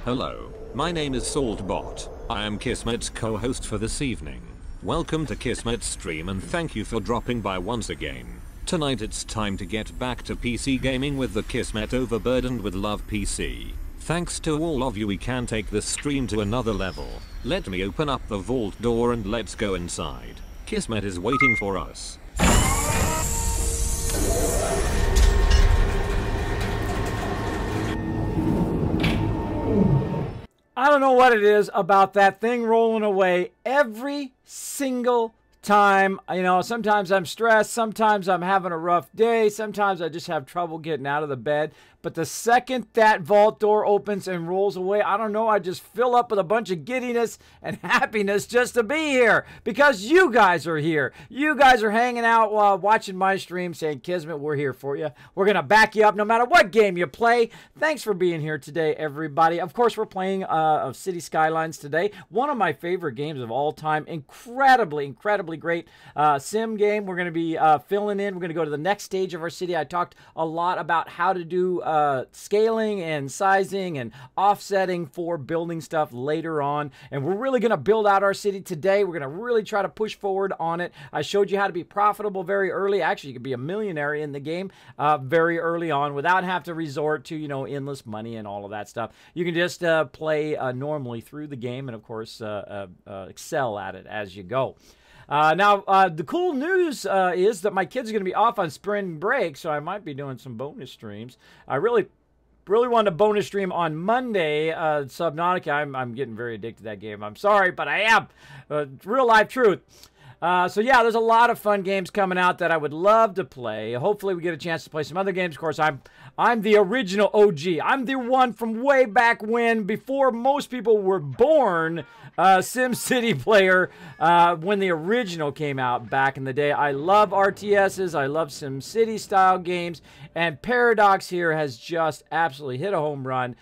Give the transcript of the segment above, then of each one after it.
Hello, my name is Saltbot. I am Kismet's co-host for this evening. Welcome to Kismet's stream and thank you for dropping by once again. Tonight it's time to get back to PC gaming with the Kismet Overburdened with Love PC. Thanks to all of you, we can take this stream to another level. Let me open up the vault door and let's go inside. Kismet is waiting for us. I don't know what it is about that thing rolling away every single time. You know, sometimes I'm stressed, sometimes I'm having a rough day, sometimes I just have trouble getting out of the bed. But the second that vault door opens and rolls away, I don't know, I just fill up with a bunch of giddiness and happiness just to be here. Because you guys are here. You guys are hanging out while watching my stream saying, Kismet, we're here for you. We're going to back you up no matter what game you play. Thanks for being here today, everybody. Of course, we're playing of City Skylines today. One of my favorite games of all time. Incredibly great sim game. We're going to be filling in. We're going to go to the next stage of our city. I talked a lot about how to do scaling and sizing and offsetting for building stuff later on, and we're really going to build out our city today. We're going to really try to push forward on it. I showed you how to be profitable very early. Actually, you could be a millionaire in the game very early on without having to resort to, you know, endless money and all of that stuff. You can just play normally through the game and, of course, excel at it as you go. Now, the cool news is that my kids are going to be off on spring break, so I might be doing some bonus streams. I really wanted a bonus stream on Monday, Subnautica. I'm getting very addicted to that game. I'm sorry, but I am. Real life truth. So yeah, there's a lot of fun games coming out that I would love to play. Hopefully we get a chance to play some other games. Of course, I'm the original OG. I'm the one from way back when, before most people were born, SimCity player, when the original came out back in the day. I love RTSs. I love SimCity style games. And Paradox here has just absolutely hit a home run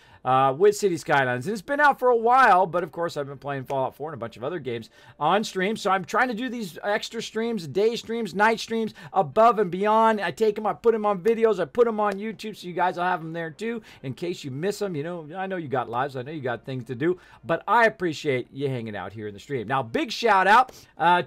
with City Skylines. And it's been out for a while, but of course I've been playing Fallout 4 and a bunch of other games on stream. So I'm trying to do these extra streams, day streams, night streams, above and beyond. I take them, I put them on videos, I put them on YouTube, so you guys will have them there too, in case you miss them. You know, I know you got lives, I know you got things to do, but I appreciate you hanging out here in the stream. Now, big shout out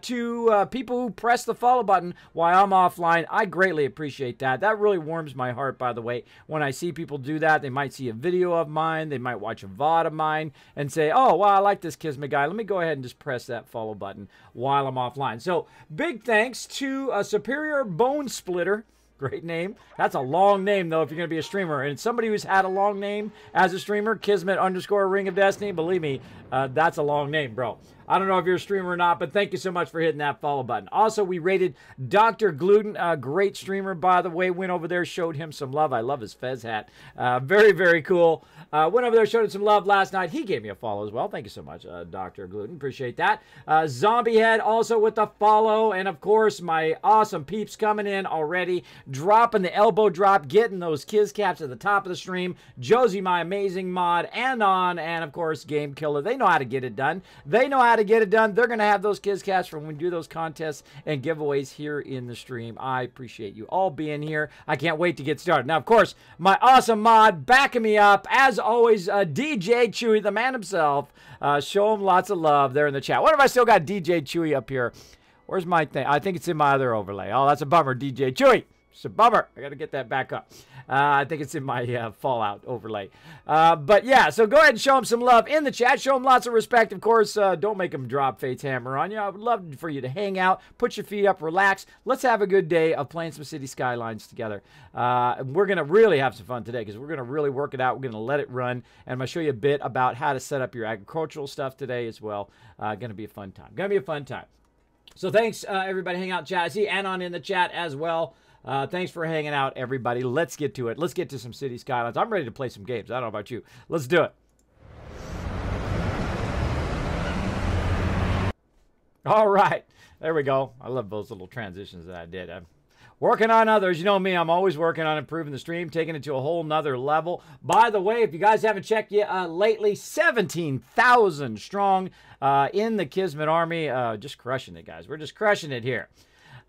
to people who press the follow button while I'm offline. I greatly appreciate that. That really warms my heart, by the way, when I see people do that. They might see a video of mine, they might watch a VOD of mine and say, oh, well, I like this Kismet guy. Let me go ahead and just press that follow button while I'm offline. So big thanks to Superior Bone Splitter. Great name. That's a long name, though, if you're going to be a streamer. And somebody who's had a long name as a streamer, Kismet_Ring of Destiny, believe me, that's a long name, bro. I don't know if you're a streamer or not, but thank you so much for hitting that follow button. Also, we rated Dr. Gluten, a great streamer, by the way. Went over there, showed him some love. I love his fez hat. Very cool. Went over there, showed him some love last night. He gave me a follow as well. Thank you so much, Dr. Gluten. Appreciate that. Zombie Head also with the follow. And, of course, my awesome peeps coming in already. Dropping the elbow drop, getting those Kiz caps at the top of the stream. Josie, my amazing mod, and of course, Game Killer. They know how to get it done. They know how to get it done. They're going to have those Kiz caps from when we do those contests and giveaways here in the stream. I appreciate you all being here. I can't wait to get started. Now, of course, my awesome mod backing me up, as always, DJ Chewy, the man himself. Show him lots of love there in the chat. What if I still got DJ Chewy up here? Where's my thing? I think it's in my other overlay. Oh, that's a bummer, DJ Chewy. It's a bummer. I got to get that back up. I think it's in my Fallout overlay. But yeah, so go ahead and show him some love in the chat. Show him lots of respect. Of course, don't make him drop Fate's hammer on you. I would love for you to hang out, put your feet up, relax. Let's have a good day of playing some City Skylines together. We're going to really have some fun today because we're going to really work it out. We're going to let it run. And I'm going to show you a bit about how to set up your agricultural stuff today as well. Going to be a fun time. Going to be a fun time. So thanks, everybody. Hang out in chat. I see Anon in the chat as well. Thanks for hanging out, everybody. Let's get to it. Let's get to some City Skylines. I'm ready to play some games. I don't know about you. Let's do it. All right. There we go. I love those little transitions that I did. I'm working on others. You know me. I'm always working on improving the stream, taking it to a whole nother level. By the way, if you guys haven't checked yet lately, 17,000 strong in the Kismet Army. Just crushing it, guys. We're just crushing it here.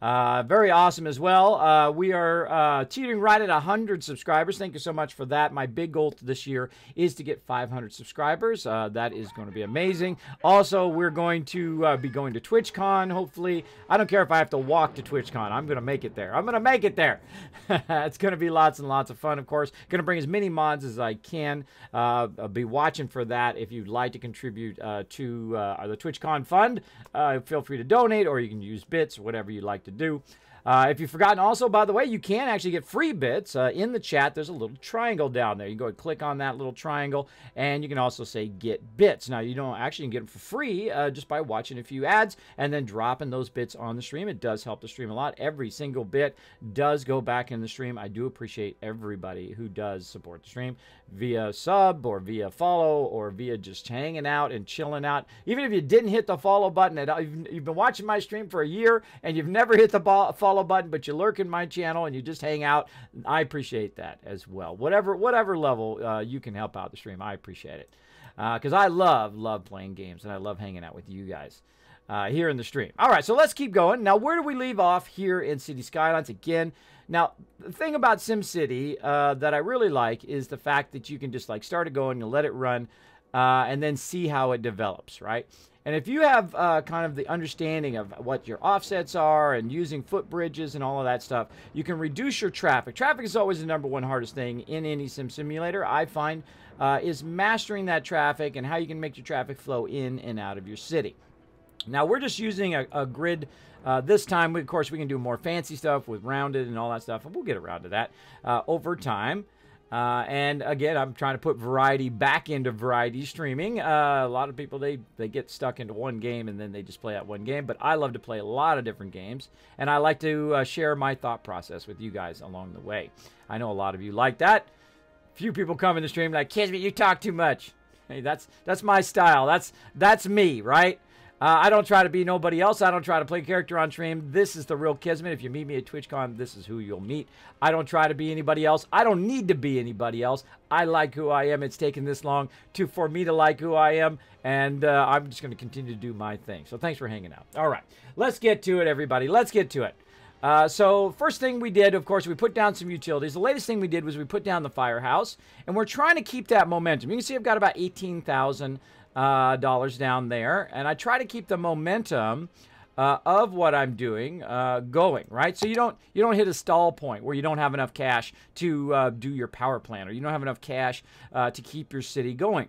Very awesome as well. We are teetering right at 100 subscribers. Thank you so much for that. My big goal this year is to get 500 subscribers. That is going to be amazing. Also, we're going to be going to TwitchCon, hopefully. I don't care if I have to walk to TwitchCon. I'm going to make it there. I'm going to make it there. It's going to be lots and lots of fun, of course. Going to bring as many mods as I can. I'll be watching for that. If you'd like to contribute to the TwitchCon fund, feel free to donate, or you can use bits, whatever you'd like to do. If you've forgotten, also, by the way, you can actually get free bits. In the chat, there's a little triangle down there. You go and click on that little triangle, and you can also say get bits. Now, you don't actually get them for free just by watching a few ads and then dropping those bits on the stream. It does help the stream a lot. Every single bit does go back in the stream. I do appreciate everybody who does support the stream via sub or via follow or via just hanging out and chilling out. Even if you didn't hit the follow button, you've been watching my stream for a year and you've never hit the follow button, but you lurk in my channel and you just hang out, I appreciate that as well. Whatever level you can help out the stream, I appreciate it. Because I love playing games and I love hanging out with you guys here in the stream. All right, so let's keep going. Now, where do we leave off here in City Skylines? Again, now, the thing about SimCity that I really like is the fact that you can just like start it going and let it run and then see how it develops, right? And if you have kind of the understanding of what your offsets are and using footbridges and all of that stuff, you can reduce your traffic. Traffic is always the #1 hardest thing in any sim simulator, I find, is mastering that traffic and how you can make your traffic flow in and out of your city. Now, we're just using a grid this time. Of course, we can do more fancy stuff with rounded and all that stuff, and we'll get around to that over time. And again, I'm trying to put variety back into variety streaming. A lot of people, they get stuck into one game and then they just play that one game. But I love to play a lot of different games. And I like to share my thought process with you guys along the way. I know a lot of you like that. Few people come in the stream like, Kismet, you talk too much. Hey, that's my style. That's me, right? I don't try to be nobody else. I don't try to play a character on stream. This is the real Kismet. If you meet me at TwitchCon, this is who you'll meet. I don't try to be anybody else. I don't need to be anybody else. I like who I am. It's taken this long for me to like who I am, and I'm just going to continue to do my thing. So thanks for hanging out. All right, let's get to it, everybody. Let's get to it. So first thing we did, of course, we put down some utilities. The latest thing we did was we put down the firehouse, and we're trying to keep that momentum. You can see I've got about $18,000 down there, and I try to keep the momentum of what I'm doing going, right? So you don't hit a stall point where you don't have enough cash to do your power plant, or you don't have enough cash to keep your city going.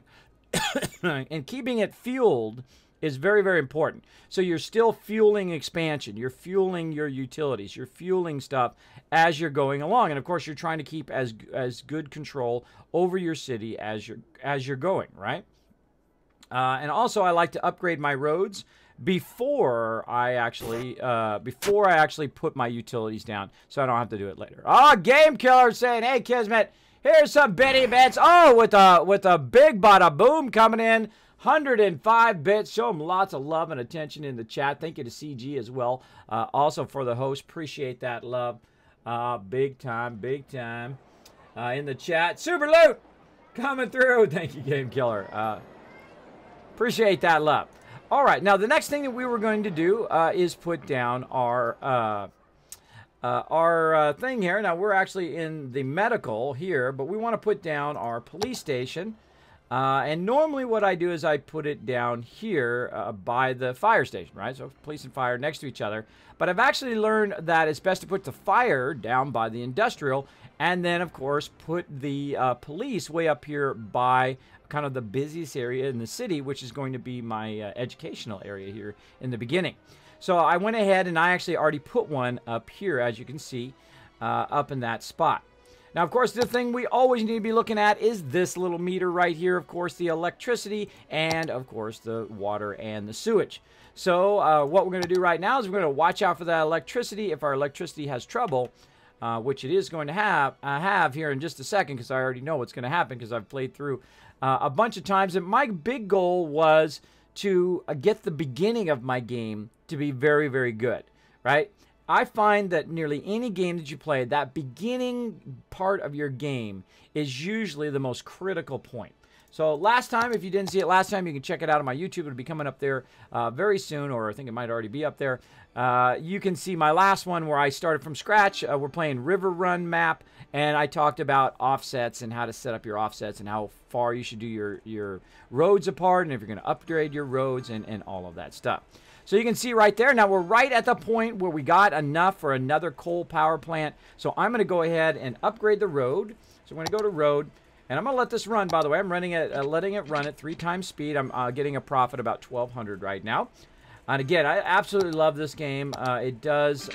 And keeping it fueled is very, very important. So you're still fueling expansion, you're fueling your utilities, you're fueling stuff as you're going along, and of course you're trying to keep as good control over your city as you're going, right? And also, I like to upgrade my roads before I actually put my utilities down, so I don't have to do it later. Oh, Game Killer saying, "Hey, Kismet, here's some bitty bits." Oh, with a big bada boom coming in, 105 bits. Show them lots of love and attention in the chat. Thank you to CG as well. Also for the host, appreciate that love, big time in the chat. Super loot coming through. Thank you, Game Killer. Appreciate that love. All right, now the next thing that we were going to do is put down our thing here. Now we're actually in the medical here, but we want to put down our police station. And normally what I do is I put it down here by the fire station, right? So police and fire next to each other. But I've actually learned that it's best to put the fire down by the industrial, and then of course put the police way up here by kind of the busiest area in the city, which is going to be my educational area here in the beginning. So I went ahead and I actually already put one up here, as you can see, up in that spot. Now, of course, the thing we always need to be looking at is this little meter right here, of course, the electricity, and of course the water and the sewage. So what we're going to do right now is we're going to watch out for that electricity. If our electricity has trouble, which it is going to have here in just a second, because I already know what's going to happen because I've played through a bunch of times. And my big goal was to get the beginning of my game to be very, very good, right? I find that nearly any game that you play, that beginning part of your game is usually the most critical point. So last time, if you didn't see it last time, you can check it out on my YouTube. It'll be coming up there very soon, or I think it might already be up there. You can see my last one where I started from scratch. We're playing River Run map, and I talked about offsets and how to set up your offsets and how far you should do your roads apart, and if you're going to upgrade your roads and all of that stuff. So you can see right there, now we're right at the point where we got enough for another coal power plant. So I'm going to go ahead and upgrade the road. So I'm going to go to road. And I'm going to let this run, by the way. I'm running it, letting it run at 3 times speed. I'm getting a profit about 1,200 right now. And again, I absolutely love this game. It is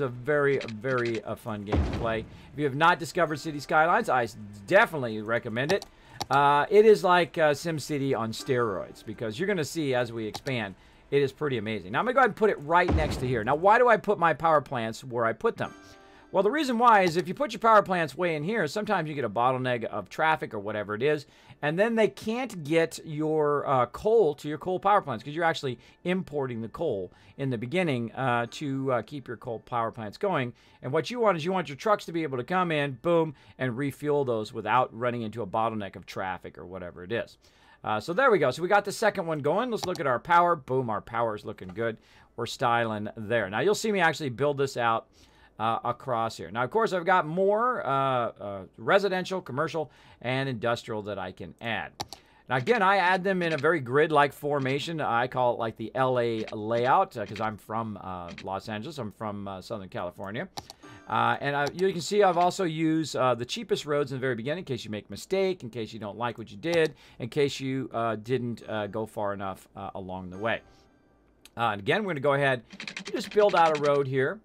a very, very fun game to play. If you have not discovered City Skylines, I definitely recommend it. It is like SimCity on steroids, because you're going to see as we expand, it is pretty amazing. Now I'm going to go ahead and put it right next to here. Now why do I put my power plants where I put them? Well, the reason why is if you put your power plants way in here, sometimes you get a bottleneck of traffic or whatever it is, and then they can't get your coal to your coal power plants, because you're actually importing the coal in the beginning to keep your coal power plants going. And what you want is you want your trucks to be able to come in, boom, and refuel those without running into a bottleneck of traffic or whatever it is. So there we go. So we got the second one going. Let's look at our power. Boom, our power is looking good. We're styling there. Now you'll see me actually build this out across here. Now, of course, I've got more residential, commercial, and industrial that I can add. Now, again, I add them in a very grid-like formation. I call it like the LA layout because I'm from Los Angeles. I'm from Southern California. You can see I've also used the cheapest roads in the very beginning in case you make a mistake, in case you don't like what you did, in case you didn't go far enough along the way. And again, we're going to go ahead and just build out a road here.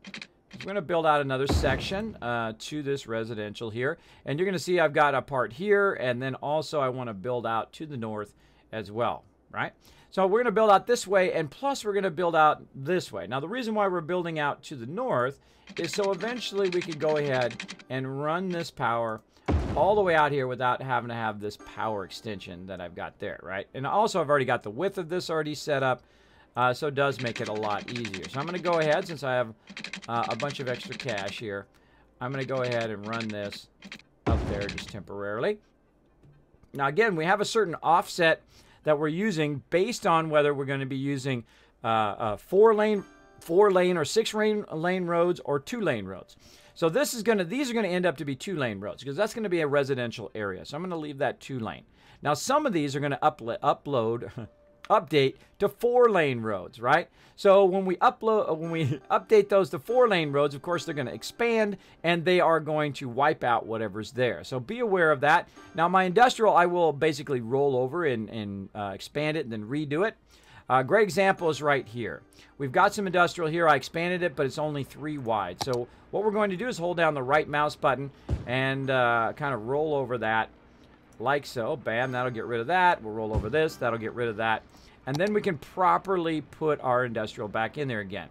We're going to build out another section to this residential here. And you're going to see I've got a part here, and then also I want to build out to the north as well, right? So we're going to build out this way, and plus we're going to build out this way. Now, the reason why we're building out to the north is so eventually we can go ahead and run this power all the way out here without having to have this power extension that I've got there, right? And also I've already got the width of this already set up. So it does make it a lot easier. So I'm going to go ahead, since I have a bunch of extra cash here, I'm going to go ahead and run this up there just temporarily. Now again, we have a certain offset that we're using based on whether we're going to be using 4-lane or 6-lane roads or 2-lane roads. So these are going to end up to be 2-lane roads because that's going to be a residential area. So I'm going to leave that 2-lane. Now some of these are going to update to 4-lane roads, right? So when we update those to 4-lane roads, of course they're going to expand and they are going to wipe out whatever's there. So be aware of that. Now my industrial, I will basically roll over and expand it and then redo it. A great example is right here. We've got some industrial here. I expanded it, but it's only 3 wide. So what we're going to do is hold down the right mouse button and kind of roll over that like so. Bam, that'll get rid of that. We'll roll over this. That'll get rid of that. And then we can properly put our industrial back in there again.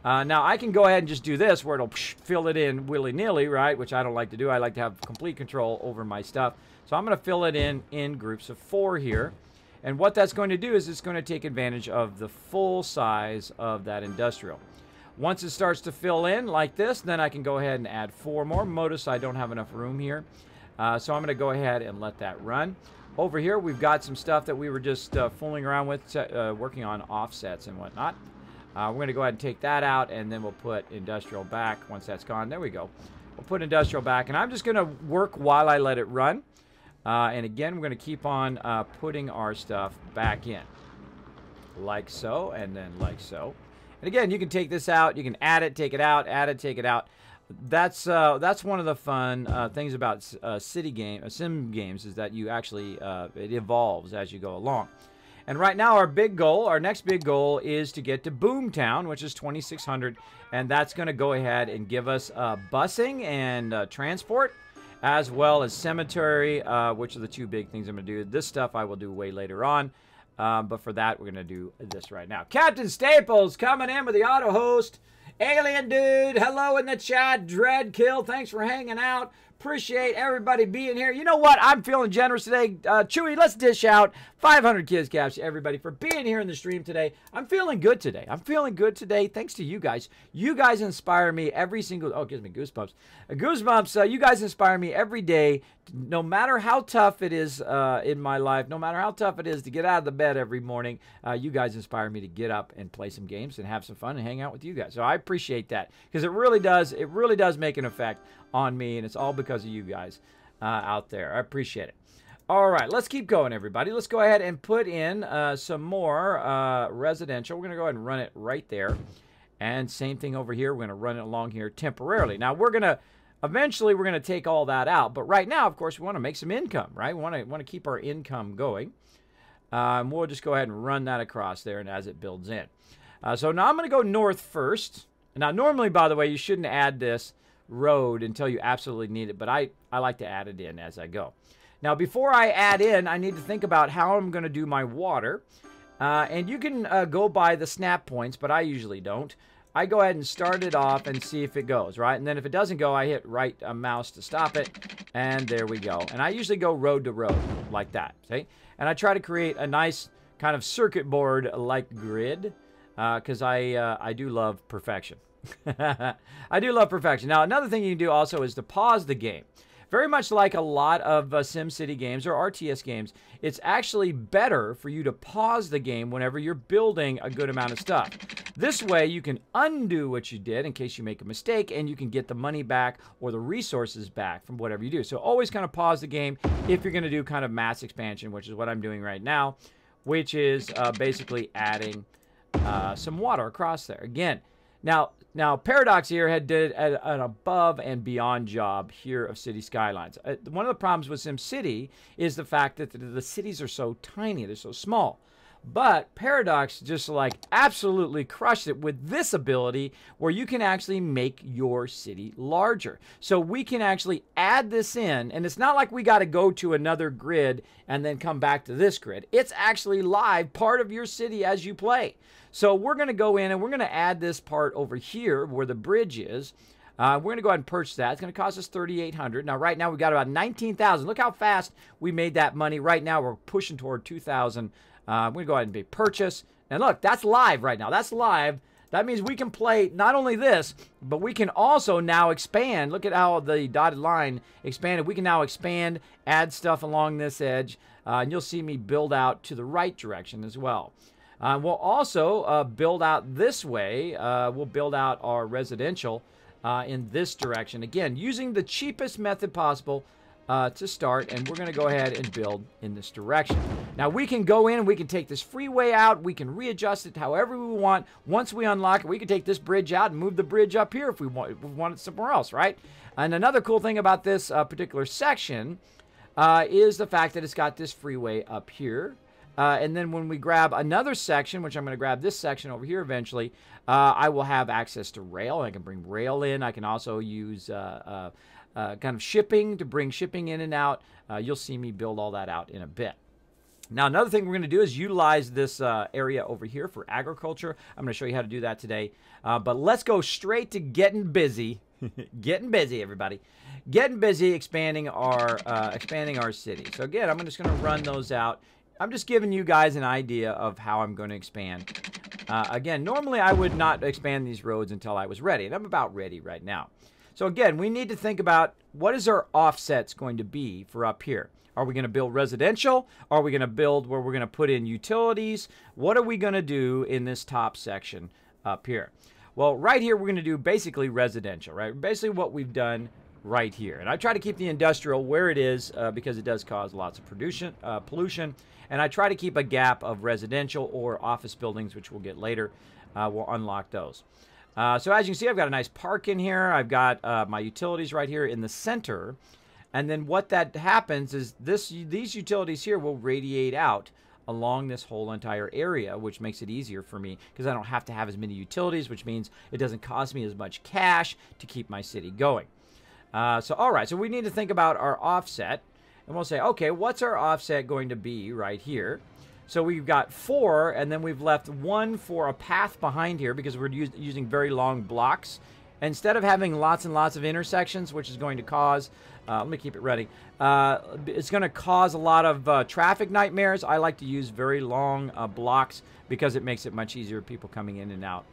Now, I can go ahead and just do this where it'll fill it in willy-nilly, right? Which I don't like to do. I like to have complete control over my stuff. So I'm going to fill it in groups of 4 here. And what that's going to do is it's going to take advantage of the full size of that industrial. Once it starts to fill in like this, then I can go ahead and add 4 more. Notice I don't have enough room here. So I'm going to go ahead and let that run. Over here, we've got some stuff that we were just fooling around with, working on offsets and whatnot. We're going to go ahead and take that out, and then we'll put industrial back once that's gone. There we go. We'll put industrial back, and I'm just going to work while I let it run. And again, we're going to keep on putting our stuff back in. Like so, and then like so. And again, you can take this out. You can add it, take it out, add it, take it out. That's one of the fun things about sim games is that you actually it evolves as you go along. And right now our next big goal is to get to Boomtown, which is 2,600, and that's going to go ahead and give us busing and transport, as well as cemetery, which are the 2 big things I'm going to do. This stuff I will do way later on, but for that we're going to do this right now. Captain Staples coming in with the auto host. Alien Dude, hello in the chat. Dreadkill, thanks for hanging out. Appreciate everybody being here. You know what? I'm feeling generous today. Chewy, let's dish out 500 kids caps to everybody for being here in the stream today. I'm feeling good today. I'm feeling good today thanks to you guys. You guys inspire me every single... Oh, it gives me goosebumps. Goosebumps, you guys inspire me every day. No matter how tough it is in my life, no matter how tough it is to get out of the bed every morning, you guys inspire me to get up and play some games and have some fun and hang out with you guys. So I appreciate that because it really does make an effect on me, and it's all because of you guys out there. I appreciate it. All right, let's keep going, everybody. Let's go ahead and put in some more residential. We're going to go ahead and run it right there. And same thing over here. We're going to run it along here temporarily. Now, eventually, we're going to take all that out. But right now, of course, we want to make some income, right? We want to keep our income going. We'll just go ahead and run that across there and as it builds in. So now I'm going to go north first. Now, normally, by the way, you shouldn't add this road until you absolutely need it, but I like to add it in as I go. Now, before I add in, I need to think about how I'm going to do my water. And you can go by the snap points, but I usually don't. I go ahead and start it off and see if it goes, right? And then if it doesn't go, I hit right mouse to stop it, and there we go. And I usually go road to road like that, see? And I try to create a nice kind of circuit board-like grid because I do love perfection. I do love perfection. Now, another thing you can do also is to pause the game. Very much like a lot of SimCity games or RTS games, it's actually better for you to pause the game whenever you're building a good amount of stuff. This way, you can undo what you did in case you make a mistake, and you can get the money back or the resources back from whatever you do. So always kind of pause the game if you're going to do kind of mass expansion, which is what I'm doing right now, which is basically adding some water across there. Again, Now, Paradox here did an above and beyond job here of City Skylines. One of the problems with SimCity is the fact that the cities are so tiny, they're so small. But Paradox just like absolutely crushed it with this ability where you can actually make your city larger. So we can actually add this in, and it's not like we got to go to another grid and then come back to this grid. It's actually live, part of your city as you play. So we're going to go in and we're going to add this part over here where the bridge is. We're going to go ahead and purchase that. It's going to cost us $3,800. Now, right now, we've got about $19,000. Look how fast we made that money. Right now, we're pushing toward $2,000. We're going to go ahead and purchase. And look, that's live right now. That's live. That means we can play not only this, but we can also now expand. Look at how the dotted line expanded. We can now expand, add stuff along this edge. And you'll see me build out to the right direction as well. We'll also build out this way. We'll build out our residential in this direction. Again, using the cheapest method possible to start. And we're going to go ahead and build in this direction. Now, we can go in and we can take this freeway out. We can readjust it however we want. Once we unlock it, we can take this bridge out and move the bridge up here if we want it somewhere else, right? And another cool thing about this particular section is the fact that it's got this freeway up here. And then when we grab another section, which I'm going to grab this section over here eventually, I will have access to rail. I can bring rail in. I can also use kind of shipping to bring shipping in and out. You'll see me build all that out in a bit. Now, another thing we're going to do is utilize this area over here for agriculture. I'm going to show you how to do that today. But let's go straight to getting busy. Getting busy, everybody. Getting busy expanding our city. So again, I'm just going to run those out. I'm just giving you guys an idea of how I'm going to expand. Again, normally I would not expand these roads until I was ready, and I'm about ready right now. So again, we need to think about what is our offsets going to be for up here. Are we going to build residential? Are we going to build where we're going to put in utilities? What are we going to do in this top section up here? Well, right here, we're going to do basically residential, right? Basically what we've done right here. And I try to keep the industrial where it is because it does cause lots of pollution. And I try to keep a gap of residential or office buildings, which we'll get later. We'll unlock those. So as you can see, I've got a nice park in here. I've got my utilities right here in the center. And then what that happens is these utilities here will radiate out along this whole entire area, which makes it easier for me because I don't have to have as many utilities, which means it doesn't cost me as much cash to keep my city going. So all right, so we need to think about our offset. And we'll say, okay, what's our offset going to be right here? So we've got 4, and then we've left 1 for a path behind here because we're using very long blocks instead of having lots and lots of intersections, which is going to cause, let me keep it ready, it's going to cause a lot of traffic nightmares. I like to use very long blocks because it makes it much easier for people coming in and out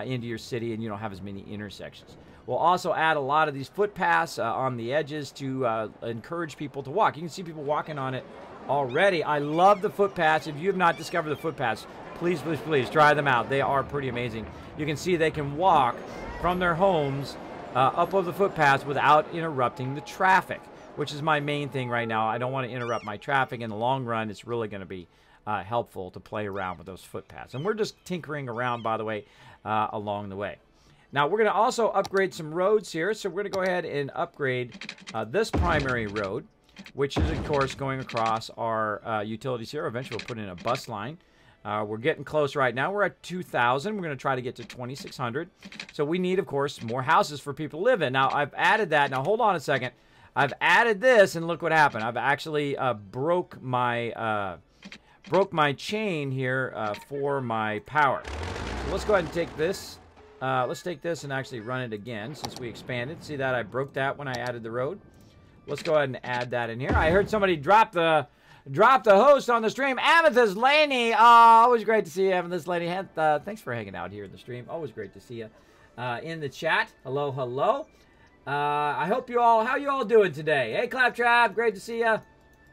into your city, and you don't have as many intersections. We'll also add a lot of these footpaths on the edges to encourage people to walk. You can see people walking on it already. I love the footpaths. If you have not discovered the footpaths, please, please, please try them out. They are pretty amazing. You can see they can walk from their homes up over the footpaths without interrupting the traffic, which is my main thing right now. I don't want to interrupt my traffic. In the long run, it's really going to be helpful to play around with those footpaths. And we're just tinkering around, by the way, along the way. Now, we're going to also upgrade some roads here. So we're going to go ahead and upgrade this primary road, which is, of course, going across our utilities here. Eventually, we'll put in a bus line. We're getting close right now. We're at 2,000. We're going to try to get to 2,600. So we need, of course, more houses for people to live in. Now, I've added that. Now, hold on a second. I've added this, and look what happened. I've actually broke my chain here for my power. So let's go ahead and take this. Let's take this and actually run it again since we expanded. See that? I broke that when I added the road. Let's go ahead and add that in here. I heard somebody drop the host on the stream. Amethyst Laney. Always great to see you, Amethyst Laney. Thanks for hanging out here in the stream. Always great to see you in the chat. Hello, hello. I hope how you all doing today? Hey, Claptrap, great to see you.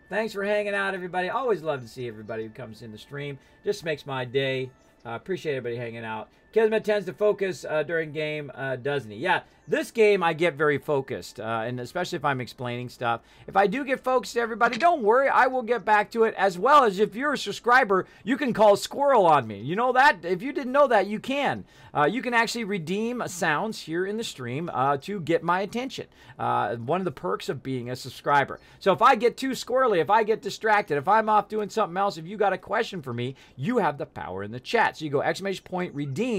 Thanks for hanging out, everybody. Always love to see everybody who comes in the stream. Just makes my day. Appreciate everybody hanging out. Kismet tends to focus during game, doesn't he? Yeah, this game I get very focused, and especially if I'm explaining stuff. If I do get focused, everybody, don't worry. I will get back to it, as well as if you're a subscriber, you can call Squirrel on me. You know that? If you didn't know that, you can. You can actually redeem sounds here in the stream to get my attention. One of the perks of being a subscriber. So if I get too squirrely, if I get distracted, if I'm off doing something else, if you got a question for me, you have the power in the chat. So you go exclamation point redeem.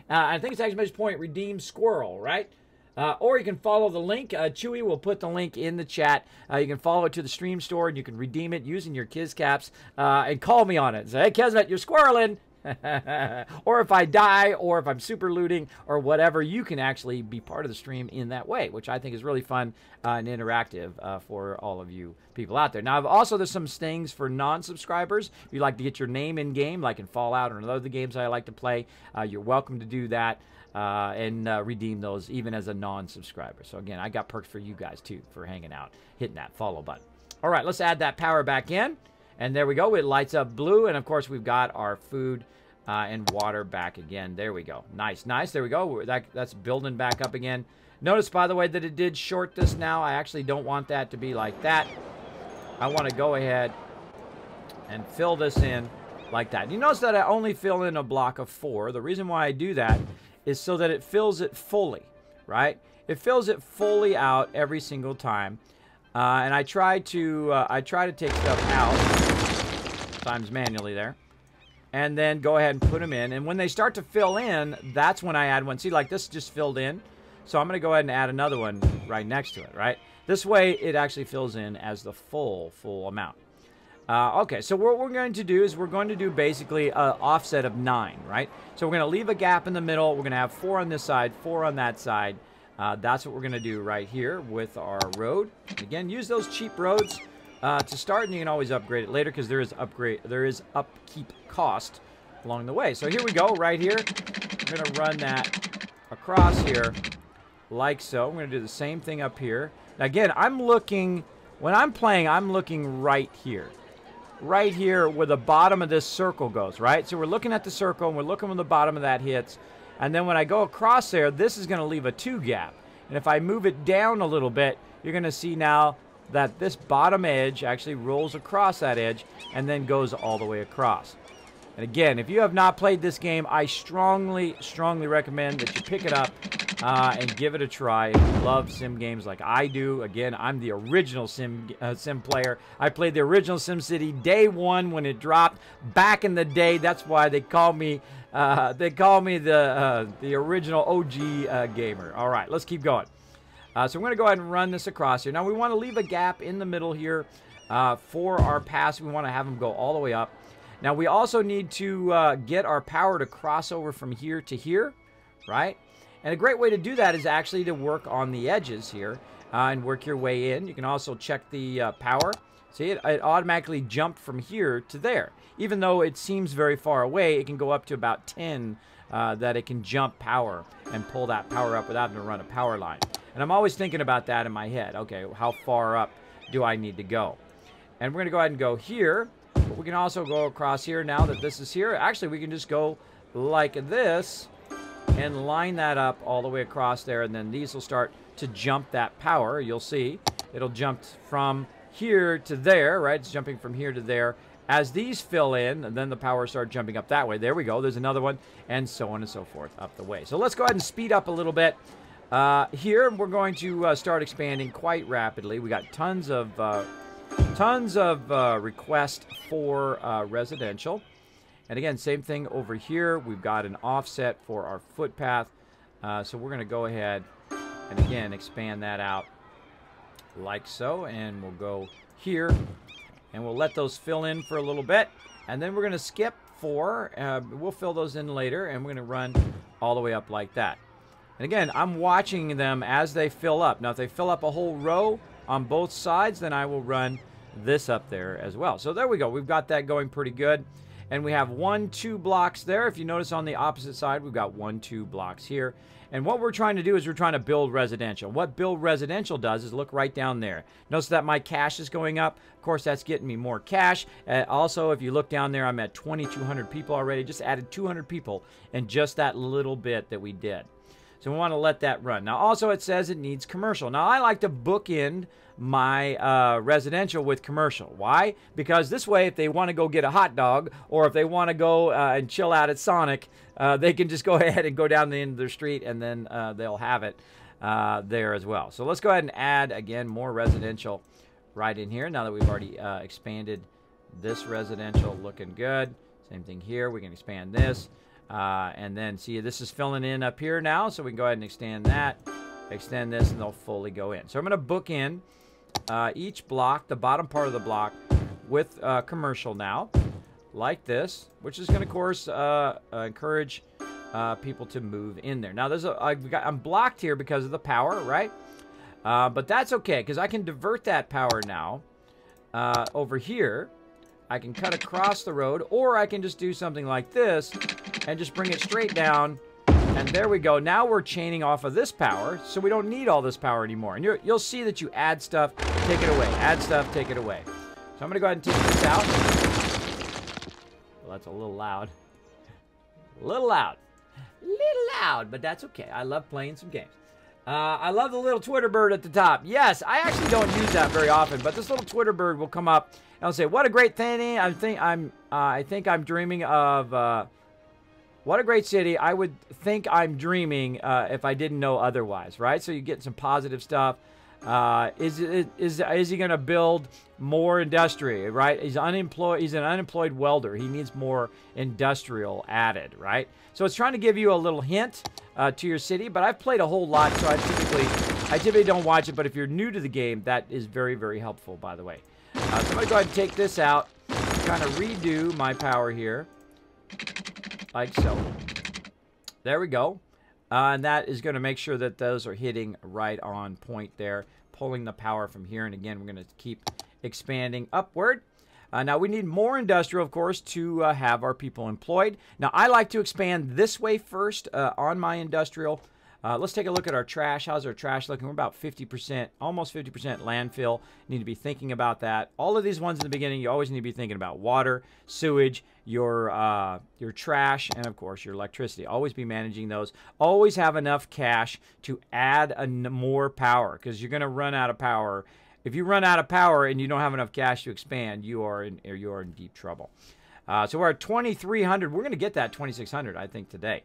I think it's exclamation point redeem squirrel, right? Or you can follow the link. Chewy will put the link in the chat. You can follow it to the stream store, and you can redeem it using your Kiz caps and call me on it. Say, hey, Kismet, you're squirreling. Or if I die, or if I'm super looting, or whatever, you can actually be part of the stream in that way, which I think is really fun and interactive for all of you people out there. Now, there's some things for non-subscribers. If you'd like to get your name in game, like in Fallout or other games I like to play, you're welcome to do that and redeem those even as a non-subscriber. So again, I got perks for you guys too for hanging out, hitting that follow button. All right, let's add that power back in. And there we go. It lights up blue. And, of course, we've got our food and water back again. There we go. Nice, nice. There we go. That's building back up again. Notice, by the way, that it did short this now. I actually don't want that to be like that. I want to go ahead and fill this in like that. You notice that I only fill in a block of 4. The reason why I do that is so that it fills it fully, right? It fills it fully out every single time. And I try to take stuff out, sometimes manually there, and then go ahead and put them in. And when they start to fill in, that's when I add one. See, like this just filled in. So I'm going to go ahead and add another one right next to it, right? This way, it actually fills in as the full amount. Okay, so what we're going to do is we're going to do basically an offset of 9, right? So we're going to leave a gap in the middle. We're going to have 4 on this side, 4 on that side. That's what we're going to do right here with our road. Again, use those cheap roads to start, and you can always upgrade it later because there is upkeep cost along the way. So here we go, right here. We're going to run that across here like so. We're going to do the same thing up here. Now, again, when I'm playing, I'm looking right here. Right here where the bottom of this circle goes, right? So we're looking at the circle, and we're looking where the bottom of that hits. And then when I go across there, this is going to leave a 2 gap. And if I move it down a little bit, you're going to see now that this bottom edge actually rolls across that edge and then goes all the way across. And again, if you have not played this game, I strongly, strongly recommend that you pick it up and give it a try. If you love sim games like I do, again, I'm the original sim player. I played the original SimCity day 1 when it dropped back in the day. That's why they call me the original OG gamer. All right, let's keep going. So I'm going to go ahead and run this across here. Now we want to leave a gap in the middle here for our pass. We want to have them go all the way up. Now we also need to get our power to cross over from here to here, right? And a great way to do that is actually to work on the edges here and work your way in. You can also check the power. See, it automatically jumped from here to there. Even though it seems very far away, it can go up to about 10 that it can jump power and pull that power up without having to run a power line. And I'm always thinking about that in my head. Okay, how far up do I need to go? And we're going to go ahead and go here. But we can also go across here now that this is here. Actually, we can just go like this and line that up all the way across there. And then these will start to jump that power. You'll see it'll jump from here to there, right? It's jumping from here to there. As these fill in, and then the power starts jumping up that way. There we go. There's another one, and so on and so forth up the way. So let's go ahead and speed up a little bit. Here, we're going to start expanding quite rapidly. We got tons of requests for residential. And again, same thing over here. We've got an offset for our footpath. So we're going to go ahead and again expand that out like so. And we'll go here. And we'll let those fill in for a little bit. And then we're going to skip 4. We'll fill those in later. And we're going to run all the way up like that. And again, I'm watching them as they fill up. Now, if they fill up a whole row on both sides, then I will run this up there as well. So there we go. We've got that going pretty good. And we have 1, 2 blocks there. If you notice on the opposite side, we've got 1, 2 blocks here. And what we're trying to do is we're trying to build residential. What build residential does is look right down there. Notice that my cash is going up. Of course, that's getting me more cash. Also, if you look down there, I'm at 2,200 people already. Just added 200 people in just that little bit that we did. So we want to let that run. Now, also, it says it needs commercial. Now, I like to bookend my residential with commercial. Why? Because this way, if they want to go get a hot dog or if they want to go and chill out at Sonic, they can just go ahead and go down the end of their street and then they'll have it there as well. So let's go ahead and add, again, more residential right in here now that we've already expanded this residential. Looking good. Same thing here. We can expand this. And then, see, this is filling in up here now, so we can go ahead and extend that, extend this, and they'll fully go in. So I'm going to book in each block, the bottom part of the block, with commercial now, like this, which is going to, of course, encourage people to move in there. Now, I'm blocked here because of the power, right? But that's okay, because I can divert that power now over here. I can cut across the road, or I can just do something like this and just bring it straight down. And there we go. Now we're chaining off of this power, so we don't need all this power anymore. And you'll see that you add stuff, take it away. Add stuff, take it away. So I'm going to go ahead and take this out. Well, that's a little loud. A little loud. A little loud, but that's okay. I love playing some games. I love the little Twitter bird at the top. Yes, I actually don't use that very often, but this little Twitter bird will come up and I'll say, "What a great thing! I think I'm dreaming of what a great city. I would think I'm dreaming if I didn't know otherwise." Right? So you get some positive stuff. Is he going to build more industry? Right? He's unemployed. He's an unemployed welder. He needs more industrial added. Right? So it's trying to give you a little hint to your city. But I've played a whole lot, so I typically don't watch it. But if you're new to the game, that is very, very helpful. By the way, so I'm going to go ahead and take this out, kind of redo my power here, like so. There we go. And that is going to make sure that those are hitting right on point there, pulling the power from here. And again, we're going to keep expanding upward. Now, we need more industrial, of course, to have our people employed. Now, I like to expand this way first on my industrial. Let's take a look at our trash. How's our trash looking? We're about 50%, almost 50% landfill. You need to be thinking about that. All of these ones in the beginning, you always need to be thinking about water, sewage, your trash, and, of course, your electricity. Always be managing those. Always have enough cash to add more power, because you're going to run out of power. If you run out of power and you don't have enough cash to expand, you are in deep trouble. So we're at 2,300. We're going to get that 2,600, I think, today.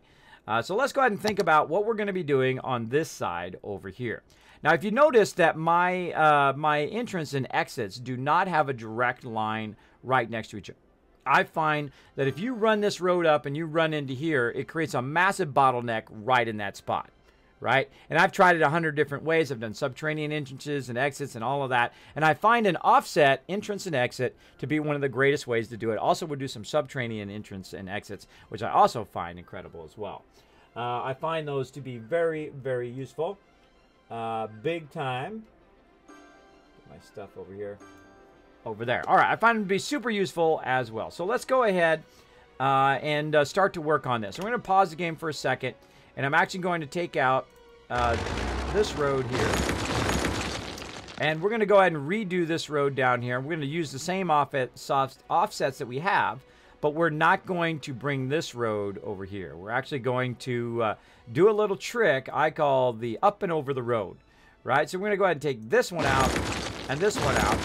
So let's go ahead and think about what we're going to be doing on this side over here. Now, if you notice that my my entrance and exits do not have a direct line right next to each other, I find that if you run this road up and you run into here, it creates a massive bottleneck right in that spot. Right? And I've tried it 100 different ways. I've done subterranean entrances and exits and all of that. And I find an offset entrance and exit to be one of the greatest ways to do it. Also, we'll do some subterranean entrance and exits, which I also find incredible as well. I find those to be very, very useful. Big time. Get my stuff over here. Over there. All right, I find them to be super useful as well. So let's go ahead and start to work on this. I'm going to pause the game for a second, and I'm actually going to take out this road here. And we're going to go ahead and redo this road down here. We're going to use the same offsets that we have, but we're not going to bring this road over here. We're actually going to do a little trick I call the up and over the road, right? So we're going to go ahead and take this one out and this one out.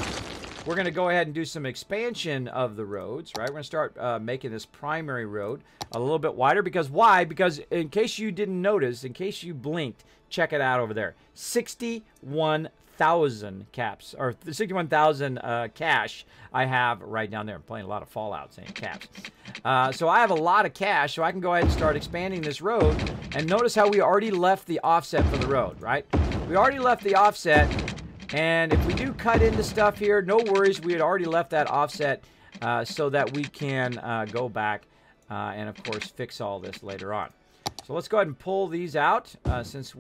We're going to go ahead and do some expansion of the roads, right? We're going to start making this primary road a little bit wider. Because why? Because in case you didn't notice, in case you blinked, check it out over there. 61,000 caps, or 61,000 cash I have right down there. I'm playing a lot of Fallout saying caps. So I have a lot of cash, so I can go ahead and start expanding this road. And notice how we already left the offset for the road, right? We already left the offset. And if we do cut into stuff here, no worries. We had already left that offset so that we can go back and, of course, fix all this later on. So let's go ahead and pull these out since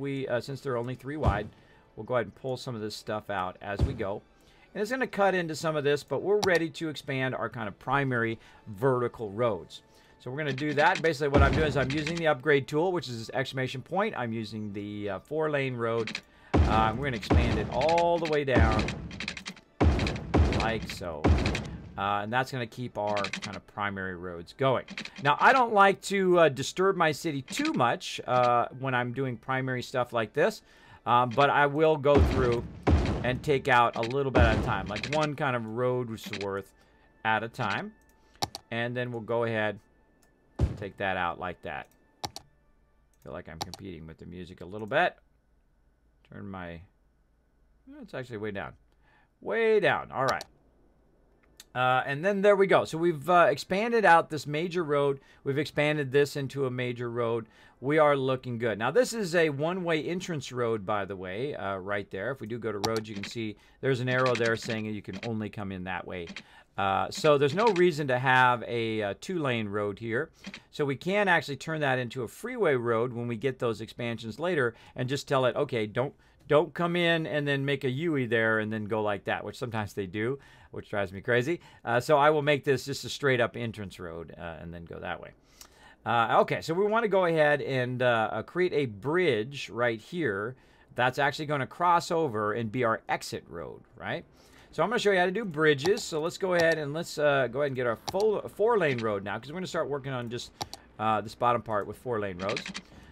they're only 3 wide. We'll go ahead and pull some of this stuff out as we go. And it's going to cut into some of this, but we're ready to expand our kind of primary vertical roads. So we're going to do that. Basically what I'm doing is I'm using the upgrade tool, which is this exclamation point. I'm using the 4-lane road. We're going to expand it all the way down, like so. And that's going to keep our kind of primary roads going. Now, I don't like to disturb my city too much when I'm doing primary stuff like this. But I will go through and take out a little bit at a time, like one kind of road's worth at a time. And then we'll go ahead and take that out like that. Feel like I'm competing with the music a little bit. Turn my... It's actually way down. Way down. All right. And then there we go. So we've expanded out this major road. We've expanded this into a major road. We are looking good. Now, this is a one-way entrance road, by the way, right there. If we do go to roads, you can see there's an arrow there saying you can only come in that way. So there's no reason to have a 2-lane road here. So we can actually turn that into a freeway road when we get those expansions later and just tell it, okay, don't come in and then make a U-ey there and then go like that, which sometimes they do, which drives me crazy. So I will make this just a straight-up entrance road and then go that way. Okay, so we want to go ahead and create a bridge right here that's actually going to cross over and be our exit road, right? So I'm going to show you how to do bridges. So let's go ahead and let's go ahead and get our 4-lane road now, because we're going to start working on just this bottom part with 4-lane roads.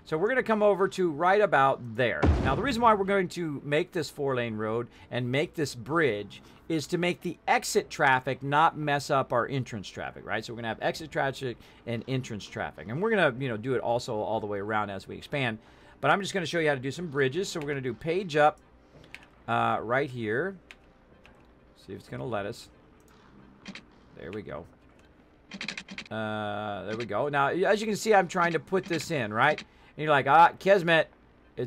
So we're going to come over to right about there. Now, the reason why we're going to make this 4-lane road and make this bridge is to make the exit traffic not mess up our entrance traffic, right? So we're going to have exit traffic and entrance traffic. And we're going to, do it also all the way around as we expand. But I'm just going to show you how to do some bridges. So we're going to do page up right here. See if it's going to let us. There we go. There we go. Now, as you can see, I'm trying to put this in, right? And you're like, Kismet,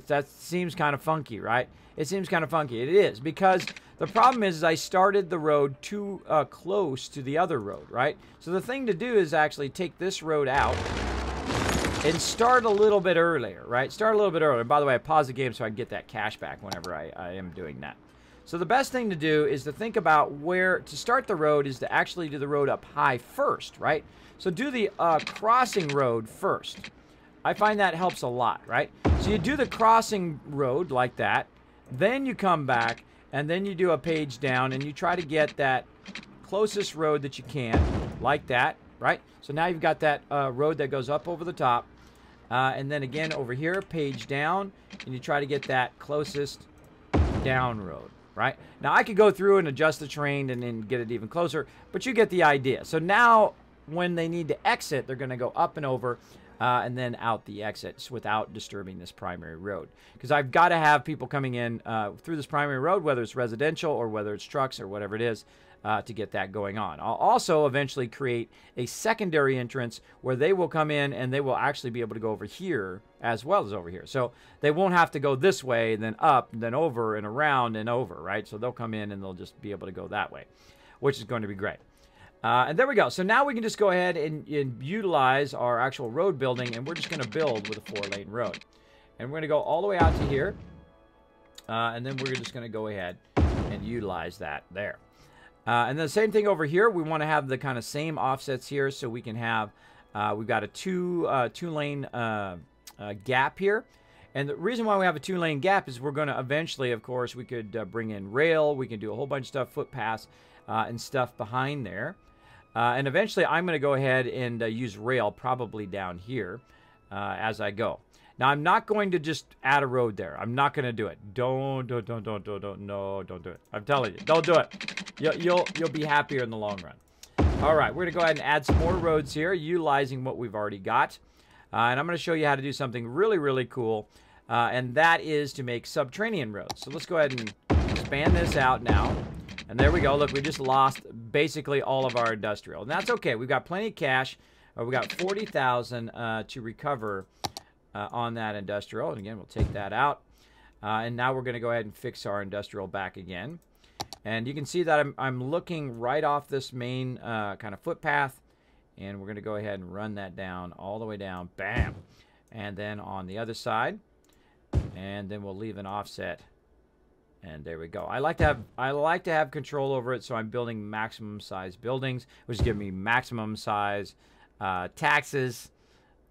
that seems kind of funky, right? It seems kind of funky. It is, because the problem is I started the road too close to the other road, right? So the thing to do is actually take this road out and start a little bit earlier, right? Start a little bit earlier. By the way, I paused the game so I can get that cash back whenever I am doing that. So the best thing to do is to think about where to start the road is to actually do the road up high first, right? So do the crossing road first. I find that helps a lot, right? So you do the crossing road like that, then you come back, and then you do a page down, and you try to get that closest road that you can, like that, right? So now you've got that road that goes up over the top, and then again over here, page down, and you try to get that closest down road. Right? Now, I could go through and adjust the terrain and then get it even closer, but you get the idea. So now, when they need to exit, they're going to go up and over and then out the exits without disturbing this primary road. Because I've got to have people coming in through this primary road, whether it's residential or whether it's trucks or whatever it is, to get that going on. I'll also eventually create a secondary entrance where they will come in and they will actually be able to go over here as well as over here. So they won't have to go this way, then up, then over, and around and over, right? So they'll come in and they'll just be able to go that way, which is going to be great. And there we go. So now we can just go ahead and utilize our actual road building, and we're just going to build with a 4-lane road. And we're going to go all the way out to here, and then we're just going to go ahead and utilize that there. And then the same thing over here. We want to have the kind of same offsets here, so we can have, we've got a two-lane gap here. And the reason why we have a 2-lane gap is we're going to eventually, of course, we could bring in rail. We can do a whole bunch of stuff, footpaths, and stuff behind there. And eventually, I'm going to go ahead and use rail probably down here as I go. Now, I'm not going to just add a road there. I'm not going to do it. Don't do it. I'm telling you, don't do it. You'll be happier in the long run. All right, we're going to go ahead and add some more roads here, utilizing what we've already got. And I'm going to show you how to do something really, really cool. And that is to make subterranean roads. So let's go ahead and expand this out now. And there we go. Look, we just lost basically all of our industrial. And that's okay. We've got plenty of cash. We've got 40,000 to recover on that industrial. And again, we'll take that out. And now we're going to go ahead and fix our industrial back again. And you can see that I'm looking right off this main kind of footpath. And we're going to go ahead and run that down all the way down. Bam. And then on the other side. And then we'll leave an offset. And there we go. I like to have control over it, so I'm building maximum size buildings, which is giving me maximum size taxes.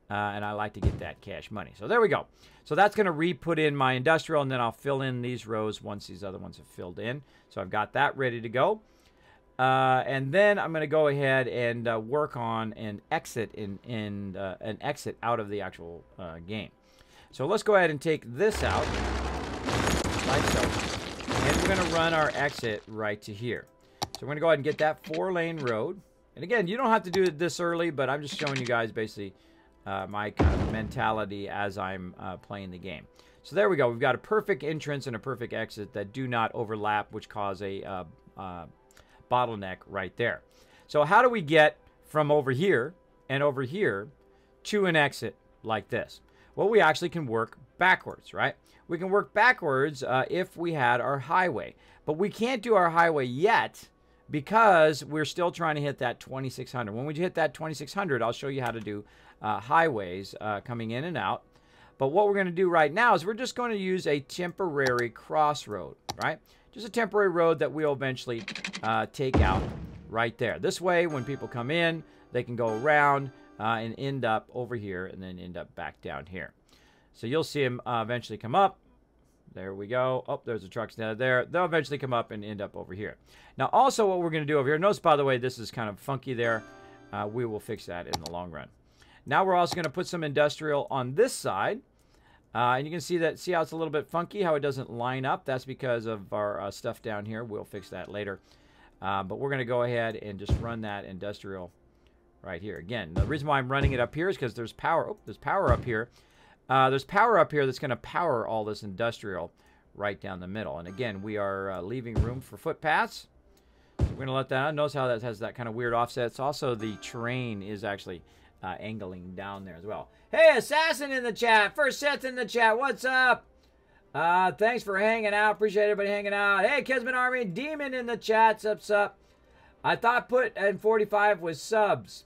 And I like to get that cash money. So there we go. So that's going to re-put in my industrial, and then I'll fill in these rows once these other ones have filled in. So I've got that ready to go. And then I'm going to go ahead and work on an exit an exit out of the actual game. So let's go ahead and take this out, like so. And we're going to run our exit right to here. So we're going to go ahead and get that 4-lane road. And again, you don't have to do it this early, but I'm just showing you guys basically my kind of mentality as I'm playing the game. So there we go. We've got a perfect entrance and a perfect exit that do not overlap, which cause a bottleneck right there. So how do we get from over here and over here to an exit like this? Well, we actually can work backwards, right? We can work backwards if we had our highway. But we can't do our highway yet because we're still trying to hit that 2600. When we hit that 2600, I'll show you how to do highways coming in and out. But what we're going to do right now is we're just going to use a temporary crossroad, right? Just a temporary road that we'll eventually take out right there. This way, when people come in, they can go around and end up over here and then end up back down here. So you'll see them eventually come up. There we go. Oh, there's the trucks down there. They'll eventually come up and end up over here. Now, also what we're going to do over here, notice, by the way, this is kind of funky there. We will fix that in the long run. Now we're also going to put some industrial on this side. And you can see how it's a little bit funky, how it doesn't line up. That's because of our stuff down here. We'll fix that later. But we're going to go ahead and just run that industrial right here. Again, the reason why I'm running it up here is because there's power. Oh, there's power up here. There's power up here that's going to power all this industrial right down the middle. And again, we are leaving room for footpaths. So we're going to let that out. Notice how that has that kind of weird offsets. Also, the terrain is actually angling down there as well. Hey, Assassin in the chat. First Set's in the chat. What's up? Thanks for hanging out. Appreciate everybody hanging out. Hey, Kismet Army. Demon in the chat. Sup. I thought put in 45 was subs.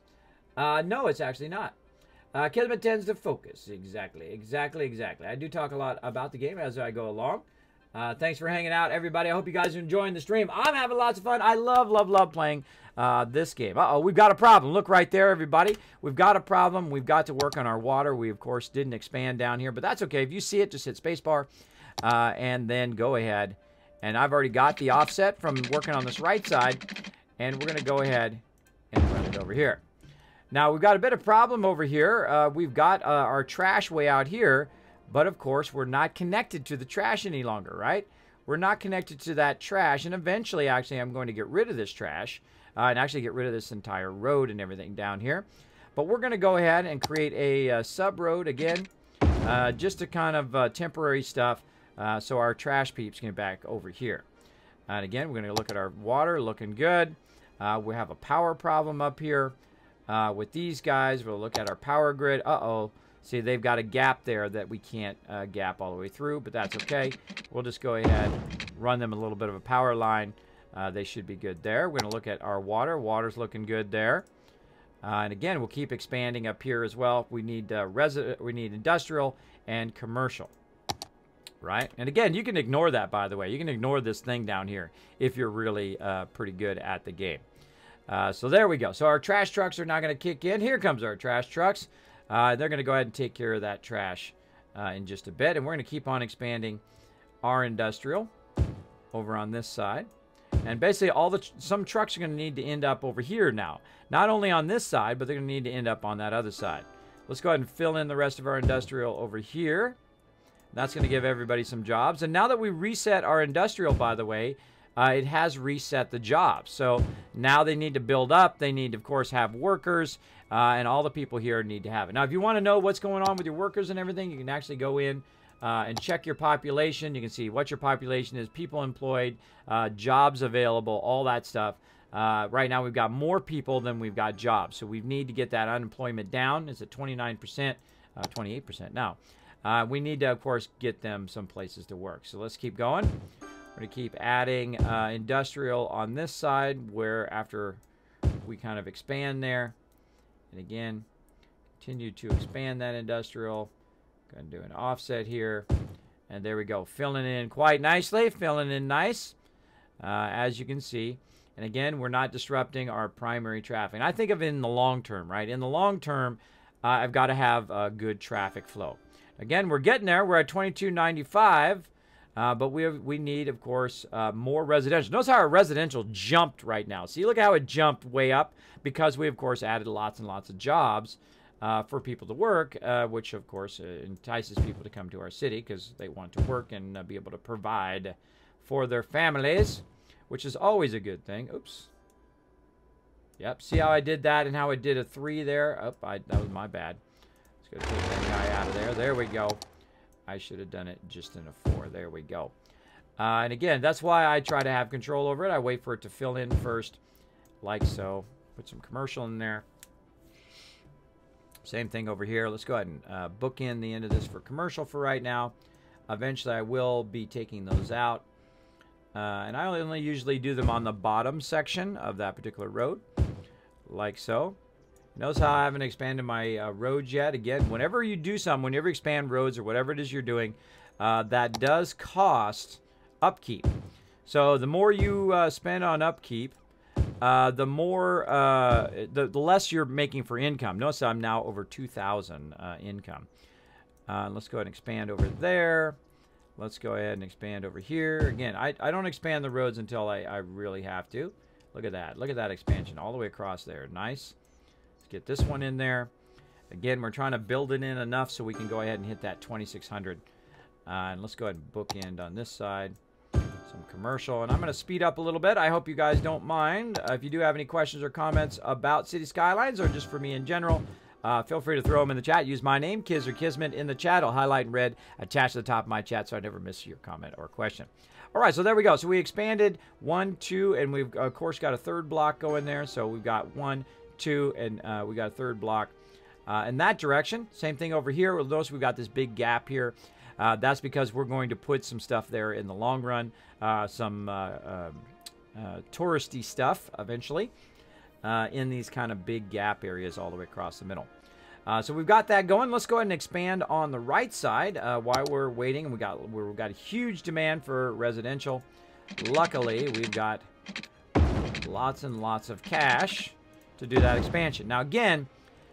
No, it's actually not. Kismet tends to focus. Exactly. I do talk a lot about the game as I go along. Thanks for hanging out, everybody. I hope you guys are enjoying the stream. I'm having lots of fun. I love playing this game. Uh-oh, we've got a problem. Look right there, everybody. We've got a problem. We've got to work on our water. We, of course, didn't expand down here, but that's okay. If you see it, just hit spacebar and then go ahead. And I've already got the offset from working on this right side, and we're going to go ahead and run it over here. Now, we've got a bit of problem over here. We've got our trash way out here, but of course, we're not connected to the trash any longer, right? We're not connected to that trash, and eventually, actually, I'm going to get rid of this trash and actually get rid of this entire road and everything down here. But we're going to go ahead and create a sub-road again, just to kind of temporary stuff, so our trash peeps can get back over here. And again, we're going to look at our water, looking good. We have a power problem up here. With these guys, we'll look at our power grid. Uh-oh. See, they've got a gap there that we can't gap all the way through, but that's okay. We'll just go ahead, run them a little bit of a power line They should be good there. We're going to look at our water. Water's looking good there. And again, we'll keep expanding up here as well. We need we need industrial and commercial, right? And again, you can ignore that, by the way. You can ignore this thing down here if you're really pretty good at the game. So there we go. So our trash trucks are now going to kick in. Here comes our trash trucks. They're going to go ahead and take care of that trash in just a bit. And we're going to keep on expanding our industrial over on this side. And basically, some trucks are going to need to end up over here now. Not only on this side, but they're going to need to end up on that other side. Let's go ahead and fill in the rest of our industrial over here. That's going to give everybody some jobs. And now that we reset our industrial, by the way, it has reset the jobs. So now they need to build up. They need to, of course, have workers. And all the people here need to have it. Now, if you want to know what's going on with your workers and everything, you can actually go in and check your population. You can see what your population is, people employed, jobs available, all that stuff. Right now, we've got more people than we've got jobs. So we need to get that unemployment down. It's at 29%, 28% now. We need to, of course, get them some places to work. So let's keep going. We're going to keep adding industrial on this side, where after we kind of expand there. And again, continue to expand that industrial. Going to do an offset here. And there we go. Filling in quite nicely. Filling in nice, as you can see. And again, we're not disrupting our primary traffic. And I think of it in the long term, right? In the long term, I've got to have a good traffic flow. Again, we're getting there. We're at 2295. But we need, of course, more residential. Notice how our residential jumped right now. See, look how it jumped way up because we, of course, added lots and lots of jobs for people to work, which, of course, entices people to come to our city because they want to work and be able to provide for their families, which is always a good thing. Oops. Yep, see how I did that and how I did a 3 there? Oh, that was my bad. Let's go take that guy out of there. There we go. I should have done it just in a 4. There we go. And again, that's why I try to have control over it. I wait for it to fill in first, like so. Put some commercial in there. Same thing over here. Let's go ahead and book in the end of this for commercial for right now. Eventually, I will be taking those out. And I only usually do them on the bottom section of that particular road, like so. Notice how I haven't expanded my roads yet. Again, whenever you do something, whenever you expand roads or whatever it is you're doing, that does cost upkeep. So the more you spend on upkeep, the less you're making for income. Notice I'm now over 2,000 income. Let's go ahead and expand over there. Let's go ahead and expand over here. Again, I don't expand the roads until I really have to. Look at that. Look at that expansion all the way across there. Nice. Get this one in there. Again, we're trying to build it in enough so we can go ahead and hit that 2,600. And let's go ahead and bookend on this side. Some commercial. And I'm going to speed up a little bit. I hope you guys don't mind. If you do have any questions or comments about City Skylines or just for me in general, feel free to throw them in the chat. Use my name, Kiz or Kismet, in the chat. I'll highlight in red, attach to the top of my chat so I never miss your comment or question. All right, so there we go. So we expanded 1, 2, and we've, of course, got a third block going there. So we've got 1, 2, and we got a third block in that direction. Same thing over here. You'll notice we've got this big gap here. That's because we're going to put some stuff there in the long run, some touristy stuff eventually in these kind of big gap areas all the way across the middle. So we've got that going. Let's go ahead and expand on the right side while we're waiting. We've got a huge demand for residential. Luckily, we've got lots and lots of cash to do that expansion. Now again,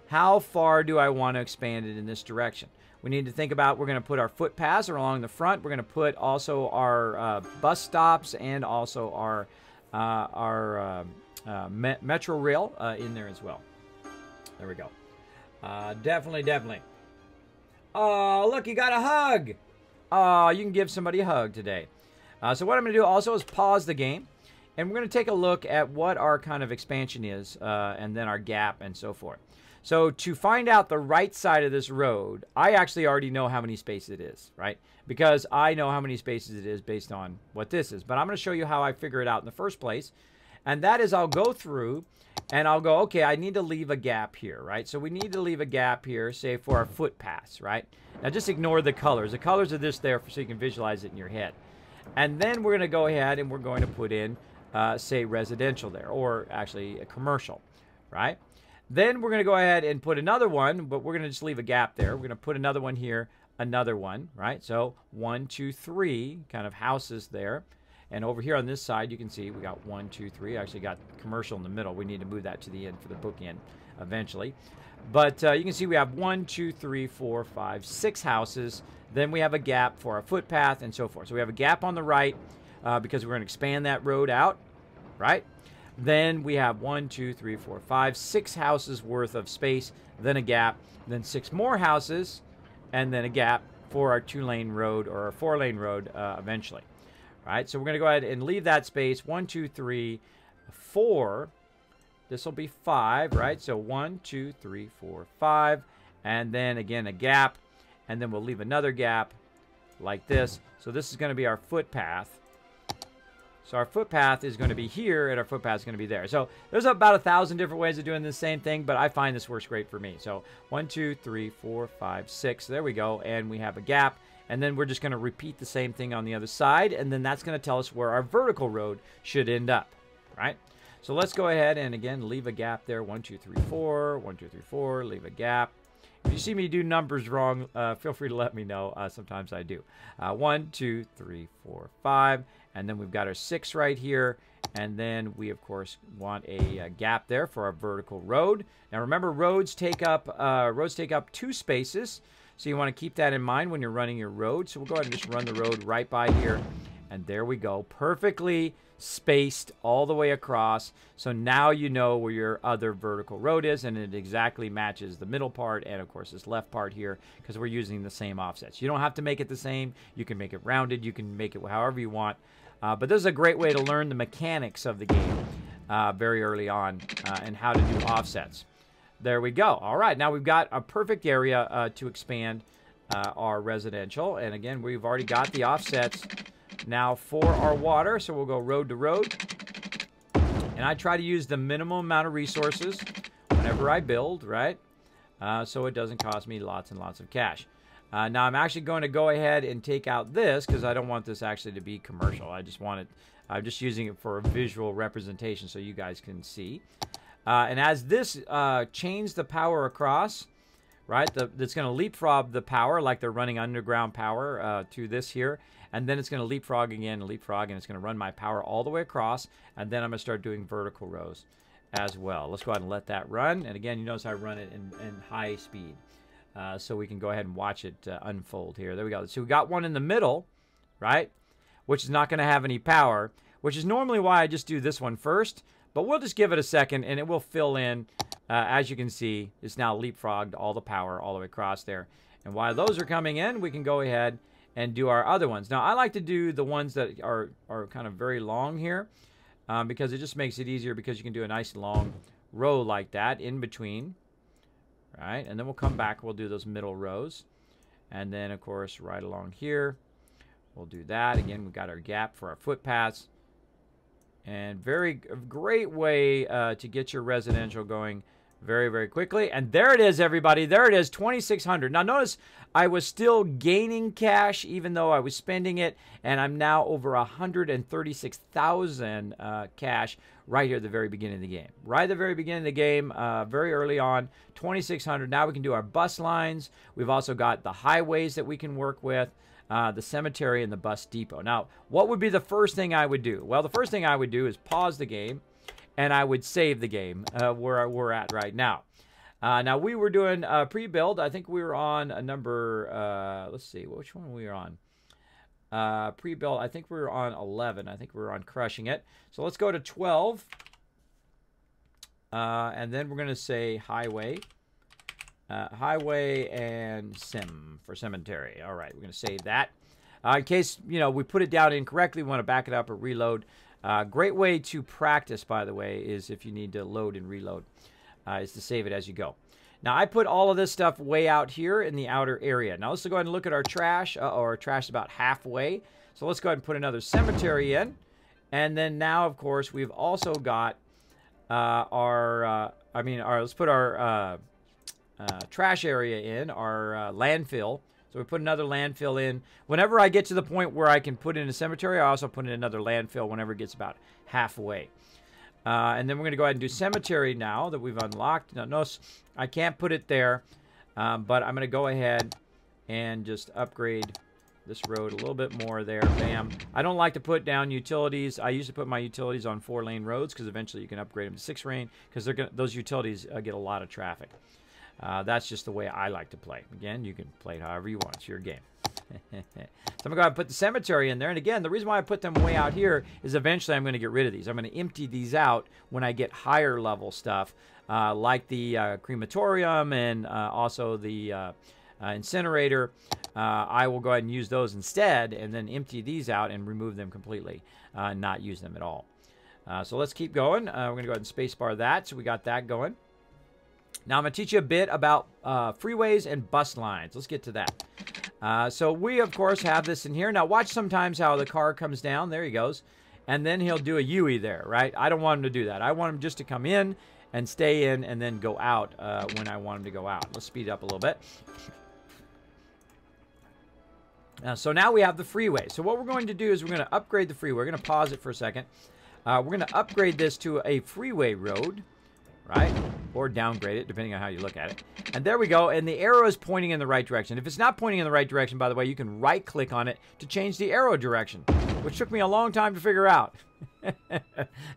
how far do I want to expand it in this direction? We need to think about, we're going to put our footpaths along the front. We're going to put also our bus stops and also our metro rail in there as well. There we go. Definitely. Oh, look, you got a hug. Oh, you can give somebody a hug today. So what I'm going to do also is pause the game. And we're going to take a look at what our kind of expansion is, and then our gap and so forth. So to find out the right side of this road, I actually already know how many spaces it is, right? Because I know how many spaces it is based on what this is. But I'm going to show you how I figure it out in the first place. And that is I'll go through and I'll go, okay, I need to leave a gap here, right? So we need to leave a gap here, say, for our footpaths, right? Now just ignore the colors. The colors are just there so you can visualize it in your head. And then we're going to go ahead and we're going to put in say residential there, or actually a commercial, right? Then we're going to go ahead and put another one, but we're going to just leave a gap there. We're going to put another one here, another one, right? So 1, 2, 3 kind of houses there. And over here on this side, you can see we got 1, 2, 3. Actually got commercial in the middle. We need to move that to the end for the bookend eventually. But you can see we have 1, 2, 3, 4, 5, 6 houses. Then we have a gap for our footpath and so forth. So we have a gap on the right because we're going to expand that road out, right? Then we have 1, 2, 3, 4, 5, 6 houses worth of space, then a gap, then 6 more houses, and then a gap for our 2-lane road or our 4-lane road eventually. Right, so we're going to go ahead and leave that space. 1, 2, 3, 4. This will be 5, right? So 1, 2, 3, 4, 5. And then again a gap. And then we'll leave another gap like this. So this is going to be our footpath. So our footpath is going to be here, and our footpath is going to be there. So there's about 1,000 different ways of doing the same thing, but I find this works great for me. So 1, 2, 3, 4, 5, 6. There we go. And we have a gap. And then we're just going to repeat the same thing on the other side, and then that's going to tell us where our vertical road should end up, right? So let's go ahead and, again, leave a gap there. 1, 2, 3, 4. 1, 2, 3, 4. Leave a gap. If you see me do numbers wrong, feel free to let me know. Sometimes I do. 1, 2, 3, 4, 5. And then we've got our 6 right here. And then we, of course, want a gap there for our vertical road. Now, remember, roads take up 2 spaces. So you want to keep that in mind when you're running your road. So we'll go ahead and just run the road right by here. And there we go. Perfectly spaced all the way across. So now you know where your other vertical road is. And it exactly matches the middle part and, of course, this left part here. Because we're using the same offsets. You don't have to make it the same. You can make it rounded. You can make it however you want. But this is a great way to learn the mechanics of the game very early on. And how to do offsets. There we go. All right, now we've got a perfect area to expand our residential. And again, we've already got the offsets now for our water. So we'll go road to road. And I try to use the minimum amount of resources whenever I build, right? So it doesn't cost me lots and lots of cash. Now I'm actually going to go ahead and take out this because I don't want this actually to be commercial. I just want it, I'm just using it for a visual representation so you guys can see. And as this chains the power across, right, that's going to leapfrog the power like they're running underground power to this here. And then it's going to leapfrog again, and leapfrog, and it's going to run my power all the way across. And then I'm going to start doing vertical rows as well. Let's go ahead and let that run. And again, you notice I run it in high speed. So we can go ahead and watch it unfold here. There we go. So we got one in the middle, right, which is not going to have any power, which is normally why I just do this one first. But we'll just give it a second, and it will fill in. As you can see, it's now leapfrogged all the power all the way across there. And while those are coming in, we can go ahead and do our other ones. Now, I like to do the ones that are kind of very long here because it just makes it easier because you can do a nice long row like that in between. Right? And then we'll come back. We'll do those middle rows. And then, of course, right along here, we'll do that. Again, we've got our gap for our footpaths. And great way to get your residential going very, very quickly. And there it is, everybody. There it is, 2,600. Now, notice I was still gaining cash even though I was spending it. And I'm now over 136,000 cash right here at the very beginning of the game. Right at the very beginning of the game, very early on, 2,600. Now we can do our bus lines. We've also got the highways that we can work with. The cemetery and the bus depot. Now, what would be the first thing I would do? Well, the first thing I would do is pause the game, and I would save the game where we're at right now. Now, we were doing pre-build. I think we were on a number, let's see, which one we were on? Pre-build, I think we were on 11. I think we were on crushing it. So let's go to 12. And then we're going to say highway. Highway and sim for cemetery. All right, we're going to save that. In case, we put it down incorrectly, we want to back it up or reload. Great way to practice, by the way, is if you need to load and reload, is to save it as you go. Now, I put all of this stuff way out here in the outer area. Now, let's go ahead and look at our trash. Our trash is about halfway. So let's go ahead and put another cemetery in. And then now, of course, we've also got let's put our trash area in, our landfill. So we put another landfill in. Whenever I get to the point where I can put in a cemetery, I also put in another landfill whenever it gets about halfway. And then we're going to go ahead and do cemetery now that we've unlocked. Now, notice I can't put it there, but I'm going to go ahead and just upgrade this road a little bit more there. Bam. I don't like to put down utilities. I usually put my utilities on 4-lane roads because eventually you can upgrade them to 6-lane because those utilities get a lot of traffic. That's just the way I like to play. Again, you can play it however you want. It's your game. So I'm going to go ahead and put the cemetery in there. And again, the reason why I put them way out here is eventually I'm going to get rid of these. I'm going to empty these out when I get higher level stuff like the crematorium and also the incinerator. I will go ahead and use those instead and then empty these out and remove them completely and not use them at all. So let's keep going. We're going to go ahead and spacebar that. So we got that going. Now I'm going to teach you a bit about freeways and bus lines. Let's get to that. So we, of course, have this in here. Now watch sometimes how the car comes down. There he goes. And then he'll do a U-ey there, right? I don't want him to do that. I want him just to come in and stay in and then go out when I want him to go out. Let's speed it up a little bit. So now we have the freeway. So what we're going to do is we're going to upgrade the freeway. We're going to pause it for a second. We're going to upgrade this to a freeway road, right? Or downgrade it, depending on how you look at it. And there we go. And the arrow is pointing in the right direction. If it's not pointing in the right direction, by the way, you can right-click on it to change the arrow direction, which took me a long time to figure out.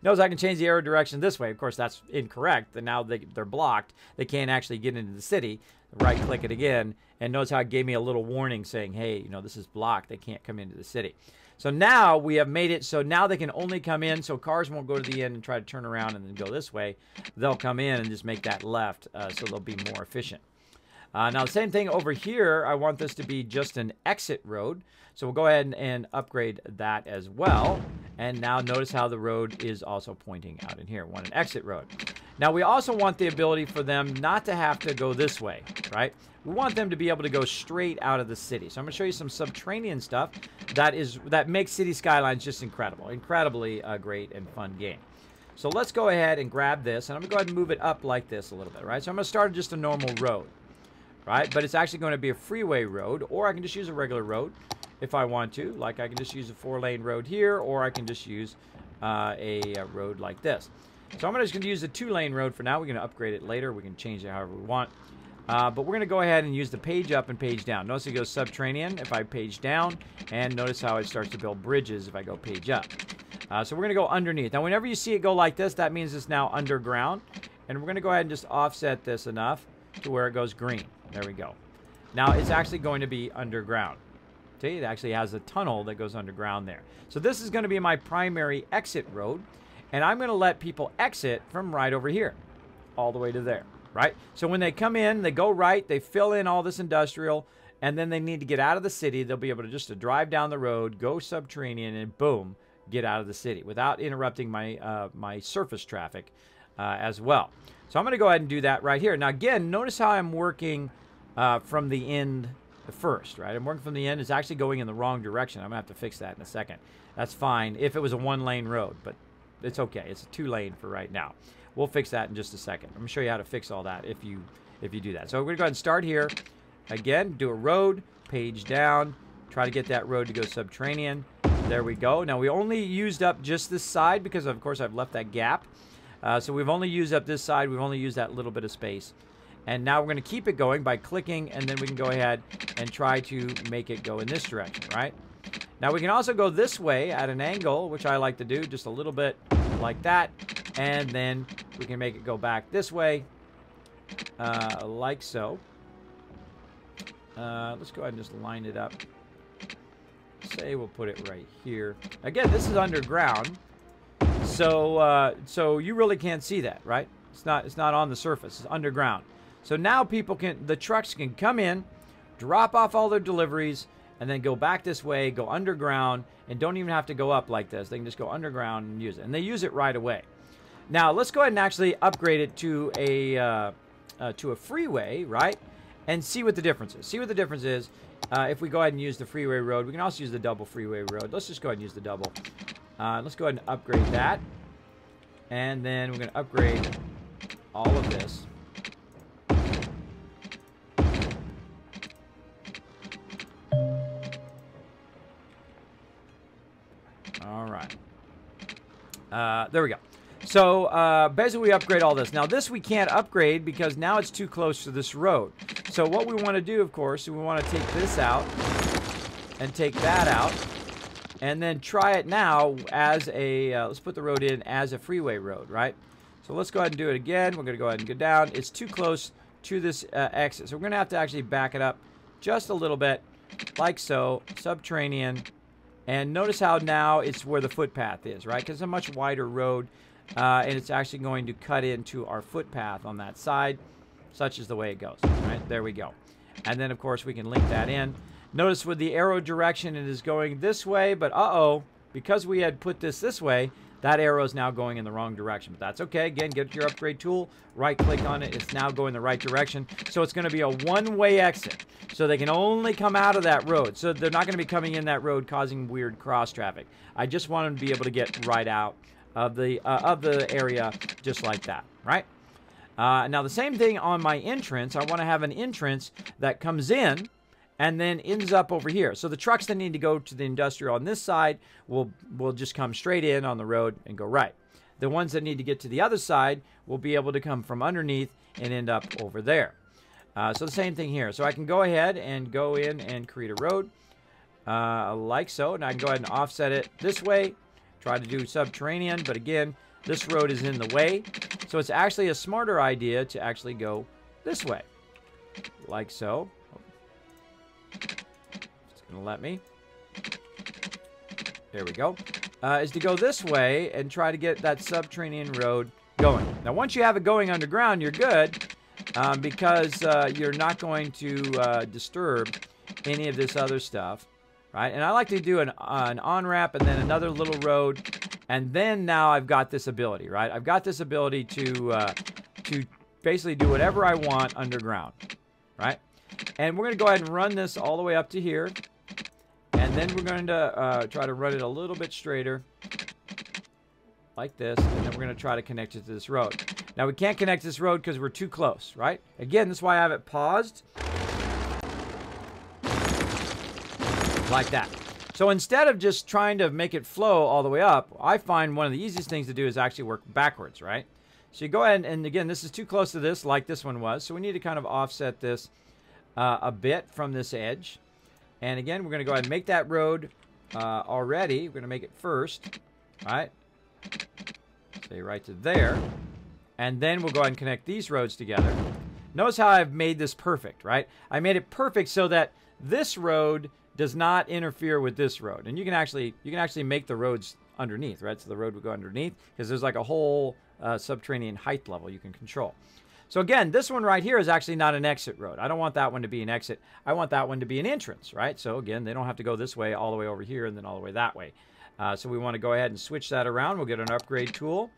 Notice I can change the arrow direction this way. Of course, that's incorrect. And now they're blocked. They can't actually get into the city. Right-click it again. And notice how it gave me a little warning saying, hey, you know, this is blocked. They can't come into the city. So now we have made it so now they can only come in, so cars won't go to the end and try to turn around and then go this way. They'll come in and just make that left, so they'll be more efficient. Now, the same thing over here, I want this to be just an exit road. So we'll go ahead and upgrade that as well. And now notice how the road is also pointing out in here. We want an exit road. Now, we also want the ability for them not to have to go this way, right? We want them to be able to go straight out of the city. So I'm going to show you some subterranean stuff that makes City Skylines just incredible. Incredibly great and fun game. So let's go ahead and grab this. And I'm going to go ahead and move it up like this a little bit, right? So I'm going to start just a normal road, right? But it's actually going to be a freeway road, or I can just use a regular road if I want to. Like I can just use a 4-lane road here, or I can just use a road like this. So I'm just going to use the 2-lane road for now. We're going to upgrade it later. We can change it however we want. But we're going to go ahead and use the page up and page down. Notice it goes subterranean if I page down, and notice how it starts to build bridges if I go page up. So we're going to go underneath. Now, whenever you see it go like this, that means it's now underground. And we're going to go ahead and just offset this enough to where it goes green. There we go. Now, it's actually going to be underground. See, it actually has a tunnel that goes underground there. So this is going to be my primary exit road. And I'm going to let people exit from right over here, all the way to there, right? So when they come in, they go right, they fill in all this industrial, and then they need to get out of the city. They'll be able to just drive down the road, go subterranean, and boom, get out of the city without interrupting my, my surface traffic as well. So I'm going to go ahead and do that right here. Now, again, notice how I'm working from the end first, right? I'm working from the end. It's actually going in the wrong direction. I'm going to have to fix that in a second. That's fine if it was a 1-lane road, but it's okay. It's a 2-lane for right now. We'll fix that in just a second. I'm going to show you how to fix all that if you do that. So we're going to go ahead and start here. Again, do a road, page down, try to get that road to go subterranean. There we go. Now, we only used up just this side because, of course, I've left that gap. So we've only used up this side. We've only used that little bit of space. And now we're going to keep it going by clicking, and then we can go ahead and try to make it go in this direction, right? Now, we can also go this way at an angle, which I like to do, just a little bit like that. And then we can make it go back this way, like so. Let's go ahead and just line it up. Say we'll put it right here. Again, this is underground, so you really can't see that, right? It's not on the surface. It's underground. So now the trucks can come in, drop off all their deliveries, and then go back this way, go underground, and don't even have to go up like this. They can just go underground and use it. And they use it right away. Now, let's go ahead and actually upgrade it to a freeway, right? And see what the difference is. See what the difference is if we go ahead and use the freeway road. We can also use the double freeway road. Let's just go ahead and use the double. Let's go ahead and upgrade that. And then we're going to upgrade all of this. There we go. So basically we upgrade all this. Now this we can't upgrade because now it's too close to this road. So what we want to do, of course, is we want to take this out and take that out. And then try it now as a, let's put the road in as a freeway road, right? So let's go ahead and do it again. We're going to go ahead and go down. It's too close to this exit. So we're going to have to actually back it up just a little bit, like so, subterranean. And notice how now it's where the footpath is, right? Because it's a much wider road, and it's actually going to cut into our footpath on that side. Such is the way it goes, right? There we go. And then, of course, we can link that in. Notice with the arrow direction, it is going this way, but because we had put this way, that arrow is now going in the wrong direction. But that's okay. Again, get your upgrade tool, right-click on it. It's now going the right direction. So it's going to be a one-way exit. So they can only come out of that road. So they're not going to be coming in that road causing weird cross-traffic. I just want them to be able to get right out of the area just like that, right? Now, the same thing on my entrance. I want to have an entrance that comes in and then ends up over here. So the trucks that need to go to the industrial on this side will just come straight in on the road and go right. The ones that need to get to the other side will be able to come from underneath and end up over there. So the same thing here. So I can go ahead and go in and create a road like so. And I can go ahead and offset it this way. Try to do subterranean, but again, this road is in the way. So it's actually a smarter idea to actually go this way, like so. It's going to let me. There we go. Is to go this way and try to get that subterranean road going. Now, once you have it going underground, you're good because you're not going to disturb any of this other stuff, right? And I like to do an on-ramp and then another little road, and then now I've got this ability, right? I've got this ability to basically do whatever I want underground, right? And we're going to go ahead and run this all the way up to here. And then we're going to try to run it a little bit straighter, like this. And then we're going to try to connect it to this road. Now, we can't connect this road because we're too close, right? Again, this is why I have it paused. Like that. So instead of just trying to make it flow all the way up, I find one of the easiest things to do is actually work backwards, right? So you go ahead and again, this is too close to this, like this one was. So we need to kind of offset this a bit from this edge. And again, we're going to go ahead and make that road already. We're going to make it first, right? Say right to there. And then we'll go ahead and connect these roads together. Notice how I've made this perfect, right? I made it perfect so that this road does not interfere with this road. And you can actually make the roads underneath, right? So the road would go underneath because there's like a whole subterranean height level you can control. So again, this one right here is actually not an exit road. I don't want that one to be an exit. I want that one to be an entrance, right? So again, they don't have to go this way, all the way over here, and then all the way that way. So we want to go ahead and switch that around. We'll get an upgrade tool.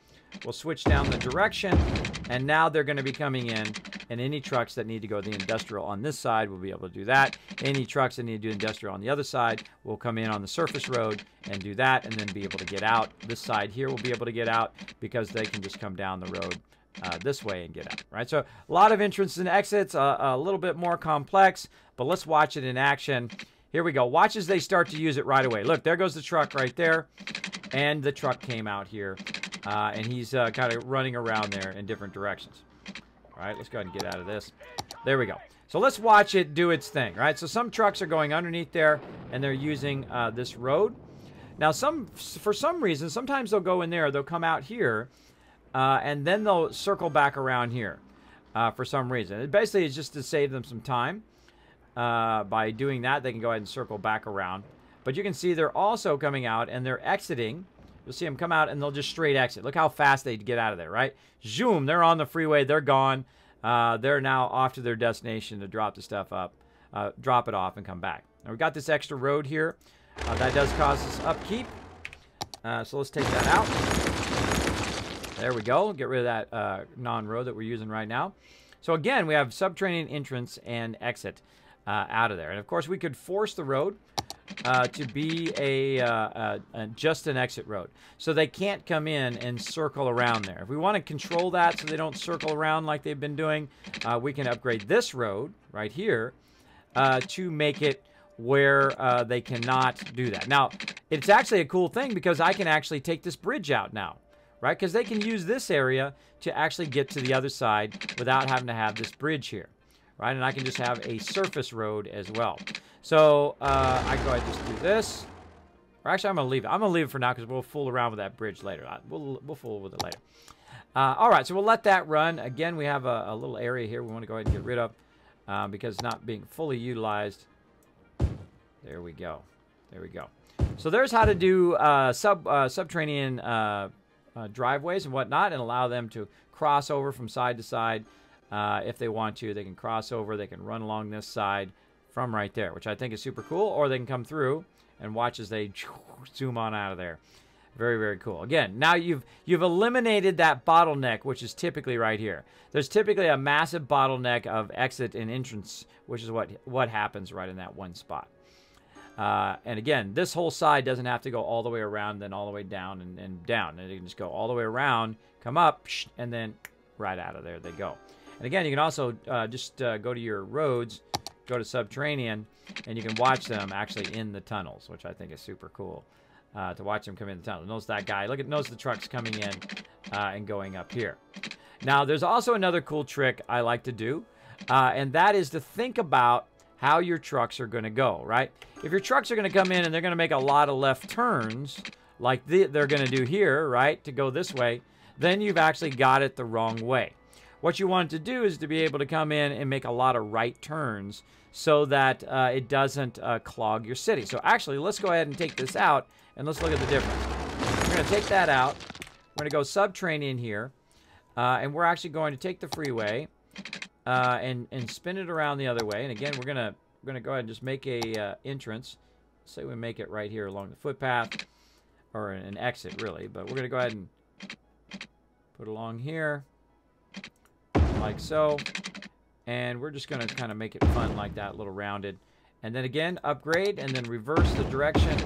We'll switch down the direction, and now they're going to be coming in, and any trucks that need to go to the industrial on this side will be able to do that. Any trucks that need to do industrial on the other side will come in on the surface road and do that, and then be able to get out. This side here will be able to get out because they can just come down the road this way and get out, right? So a lot of entrances and exits, a little bit more complex, but let's watch it in action. Here we go. Watch as they start to use it right away. Look, there goes the truck right there, and the truck came out here, and he's kind of running around there in different directions. All right, let's go ahead and get out of this. There we go. So let's watch it do its thing, right? So some trucks are going underneath there, and they're using this road. Now, for some reason, sometimes they'll go in there, they'll come out here, and then they'll circle back around here for some reason. It basically is just to save them some time. By doing that, they can go ahead and circle back around. But you can see they're also coming out and they're exiting. You'll see them come out and they'll just straight exit. Look how fast they get out of there, right? Zoom, they're on the freeway. They're gone. They're now off to their destination to drop the stuff up, drop it off and come back. Now, we've got this extra road here. That does cause us upkeep. So let's take that out. There we go. Get rid of that non-road that we're using right now. So again, we have subterranean entrance and exit out of there. And of course, we could force the road to be just an exit road. So they can't come in and circle around there. If we want to control that so they don't circle around like they've been doing, we can upgrade this road right here to make it where they cannot do that. Now, it's actually a cool thing because I can actually take this bridge out now. right? Because they can use this area to actually get to the other side without having to have this bridge here, right? And I can just have a surface road as well. So I go ahead and just do this. Or actually, I'm going to leave it. I'm going to leave it for now because we'll fool around with that bridge later. We'll fool with it later. All right, so we'll let that run. Again, we have a little area here we want to go ahead and get rid of because it's not being fully utilized. There we go. There we go. So there's how to do subterranean driveways and whatnot and allow them to cross over from side to side if they want to. They can cross over. They can run along this side from right there, which I think is super cool. Or they can come through and watch as they zoom on out of there. Very, very cool. Again, now you've eliminated that bottleneck, which is typically right here. There's typically a massive bottleneck of exit and entrance, which is what happens right in that one spot. And again, this whole side doesn't have to go all the way around, then all the way down and down. And you can just go all the way around, come up, and then right out of there they go. And again, you can also just go to your roads, go to subterranean, and you can watch them actually in the tunnels, which I think is super cool. To watch them come in the tunnel. Notice that guy. Notice the trucks coming in and going up here. Now, there's also another cool trick I like to do, and that is to think about how your trucks are going to go, right? If your trucks are going to come in and they're going to make a lot of left turns, like they're going to do here, right, to go this way, then you've actually got it the wrong way. What you want to do is to be able to come in and make a lot of right turns so that it doesn't clog your city. So actually, let's go ahead and take this out, and let's look at the difference. We're going to take that out. We're going to go subterranean here, and we're actually going to take the freeway and spin it around the other way. And again, we're going to go ahead and just make a entrance. Say we make it right here along the footpath, or an exit really. But we're going to go ahead and put along here, like so. And we're just going to kind of make it fun like that, a little rounded. And then again, upgrade, and then reverse the direction.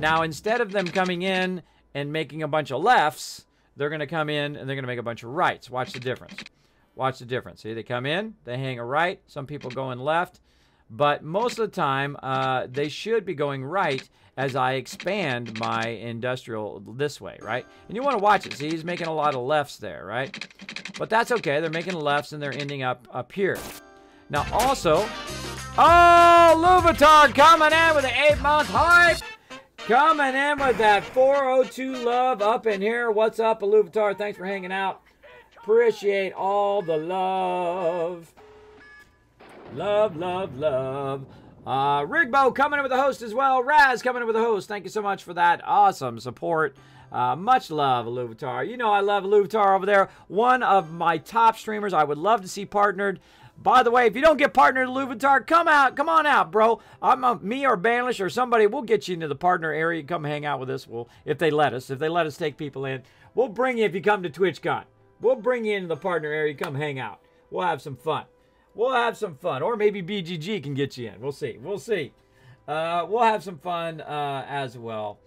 Now, instead of them coming in and making a bunch of lefts, they're going to come in and they're going to make a bunch of rights. Watch the difference. Watch the difference. See, they come in, they hang a right. Some people going left. But most of the time, they should be going right as I expand my industrial this way, right? And you want to watch it. See, he's making a lot of lefts there, right? But that's okay. They're making lefts and they're ending up here. Now, also, oh, Louvatar coming in with the 8-month hype. Coming in with that 402 love up in here. What's up, Louvatar? Thanks for hanging out. Appreciate all the love. Love, love, love. Rigbo coming in with the host as well. Raz coming in with the host. Thank you so much for that awesome support. Much love, Louvatar. You know I love Louvatar over there. One of my top streamers I would love to see partnered. By the way, if you don't get partnered with Louvatar, come on out, bro. Me or Banish or somebody, we'll get you into the partner area. Come hang out with us. If they let us take people in. We'll bring you if you come to TwitchCon. We'll bring you into the partner area. Come hang out. We'll have some fun. We'll have some fun. Or maybe BGG can get you in. We'll see. We'll see. We'll have some fun as well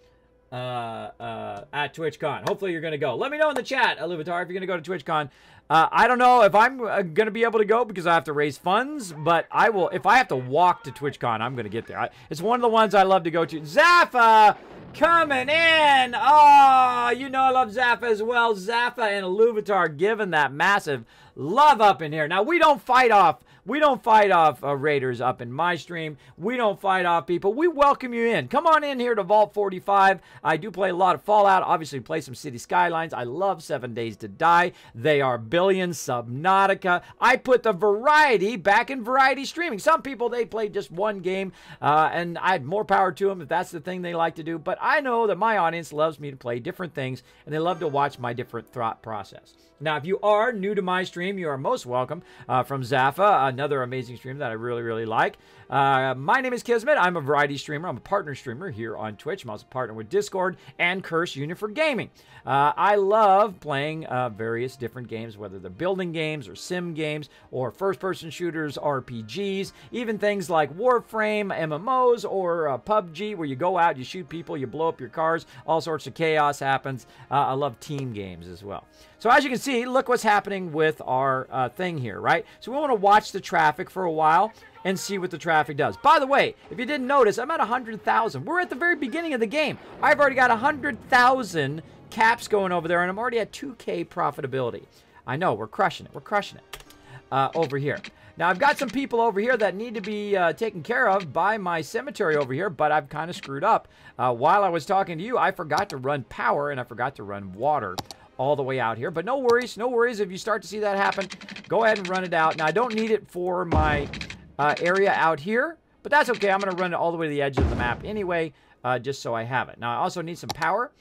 at TwitchCon. Hopefully you're going to go. Let me know in the chat, Louvatar, if you're going to go to TwitchCon. I don't know if I'm going to be able to go because I have to raise funds, but I will. If I have to walk to TwitchCon, I'm going to get there. It's one of the ones I love to go to. Zaffa coming in. Oh, you know I love Zaffa as well. Zaffa and Louvatar giving that massive love up in here. Now, we don't fight off raiders up in my stream. We don't fight off people. We welcome you in. Come on in here to Vault 45. I do play a lot of Fallout. Obviously, play some City Skylines. I love 7 Days to Die. They Are Billions, Subnautica. I put the variety back in variety streaming. Some people, they play just one game, and I have more power to them if that's the thing they like to do. But I know that my audience loves me to play different things, and they love to watch my different thought process. Now, if you are new to my stream, you are most welcome. From Zaffa, another amazing stream that I really, really like. My name is Kismet. I'm a variety streamer. I'm a partner streamer here on Twitch. I'm also a partner with Discord and Curse Unit for Gaming. I love playing various different games, whether they're building games or sim games or first-person shooters, RPGs, even things like Warframe, MMOs, or PUBG, where you go out, you shoot people, you blow up your cars, all sorts of chaos happens. I love team games as well. So as you can see, look what's happening with our thing here, right? So we want to watch the traffic for a while and see what the traffic does. By the way, if you didn't notice, I'm at 100,000. We're at the very beginning of the game. I've already got 100,000 caps going over there, and I'm already at 2K profitability. I know, we're crushing it. We're crushing it over here. Now, I've got some people over here that need to be taken care of by my cemetery over here, but I've kind of screwed up. While I was talking to you, I forgot to run power, and I forgot to run water all the way out here. But no worries, no worries. If you start to see that happen, go ahead and run it out. Now, I don't need it for my area out here, but that's okay. I'm going to run it all the way to the edge of the map anyway, just so I have it. Now, I also need some power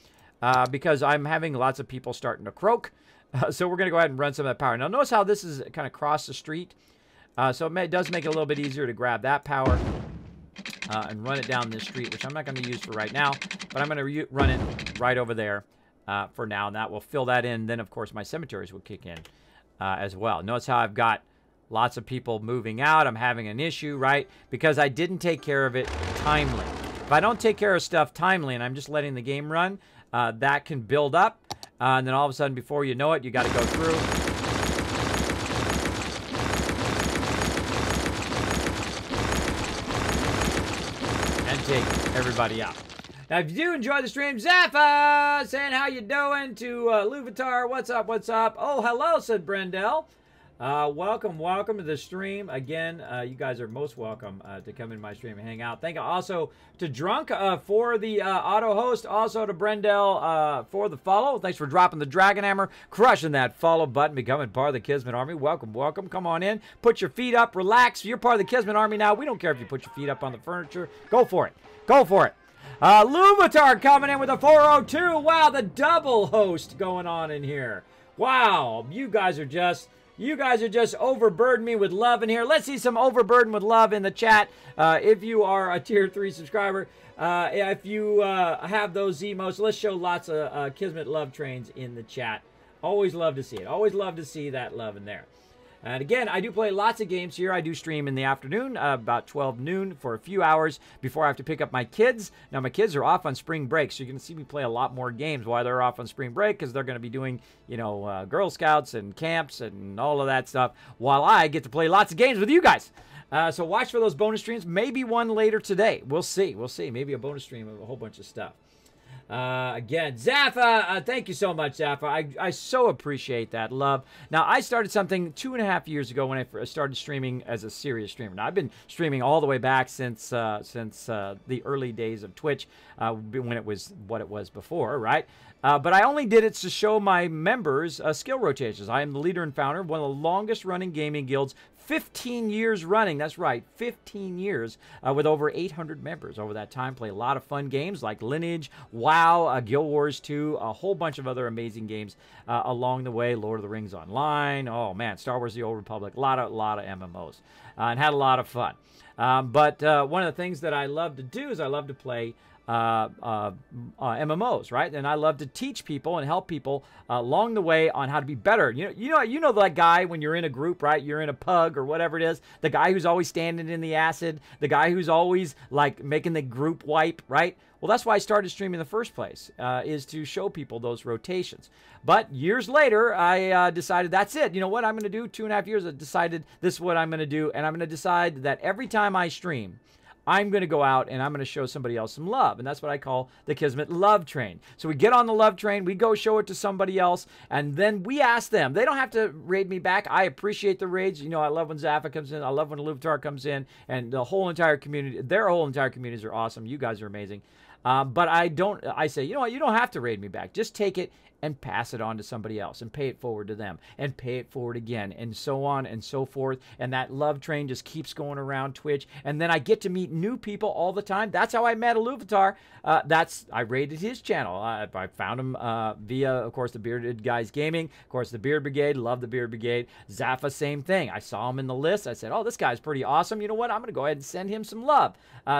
because I'm having lots of people starting to croak. So we're going to go ahead and run some of that power. Now, notice how this is kind of across the street. So it does make it a little bit easier to grab that power and run it down this street, which I'm not going to use for right now, but I'm going to run it right over there for now, and that will fill that in. Then, of course, my cemeteries will kick in as well. Notice how I've got lots of people moving out. I'm having an issue, right? Because I didn't take care of it timely. If I don't take care of stuff timely and I'm just letting the game run, that can build up, and then all of a sudden, before you know it, you got to go through. Take everybody out. Now, if you do enjoy the stream, Zappa saying how you doing to Luvitar. What's up? What's up? Oh, hello, said Brendel. Welcome to the stream. Again, you guys are most welcome to come in my stream and hang out. Thank you also to Drunk for the auto host. Also to Brendel for the follow. Thanks for dropping the Dragon Hammer, crushing that follow button, becoming part of the Kismet Army. Welcome, welcome. Come on in. Put your feet up. Relax. You're part of the Kismet Army now. We don't care if you put your feet up on the furniture. Go for it. Go for it. Luvitar coming in with a 402. Wow, the double host going on in here. Wow, you guys are just overburdened me with love in here. Let's see some overburdened with love in the chat. If you are a tier 3 subscriber, if you have those emotes, let's show lots of Kismet love trains in the chat. Always love to see it. Always love to see that love in there. And again, I do play lots of games here. I do stream in the afternoon, about 12 noon for a few hours before I have to pick up my kids. Now, my kids are off on spring break, so you're going to see me play a lot more games while they're off on spring break because they're going to be doing, you know, Girl Scouts and camps and all of that stuff while I get to play lots of games with you guys. So watch for those bonus streams. Maybe one later today. We'll see. We'll see. Maybe a bonus stream of a whole bunch of stuff. Again, Zaffa, thank you so much, Zaffa. I so appreciate that love. Now, I started something 2.5 years ago when I started streaming as a serious streamer. Now, I've been streaming all the way back since the early days of Twitch, when it was what it was before, right? But I only did it to show my members skill rotations. I am the leader and founder of one of the longest running gaming guilds, 15 years running. That's right, 15 years with over 800 members over that time. Play a lot of fun games like Lineage, WoW, Guild Wars 2, a whole bunch of other amazing games along the way. Lord of the Rings Online. Oh man, Star Wars: The Old Republic. A lot of MMOs, and had a lot of fun. But one of the things that I love to do is I love to play MMOs, right? And I love to teach people and help people along the way on how to be better. You know that guy when you're in a group, right? You're in a pug or whatever it is. The guy who's always standing in the acid. The guy who's always like making the group wipe, right? Well, that's why I started streaming in the first place, is to show people those rotations. But years later, I decided that's it. You know what I'm going to do? 2.5 years, I decided this is what I'm going to do. And I'm going to decide that every time I stream, I'm going to go out and I'm going to show somebody else some love. And that's what I call the Kismet love train. So we get on the love train, we go show it to somebody else, and then we ask them. They don't have to raid me back. I appreciate the raids. You know, I love when Zaffa comes in. I love when Luvitar comes in. And the whole entire community, their whole entire communities are awesome. You guys are amazing. But I say, you know what? You don't have to raid me back. Just take it and pass it on to somebody else and pay it forward to them and pay it forward again and so on and so forth. And that love train just keeps going around Twitch. And then I get to meet new people all the time. That's how I met Luvitar. I raided his channel. I found him via, of course, the Bearded Guys Gaming. Of course, the Beard Brigade. Love the Beard Brigade. Zaffa, same thing. I saw him in the list. I said, oh, this guy's pretty awesome. You know what? I'm going to go ahead and send him some love.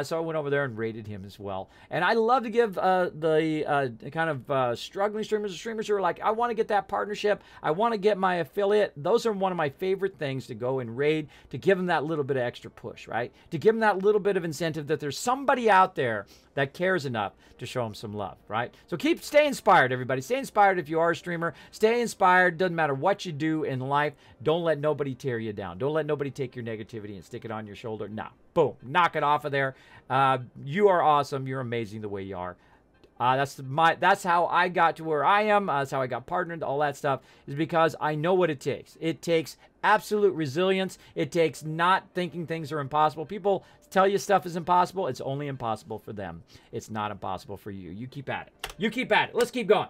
So I went over there and raided him as well. And I love to give the kind of struggling streamers who are like, I want to get that partnership. I want to get my affiliate. Those are one of my favorite things to go and raid, to give them that little bit of extra push, right? To give them that little bit of incentive that there's somebody out there that cares enough to show them some love, right? So stay inspired, everybody. Stay inspired if you are a streamer. Stay inspired. Doesn't matter what you do in life. Don't let nobody tear you down. Don't let nobody take your negativity and stick it on your shoulder. No. Boom. Knock it off of there. You are awesome. You're amazing the way you are. That's how I got to where I am. That's how I got partnered. All that stuff is because I know what it takes. It takes absolute resilience. It takes not thinking things are impossible. People tell you stuff is impossible. It's only impossible for them. It's not impossible for you. You keep at it. You keep at it. Let's keep going.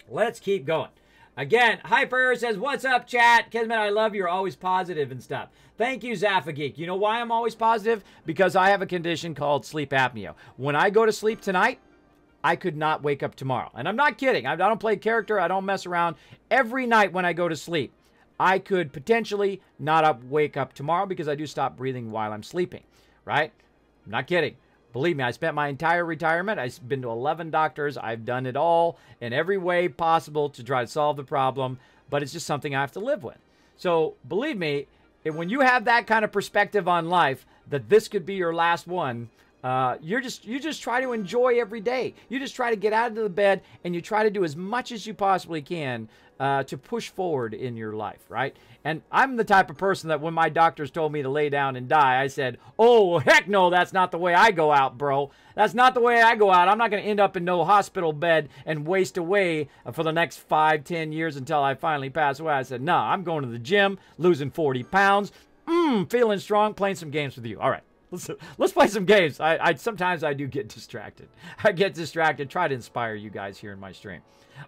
Let's keep going. Again, Hyper says, what's up, chat? Kismet, I love you. You're always positive and stuff. Thank you, Zaffa Geek. You know why I'm always positive? Because I have a condition called sleep apnea. When I go to sleep tonight, I could not wake up tomorrow. And I'm not kidding. I don't play character. I don't mess around. Every night when I go to sleep, I could potentially not wake up tomorrow because I do stop breathing while I'm sleeping, right? I'm not kidding. Believe me, I spent my entire retirement. I've been to 11 doctors. I've done it all in every way possible to try to solve the problem, but it's just something I have to live with. So believe me, when you have that kind of perspective on life, that this could be your last one, you just try to enjoy every day. You just try to get out of the bed and you try to do as much as you possibly can to push forward in your life, right? And I'm the type of person that when my doctors told me to lay down and die, I said, oh, heck no, that's not the way I go out, bro. That's not the way I go out. I'm not going to end up in no hospital bed and waste away for the next 5, 10 years until I finally pass away. I said, no, I'm going to the gym, losing 40 pounds, feeling strong, playing some games with you. All right. Let's play some games. Sometimes I do get distracted. I get distracted. Try to inspire you guys here in my stream.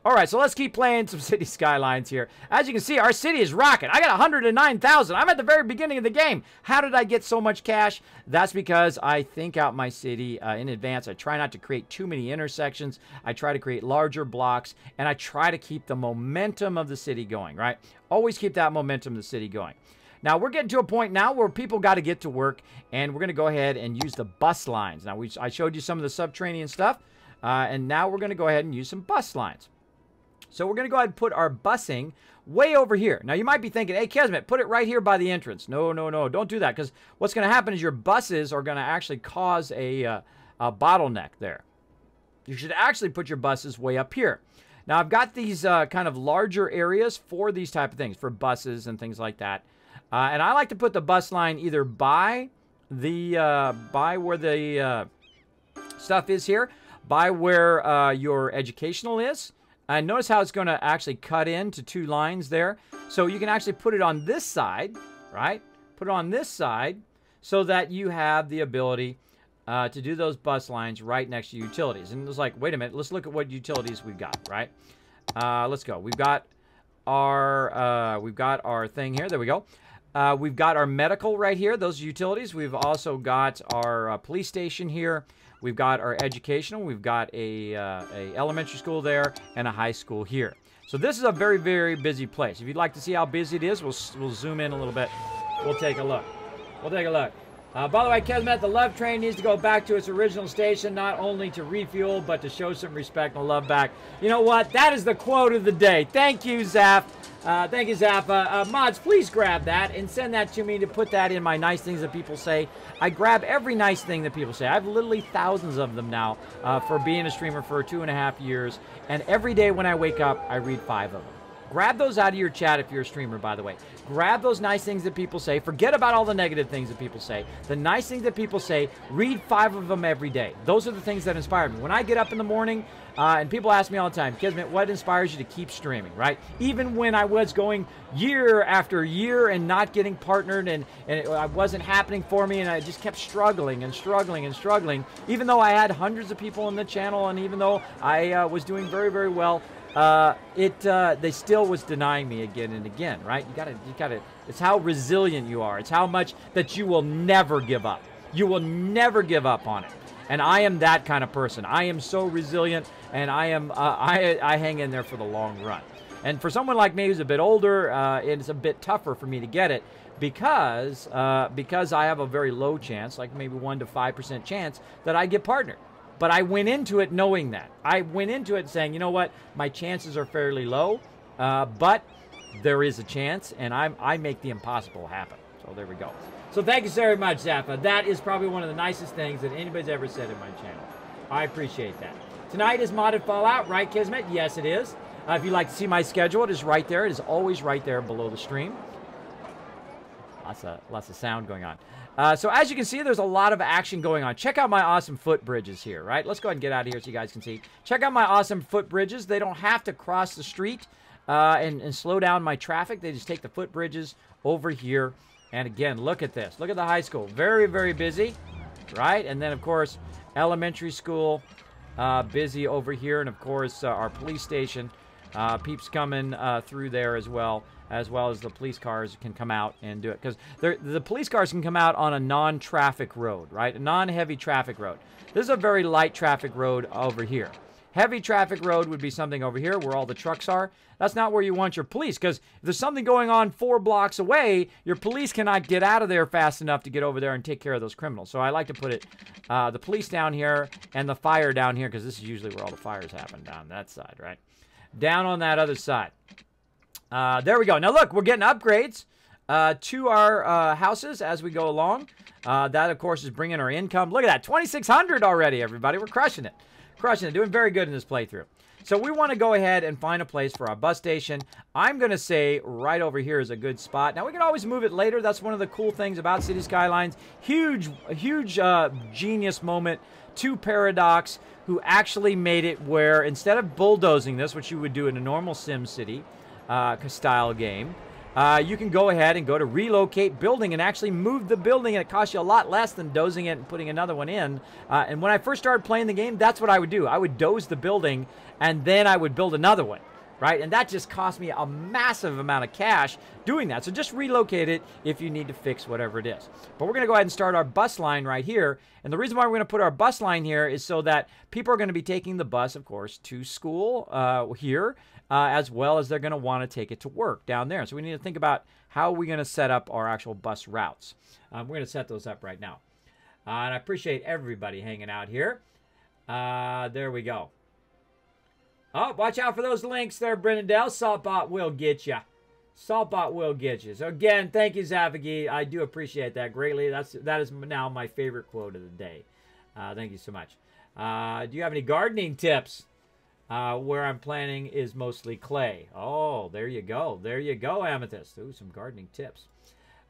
All right, so let's keep playing some City Skylines here. As you can see, our city is rocking. I got 109,000. I'm at the very beginning of the game. How did I get so much cash? That's because I think out my city in advance. I try not to create too many intersections. I try to create larger blocks, and I try to keep the momentum of the city going, right? Always keep that momentum of the city going. Now, we're getting to a point now where people got to get to work, and we're going to go ahead and use the bus lines. Now, I showed you some of the subterranean stuff, and now we're going to go ahead and use some bus lines. So we're going to go ahead and put our busing way over here. Now, you might be thinking, hey, Kismet, put it right here by the entrance. No, no, no, don't do that, because what's going to happen is your buses are going to actually cause a bottleneck there. You should actually put your buses way up here. Now, I've got these kind of larger areas for these type of things, for buses and things like that. And I like to put the bus line either by where the stuff is here, by where your educational is. And notice how it's going to actually cut into 2 lines there. So you can actually put it on this side, right? Put it on this side so that you have the ability to do those bus lines right next to utilities. And it's like, wait a minute, let's look at what utilities we've got, right? Let's go. We've got our thing here. There we go. We've got our medical right here, those utilities. We've also got our police station here. We've got our educational. We've got a elementary school there and a high school here. So this is a very, very busy place. If you'd like to see how busy it is, we'll zoom in a little bit. We'll take a look. We'll take a look. By the way, Kismet, the love train needs to go back to its original station, not only to refuel, but to show some respect and love back. You know what? That is the quote of the day. Thank you, Zaf. Thank you, Zappa. Mods, please grab that and send that to me to put that in my nice things that people say. I grab every nice thing that people say. I have literally thousands of them now for being a streamer for 2.5 years. And every day when I wake up, I read 5 of them. Grab those out of your chat if you're a streamer, by the way. Grab those nice things that people say. Forget about all the negative things that people say. The nice things that people say, read 5 of them every day. Those are the things that inspire me. When I get up in the morning, and people ask me all the time, Kismet, what inspires you to keep streaming, right? Even when I was going year after year and not getting partnered and it wasn't happening for me and I just kept struggling and struggling and struggling, even though I had hundreds of people on the channel and even though I was doing very, very well, they still was denying me again and again, right? You gotta, it's how resilient you are. It's how much that you will never give up. You will never give up on it. And I am that kind of person. I am so resilient, and I hang in there for the long run. And for someone like me who's a bit older, it's a bit tougher for me to get it because I have a very low chance, like maybe 1 to 5% chance that I get partnered. But I went into it knowing that. I went into it saying, you know what, my chances are fairly low, but there is a chance, and I make the impossible happen. So there we go. So thank you very much, Zappa. That is probably one of the nicest things that anybody's ever said in my channel. I appreciate that. Tonight is modded Fallout, right, Kismet? Yes, it is. If you'd like to see my schedule, it is right there. It is always right there below the stream. Lots of sound going on. So as you can see, there's a lot of action going on. Check out my awesome footbridges here, right? Let's go ahead and get out of here so you guys can see. Check out my awesome footbridges. They don't have to cross the street and slow down my traffic. They just take the footbridges over here. And again, look at this. Look at the high school. Very, very busy, right? And then, of course, elementary school, busy over here. And, of course, our police station, peeps coming through there as well as the police cars can come out and do it. Because the police cars can come out on a non-traffic road, right? A non-heavy traffic road. This is a very light traffic road over here. Heavy traffic road would be something over here where all the trucks are. That's not where you want your police, because if there's something going on 4 blocks away, your police cannot get out of there fast enough to get over there and take care of those criminals. So I like to put it, the police down here and the fire down here, because this is usually where all the fires happen, down that side, right? Down on that other side. There we go. Now look, we're getting upgrades to our houses as we go along. That, of course, is bringing our income. Look at that, 2,600 already, everybody. We're crushing it. Crushing it. Doing very good in this playthrough. So we want to go ahead and find a place for our bus station. I'm going to say right over here is a good spot. Now, we can always move it later. That's one of the cool things about City Skylines. Huge genius moment to Paradox, who actually made it where instead of bulldozing this, which you would do in a normal SimCity style game, you can go ahead and go to relocate building and actually move the building, and it costs you a lot less than dozing it and putting another one in. And when I first started playing the game, that's what I would do. I would doze the building, and then I would build another one, right? And that just cost me a massive amount of cash doing that. So just relocate it if you need to fix whatever it is. But we're going to go ahead and start our bus line right here. And the reason why we're going to put our bus line here is so that people are going to be taking the bus, of course, to school here, as well as they're going to want to take it to work down there. So we need to think about how we're going to set up our actual bus routes. We're going to set those up right now. And I appreciate everybody hanging out here. There we go. Oh, watch out for those links there, Brendendale. Saltbot will get you. Saltbot will get you. So again, thank you, Zafagi. I do appreciate that greatly. That is now my favorite quote of the day. Thank you so much. Do you have any gardening tips? Where I'm planting is mostly clay. Oh, there you go. There you go, Amethyst. Ooh, some gardening tips.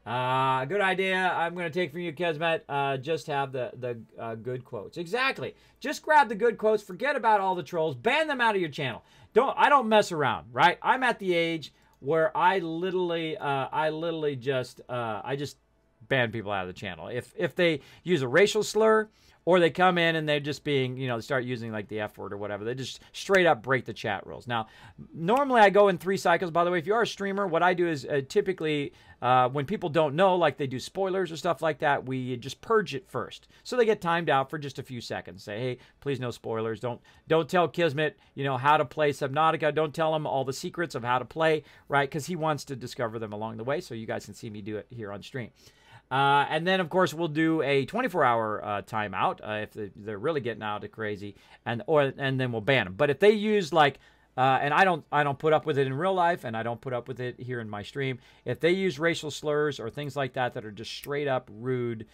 Good idea. I'm going to take from you, Kismet. Just have the good quotes. Exactly. Just grab the good quotes. Forget about all the trolls. Ban them out of your channel. I don't mess around, right? I'm at the age where I just ban people out of the channel. If they use a racial slur, or they come in and they're just being, they start using like the F word or whatever. They just straight up break the chat rules. Now, normally I go in 3 cycles. By the way, if you are a streamer, what I do is typically when people don't know, like they do spoilers or stuff like that, we just purge it first. So they get timed out for just a few seconds. Say, hey, please no spoilers. Don't tell Kismet, how to play Subnautica. Don't tell him all the secrets of how to play, right? Because he wants to discover them along the way. So you guys can see me do it here on stream. And then, of course, we'll do a 24-hour timeout if they're really getting out of crazy, and then we'll ban them. But if they use and I don't put up with it in real life, and I don't put up with it here in my stream. If they use racial slurs or things like that are just straight up rude,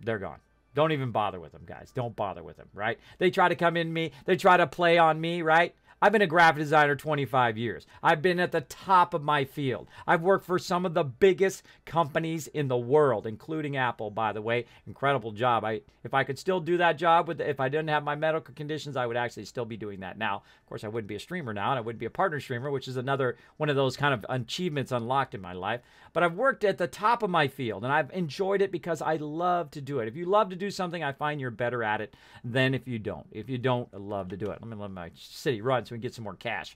they're gone. Don't even bother with them, guys. Don't bother with them, right? They try to come in me. They try to play on me, right? I've been a graphic designer 25 years. I've been at the top of my field. I've worked for some of the biggest companies in the world, including Apple, by the way. Incredible job. If I could still do that job, if I didn't have my medical conditions, I would actually still be doing that now. Of course, I wouldn't be a streamer now, and I wouldn't be a partner streamer, which is another one of those kind of achievements unlocked in my life. But I've worked at the top of my field, and I've enjoyed it because I love to do it. If you love to do something, I find you're better at it than if you don't. If you don't love to do it. Let me let my city run so we can get some more cash.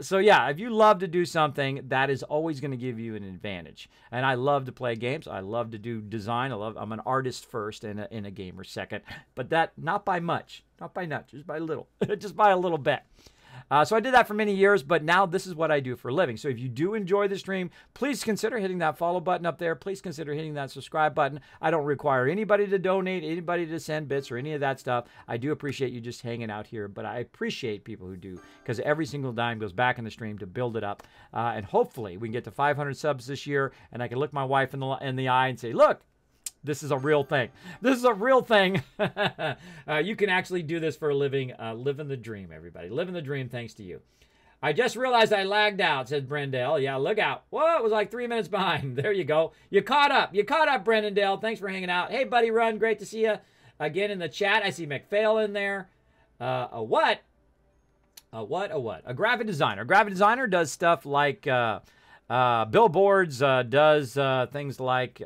So yeah, if you love to do something, that is always going to give you an advantage. And I love to play games. I love to do design. I'm an artist first and a gamer second. But that, not by much. Not by much. Just by a little. Just by a little bit. So I did that for many years, but now this is what I do for a living. So if you do enjoy the stream, please consider hitting that follow button up there. Please consider hitting that subscribe button. I don't require anybody to donate, anybody to send bits or any of that stuff. I do appreciate you just hanging out here, but I appreciate people who do, because every single dime goes back in the stream to build it up. And hopefully we can get to 500 subs this year, and I can look my wife in the eye and say, look, this is a real thing. This is a real thing. You can actually do this for a living. Living the dream, everybody. Living the dream thanks to you. I just realized I lagged out, said Brendale. Yeah, look out. Whoa, it was like 3 minutes behind. There you go. You caught up. You caught up, Brendale. Thanks for hanging out. Hey, Buddy Run, great to see you again in the chat. I see McPhail in there. A what? A what? A what? A graphic designer. A graphic designer does stuff like billboards, does things like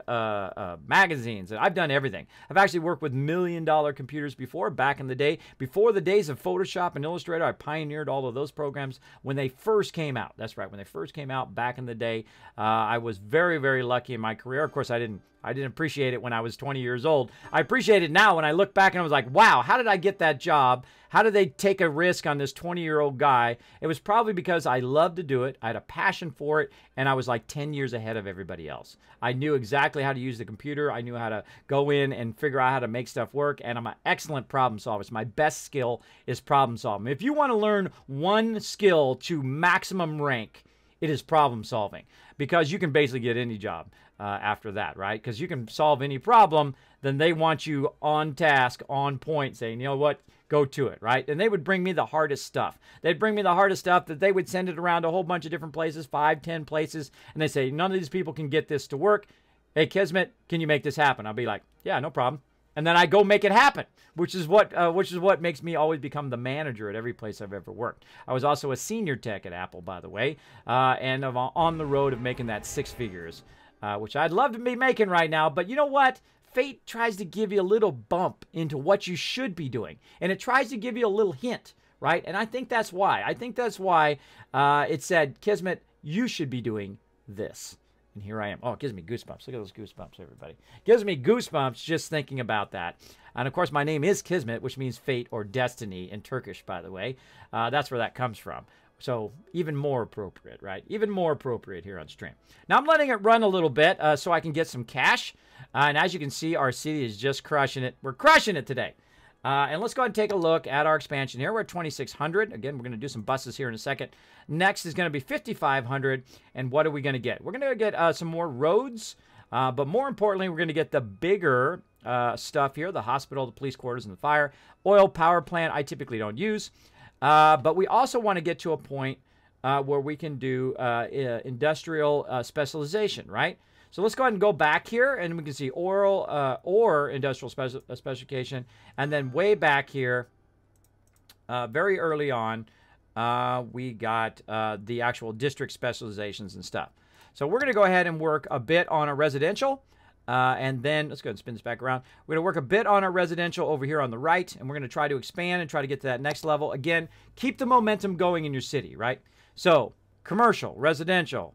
magazines. I've done everything. I've actually worked with $1 million computers before, back in the day. Before the days of Photoshop and Illustrator, I pioneered all of those programs when they first came out. That's right, when they first came out back in the day. I was very, very lucky in my career. Of course, I didn't appreciate it when I was 20 years old. I appreciate it now when I look back and I was like, wow, how did I get that job? How did they take a risk on this 20-year-old guy? It was probably because I loved to do it. I had a passion for it, and I was like 10 years ahead of everybody else. I knew exactly how to use the computer. I knew how to go in and figure out how to make stuff work, and I'm an excellent problem solver. So my best skill is problem solving. If you want to learn one skill to maximum rank, it is problem solving, because you can basically get any job after that, right? Because you can solve any problem, then they want you on task, on point, saying, you know what, go to it, right? And they would bring me the hardest stuff. They'd bring me the hardest stuff that they would send it around a whole bunch of different places, 5, 10 places, and they say, none of these people can get this to work. Hey, Kismet, can you make this happen? I'll be like, yeah, no problem. And then I go make it happen, which is what makes me always become the manager at every place I've ever worked. I was also a senior tech at Apple, by the way, and I'm on the road of making that 6 figures, which I'd love to be making right now. But you know what? Fate tries to give you a little bump into what you should be doing, and it tries to give you a little hint, right? And I think that's why. It said, Kismet, you should be doing this. And here I am. Oh, it gives me goosebumps. Look at those goosebumps, everybody. Gives me goosebumps just thinking about that. And, of course, my name is Kismet, which means fate or destiny in Turkish, by the way. That's where that comes from. So even more appropriate, right? Even more appropriate here on stream. Now, I'm letting it run a little bit so I can get some cash. And as you can see, our city is just crushing it. We're crushing it today. And let's go ahead and take a look at our expansion here. We're at 2,600. Again, we're going to do some buses here in a second. Next is going to be 5,500. And what are we going to get? We're going to get some more roads. But more importantly, we're going to get the bigger stuff here. The hospital, the police quarters, and the fire. Oil power plant, I typically don't use. But we also want to get to a point where we can do industrial specialization, right? So let's go ahead and go back here, and we can see oral or industrial specification. And then way back here, very early on, we got the actual district specializations and stuff. So we're going to go ahead and work a bit on a residential. And then, let's go ahead and spin this back around. We're going to work a bit on our residential over here on the right, and we're going to try to expand and try to get to that next level. Again, keep the momentum going in your city, right? So, commercial, residential,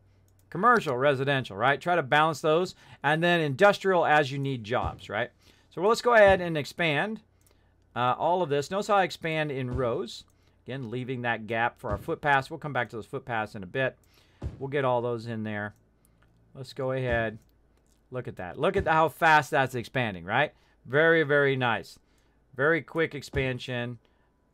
right? Try to balance those. And then industrial as you need jobs, right? So, let's go ahead and expand all of this. Notice how I expand in rows. Again, leaving that gap for our footpaths. We'll come back to those footpaths in a bit. We'll get all those in there. Let's go ahead. Look at that. Look at how fast that's expanding, right? Very, very nice. Very quick expansion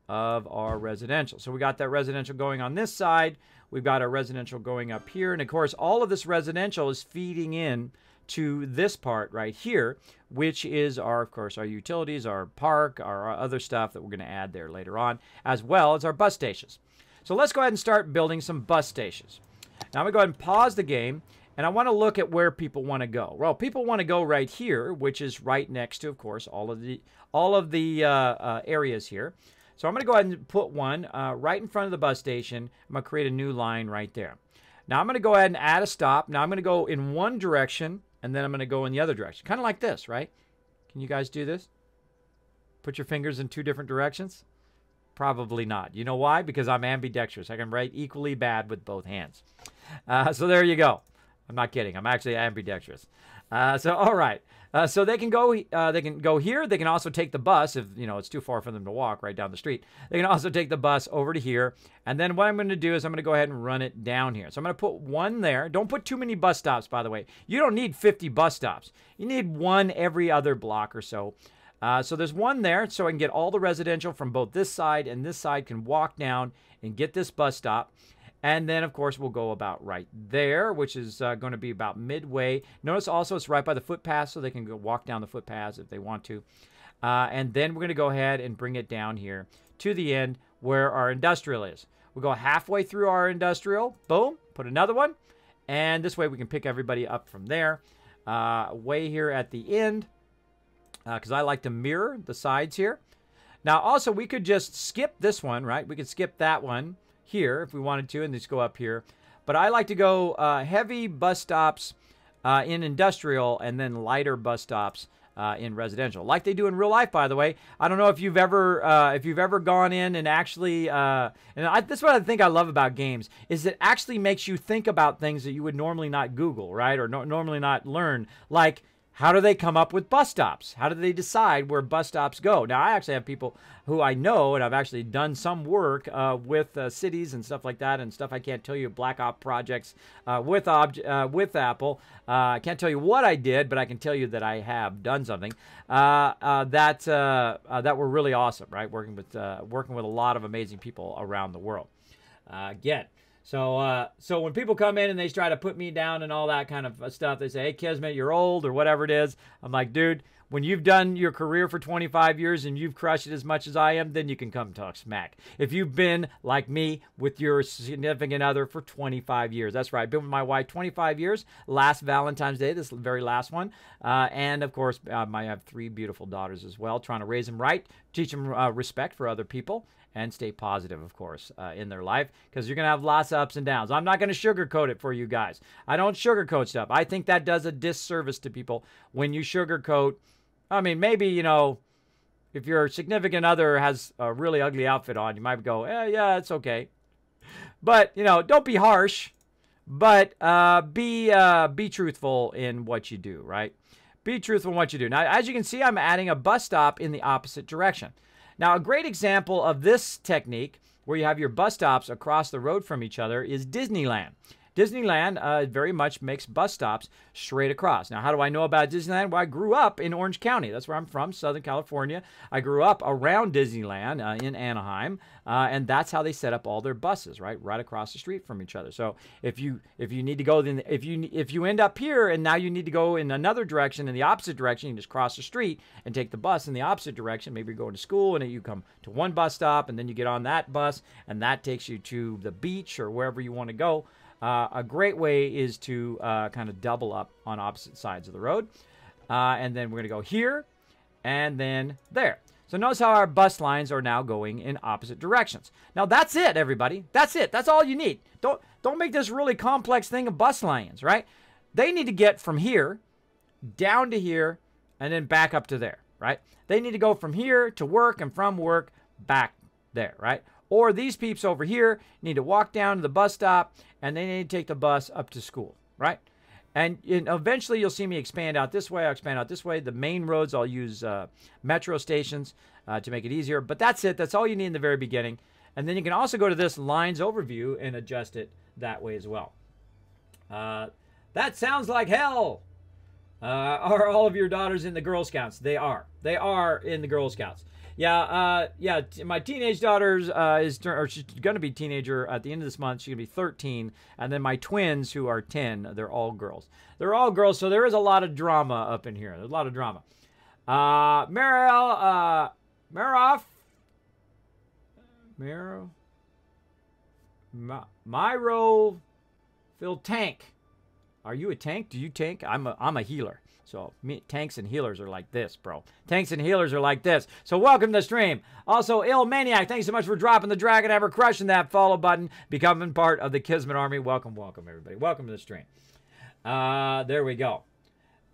of our residential. So we got that residential going on this side. We've got our residential going up here. And, of course, all of this residential is feeding in to this part right here, which is, of course, our utilities, our park, our other stuff that we're going to add there later on, as well as our bus stations. So let's go ahead and start building some bus stations. Now I'm going to go ahead and pause the game. And I want to look at where people want to go. Well, people want to go right here, which is right next to, of course, all of the areas here. So I'm going to go ahead and put one right in front of the bus station. I'm going to create a new line right there. Now I'm going to go ahead and add a stop. Now I'm going to go in one direction, and then I'm going to go in the other direction. Kind of like this, right? Can you guys do this? Put your fingers in 2 different directions? Probably not. You know why? Because I'm ambidextrous. I can write equally bad with both hands. So there you go. I'm not kidding. I'm actually ambidextrous. So all right. So they can go. They can go here. They can also take the bus if it's too far for them to walk right down the street. They can also take the bus over to here. And then what I'm going to do is I'm going to go ahead and run it down here. So I'm going to put one there. Don't put too many bus stops, by the way. You don't need 50 bus stops. You need one every other block or so. So there's one there, so I can get all the residential from both this side and this side can walk down and get this bus stop. And then, of course, we'll go about right there, which is going to be about midway. Notice also it's right by the footpath, so they can go walk down the footpaths if they want to. And then we're going to go ahead and bring it down here to the end where our industrial is. We go halfway through our industrial. Boom. Put another one. And this way we can pick everybody up from there. Way here at the end. Because I like to mirror the sides here. Now, also, we could just skip this one, right? We could skip that one here if we wanted to, and just go up here. But I like to go heavy bus stops in industrial and then lighter bus stops in residential, like they do in real life, by the way. I don't know if you've ever gone in and actually, that's what I think I love about games, is it actually makes you think about things that you would normally not Google, right? Or normally not learn, like, how do they come up with bus stops? How do they decide where bus stops go? Now, I actually have people who I know, and I've actually done some work with cities and stuff like that, and stuff I can't tell you, Black Op projects with Apple. I can't tell you what I did, but I can tell you that I have done something that were really awesome, right? Working with a lot of amazing people around the world. Again. So when people come in and they try to put me down and all that kind of stuff, they say, hey, Kismet, you're old or whatever it is. I'm like, dude, when you've done your career for 25 years and you've crushed it as much as I am, then you can come talk smack. If you've been, like me, with your significant other for 25 years. That's right. Been with my wife 25 years. Last Valentine's Day, this very last one. And, of course, I have 3 beautiful daughters as well, trying to raise them right, teach them respect for other people. And stay positive, of course, in their life, because you're going to have lots of ups and downs. I'm not going to sugarcoat it for you guys. I don't sugarcoat stuff. I think that does a disservice to people when you sugarcoat. I mean, maybe, you know, if your significant other has a really ugly outfit on, you might go, yeah, it's okay. But, you know, don't be harsh, but be truthful in what you do, right? Be truthful in what you do. Now, as you can see, I'm adding a bus stop in the opposite direction. Now, a great example of this technique, where you have your bus stops across the road from each other, is Disneyland. Disneyland very much makes bus stops straight across. Now, how do I know about Disneyland? Well, I grew up in Orange County. That's where I'm from, Southern California. I grew up around Disneyland in Anaheim, and that's how they set up all their buses, right across the street from each other. So if you need to go, then if you end up here and now you need to go in another direction, in the opposite direction, you just cross the street and take the bus in the opposite direction. Maybe you're going to school and you come to one bus stop and then you get on that bus and that takes you to the beach or wherever you want to go. A great way is to kind of double up on opposite sides of the road. And then we're going to go here and then there. So notice how our bus lines are now going in opposite directions. Now that's it, everybody. That's it. That's all you need. Don't make this really complex thing of bus lines, right? They need to get from here down to here and then back up to there, right? They need to go from here to work and from work back there, right? Or these peeps over here need to walk down to the bus stop and they need to take the bus up to school, right? And eventually you'll see me expand out this way. I'll expand out this way. The main roads, I'll use metro stations to make it easier. But that's it. That's all you need in the very beginning. And then you can also go to this lines overview and adjust it that way as well. That sounds like hell. Are all of your daughters in the Girl Scouts? They are. They are in the Girl Scouts. Yeah, my teenage daughter's she's going to be a teenager at the end of this month. She's going to be 13. And then my twins, who are 10, they're all girls. They're all girls, so there is a lot of drama up in here. There's a lot of drama. Myro, Phil Tank. Are you a tank? Do you tank? I'm a healer. So tanks and healers are like this, bro. Tanks and healers are like this. So welcome to the stream. Also, Il Maniac, thanks so much for dropping the Dragon Hammer, crushing that follow button, becoming part of the Kismet Army. Welcome, welcome, everybody. Welcome to the stream. There we go.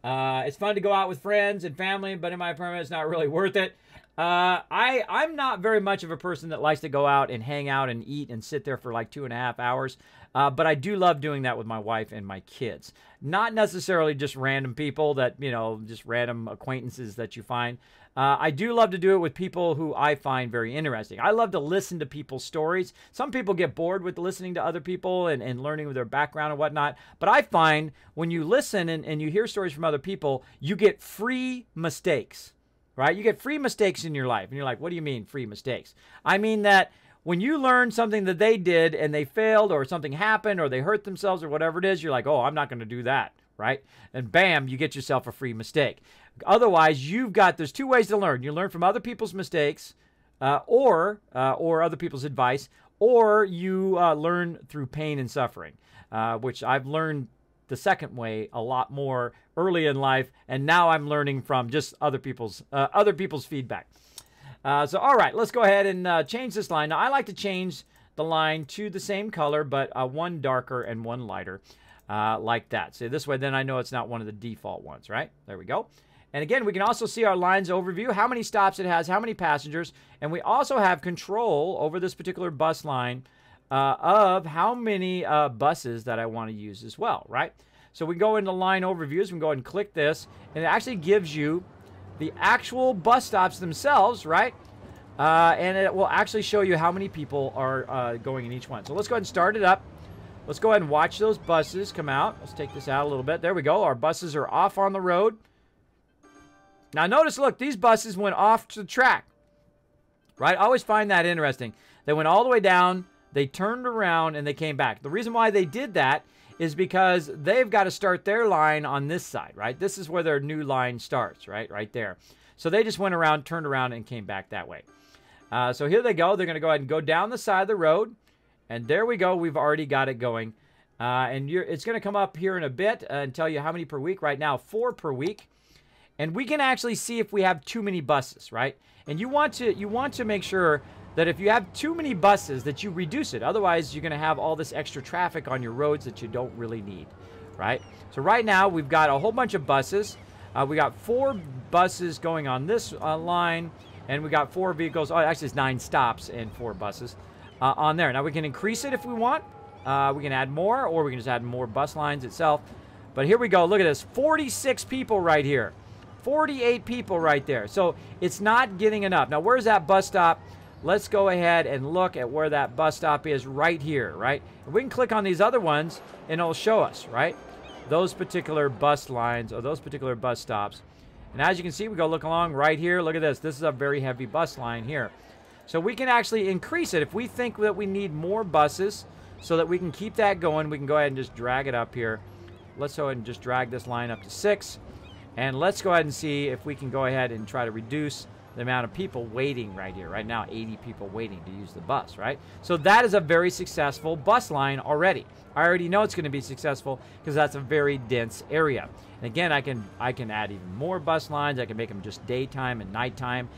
It's fun to go out with friends and family, but in my opinion, it's not really worth it. I'm not very much of a person that likes to go out and hang out and eat and sit there for like 2.5 hours. But I do love doing that with my wife and my kids. Not necessarily just random people that, you know, just random acquaintances that you find. I do love to do it with people who I find very interesting. I love to listen to people's stories. Some people get bored with listening to other people and learning their background and whatnot. But I find when you listen and you hear stories from other people, you get free mistakes, right? You get free mistakes in your life. And you're like, what do you mean free mistakes? I mean that when you learn something that they did and they failed or something happened or they hurt themselves or whatever it is, you're like, oh, I'm not going to do that, right? And bam, you get yourself a free mistake. Otherwise, there's 2 ways to learn. You learn from other people's mistakes or other people's advice, or you learn through pain and suffering, which I've learned the second way a lot more early in life, and now I'm learning from just other people's feedback. So all right, let's go ahead and change this line. Now I like to change the line to the same color, but one darker and one lighter, like that. So this way, then I know it's not one of the default ones, right? There we go. And again, we can also see our line's overview, how many stops it has, how many passengers, and we also have control over this particular bus line of how many buses that I want to use as well, right? So we go into line overviews, we can go ahead and click this, and it actually gives you the actual bus stops themselves, right? And it will actually show you how many people are going in each one. So let's go ahead and start it up. Let's go ahead and watch those buses come out. Let's take this out a little bit. There we go. Our buses are off on the road. Now notice, look, these buses went off the track, right? I always find that interesting. They went all the way down, they turned around, and they came back. The reason why they did that is because they've got to start their line on this side, right? This is where their new line starts, right there. So they just went around, turned around, and came back that way. So here they go. They're going to go ahead and go down the side of the road. And there we go. We've already got it going. And it's going to come up here in a bit and tell you how many per week. Right now, 4 per week. And we can actually see if we have too many buses, right? And you want to make sure that if you have too many buses that you reduce it. Otherwise, you're going to have all this extra traffic on your roads that you don't really need, right? So right now, we've got a whole bunch of buses. We got 4 buses going on this line, and we got 4 vehicles. Oh, actually, it's 9 stops and 4 buses on there. Now, we can increase it if we want. We can add more, or we can just add more bus lines itself. But here we go. Look at this. 46 people right here. 48 people right there. So it's not getting enough. Now, where's that bus stop? Let's go ahead and look at where that bus stop is right here, right? And we can click on these other ones, and it'll show us, right? Those particular bus lines or those particular bus stops. And as you can see, we go look along right here. Look at this. This is a very heavy bus line here. So we can actually increase it. If we think that we need more buses so that we can keep that going, we can go ahead and just drag it up here. Let's go ahead and just drag this line up to 6. And let's go ahead and see if we can go ahead and try to reduce the amount of people waiting right here. Right now, 80 people waiting to use the bus, right? So that is a very successful bus line already. I already know it's going to be successful because that's a very dense area. And again, I can add even more bus lines. I can make them just daytime and nighttime.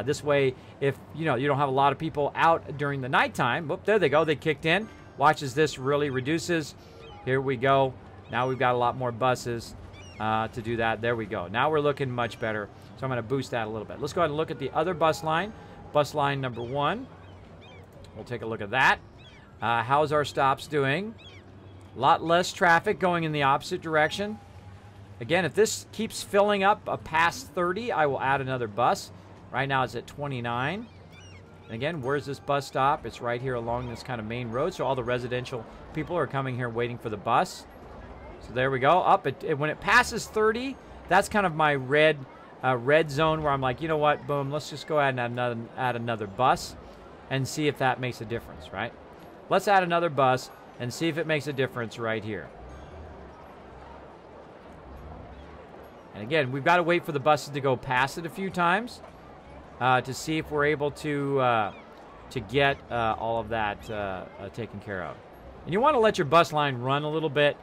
This way, if you don't have a lot of people out during the nighttime, whoop, there they go. They kicked in. Watch as this really reduces. Here we go. Now we've got a lot more buses to do that. There we go. Now we're looking much better. So I'm going to boost that a little bit. Let's go ahead and look at the other bus line. Bus line number 1. We'll take a look at that. How's our stops doing? A lot less traffic going in the opposite direction. Again, if this keeps filling up past 30, I will add another bus. Right now it's at 29. And again, where's this bus stop? It's right here along this kind of main road. So all the residential people are coming here waiting for the bus. So there we go. Up when it passes 30, that's kind of my red zone where I'm like, you know what? Boom. Let's just go ahead and add another bus and see if that makes a difference, right? Let's add another bus and see if it makes a difference right here. And again, we've got to wait for the buses to go past it a few times to see if we're able to get all of that taken care of. And you want to let your bus line run a little bit.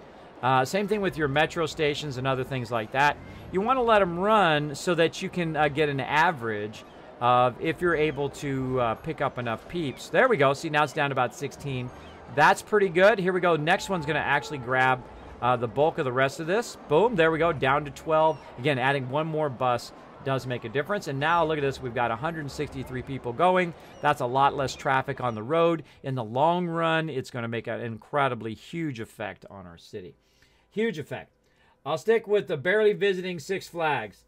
Same thing with your metro stations and other things like that. You want to let them run so that you can get an average of if you're able to pick up enough peeps. There we go. See, now it's down to about 16. That's pretty good. Here we go. Next one's going to actually grab the bulk of the rest of this. Boom. There we go. Down to 12. Again, adding one more bus does make a difference. And now look at this. We've got 163 people going. That's a lot less traffic on the road. In the long run, it's going to make an incredibly huge effect on our city. Huge effect. I'll stick with the barely visiting Six Flags.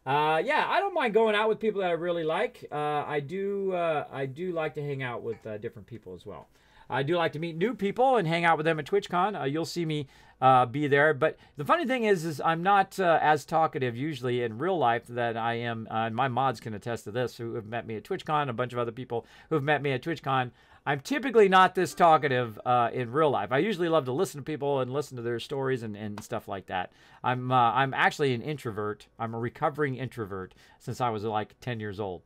Yeah, I don't mind going out with people that I really like. I do like to hang out with different people as well. I do like to meet new people and hang out with them at TwitchCon. You'll see me be there. But the funny thing is I'm not as talkative usually in real life that I am. And my mods can attest to this, who have met me at TwitchCon. A bunch of other people who have met me at TwitchCon. I'm typically not this talkative in real life. I usually love to listen to people and listen to their stories and stuff like that. I'm actually an introvert. I'm a recovering introvert since I was like 10 years old.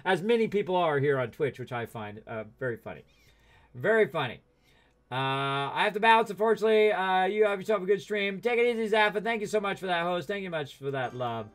As many people are here on Twitch, which I find very funny. Very funny. I have to bounce, unfortunately. You have yourself a good stream. Take it easy, Zappa. Thank you so much for that, host. Thank you much for that love.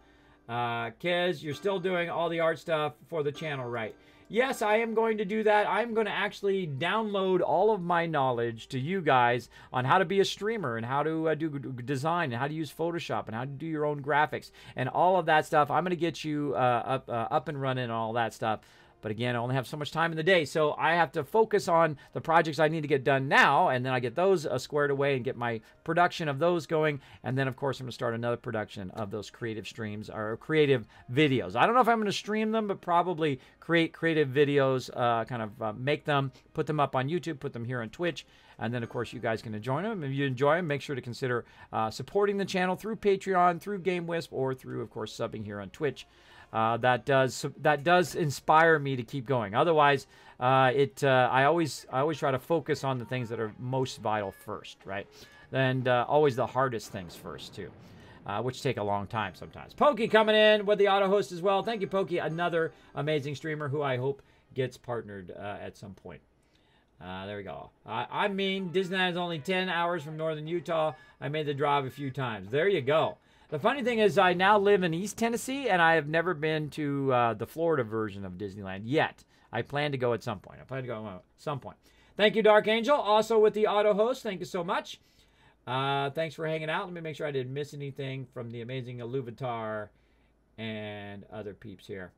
Kiz, you're still doing all the art stuff for the channel, right? Yes, I am going to do that. I'm going to actually download all of my knowledge to you guys on how to be a streamer and how to do design and how to use Photoshop and how to do your own graphics and all of that stuff. I'm going to get you up and running and all that stuff. But again, I only have so much time in the day, so I have to focus on the projects I need to get done now, and then I get those squared away and get my production of those going, and then, of course, I'm going to start another production of those creative streams or creative videos. I don't know if I'm going to stream them, but probably create creative videos, make them, put them up on YouTube, put them here on Twitch, and then, of course, you guys can join them. If you enjoy them, make sure to consider supporting the channel through Patreon, through GameWisp, or through, of course, subbing here on Twitch. That does inspire me to keep going. Otherwise, I always try to focus on the things that are most vital first, right? And always the hardest things first too, which take a long time sometimes. Pokey coming in with the auto host as well. Thank you, Pokey. Another amazing streamer who I hope gets partnered at some point. There we go. I mean, Disneyland is only 10 hours from northern Utah. I made the drive a few times. There you go. The funny thing is I now live in East Tennessee, and I have never been to the Florida version of Disneyland yet. I plan to go at some point. Thank you, Dark Angel, also with the auto host. Thank you so much. Thanks for hanging out. Let me make sure I didn't miss anything from the amazing Iluvatar and other peeps here.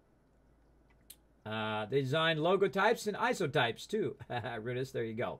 They designed logotypes and isotypes, too. Rudis, there you go.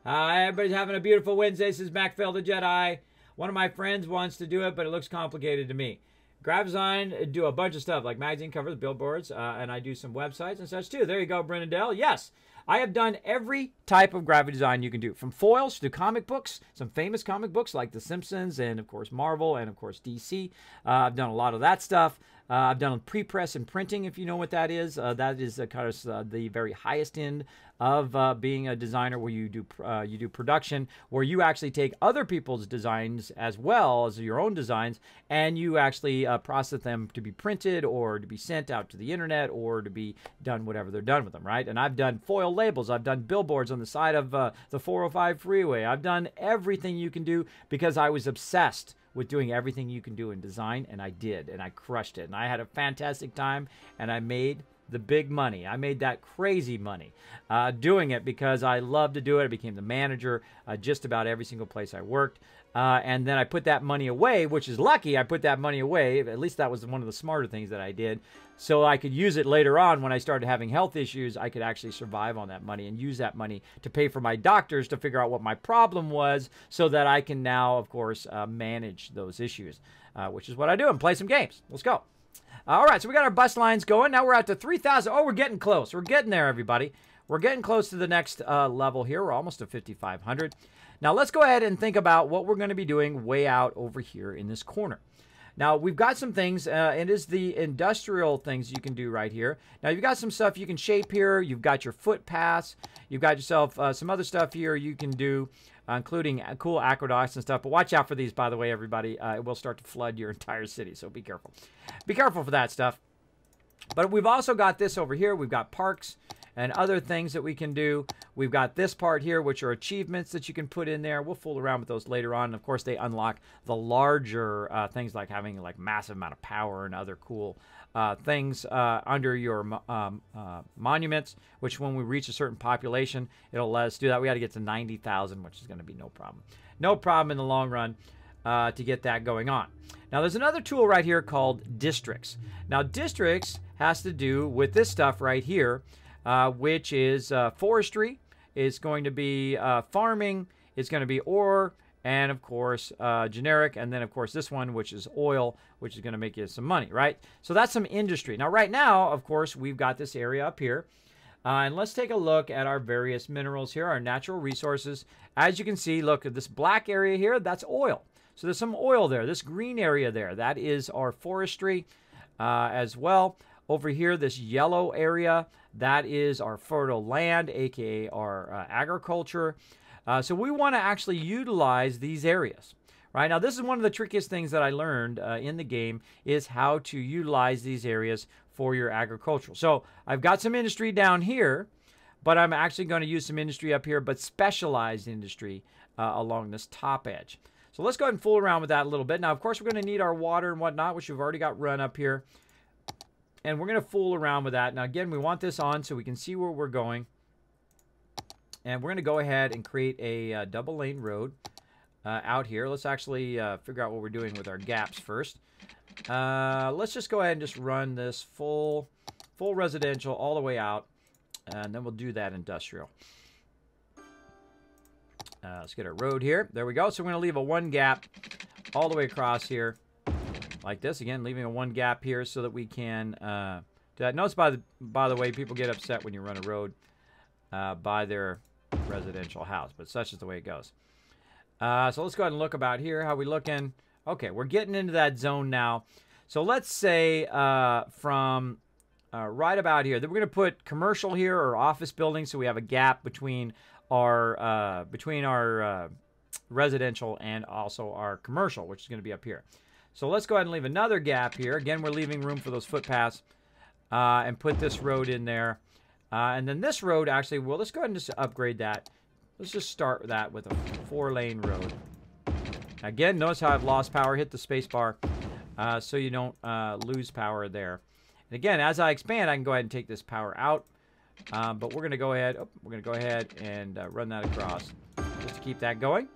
Everybody's having a beautiful Wednesday. This is MacPhail the Jedi. One of my friends wants to do it, but it looks complicated to me. Graphic design, do a bunch of stuff like magazine covers, billboards, and I do some websites and such too. There you go, Brennadell. Yes, I have done every type of graphic design you can do, from foils to comic books, some famous comic books like The Simpsons and, of course, Marvel and, of course, DC. I've done a lot of that stuff. I've done pre-press and printing, if you know what that is. That is kind of the very highest end of being a designer, where you do production, where you actually take other people's designs as well as your own designs, and you actually process them to be printed or to be sent out to the internet or to be done whatever they're done with them, right? And I've done foil labels. I've done billboards on the side of the 405 freeway. I've done everything you can do because I was obsessed with doing everything you can do in design, and I did, and I crushed it, and I had a fantastic time, and I made the big money. I made that crazy money doing it because I loved to do it. I became the manager just about every single place I worked, and then I put that money away, which is lucky. I put that money away. At least that was one of the smarter things that I did, so I could use it later on when I started having health issues. I could actually survive on that money and use that money to pay for my doctors to figure out what my problem was, so that I can now, of course, manage those issues, which is what I do, and play some games. Let's go. All right, so we got our bus lines going. Now we're out to 3,000. Oh, we're getting close. We're getting there, everybody. We're getting close to the next level here. We're almost to 5,500. Now let's go ahead and think about what we're going to be doing way out over here in this corner. Now, we've got some things. It is the industrial things you can do right here. Now, you've got some stuff you can shape here. You've got your footpaths. You've got yourself some other stuff here you can do, including cool aqueducts and stuff. But watch out for these, by the way, everybody. It will start to flood your entire city, so be careful. Be careful for that stuff. But we've also got this over here. We've got parks and other things that we can do. We've got this part here, which are achievements that you can put in there. We'll fool around with those later on. And of course, they unlock the larger things like having like massive amount of power and other cool things under your monuments, which when we reach a certain population, it'll let us do that. We got to get to 90,000, which is going to be no problem. No problem in the long run to get that going on. Now, there's another tool right here called districts. Now, districts has to do with this stuff right here, which is forestry. It's going to be farming. It's going to be ore, and of course generic, and then of course this one, which is oil, which is going to make you some money, right? So that's some industry. Now right now, of course, we've got this area up here, and let's take a look at our various minerals here, our natural resources. As you can see, look at this black area here, that's oil. So there's some oil there. This green area there, that is our forestry as well. Over here, this yellow area, that is our fertile land, aka our agriculture. So we want to actually utilize these areas. Right, now this is one of the trickiest things that I learned in the game, is how to utilize these areas for your agricultural. So I've got some industry down here, but I'm actually going to use some industry up here, but specialized industry along this top edge. So let's go ahead and fool around with that a little bit. Now, of course, we're going to need our water and whatnot, which we've already got run up here. And we're going to fool around with that. Now, again, we want this on so we can see where we're going. And we're going to go ahead and create a double lane road out here. Let's actually figure out what we're doing with our gaps first. Let's just go ahead and just run this full residential all the way out. And then we'll do that industrial. Let's get our road here. There we go. So we're going to leave a 1 gap all the way across here. Like this. Again, leaving a 1 gap here so that we can do that. Notice, by the way, people get upset when you run a road by their residential house. But such is the way it goes. So let's go ahead and look about here. How we looking? Okay, we're getting into that zone now. So let's say from right about here, that we're going to put commercial here or office buildings, so we have a gap between our residential and also our commercial, which is going to be up here. So let's go ahead and leave another gap here. Again, we're leaving room for those footpaths and put this road in there. And then this road, actually, well, let's go ahead and just upgrade that. Let's just start with that with a 4-lane road. Again, notice how I've lost power. Hit the space bar so you don't lose power there. And again, as I expand, I can go ahead and take this power out. But we're going to go ahead. And run that across just to keep that going.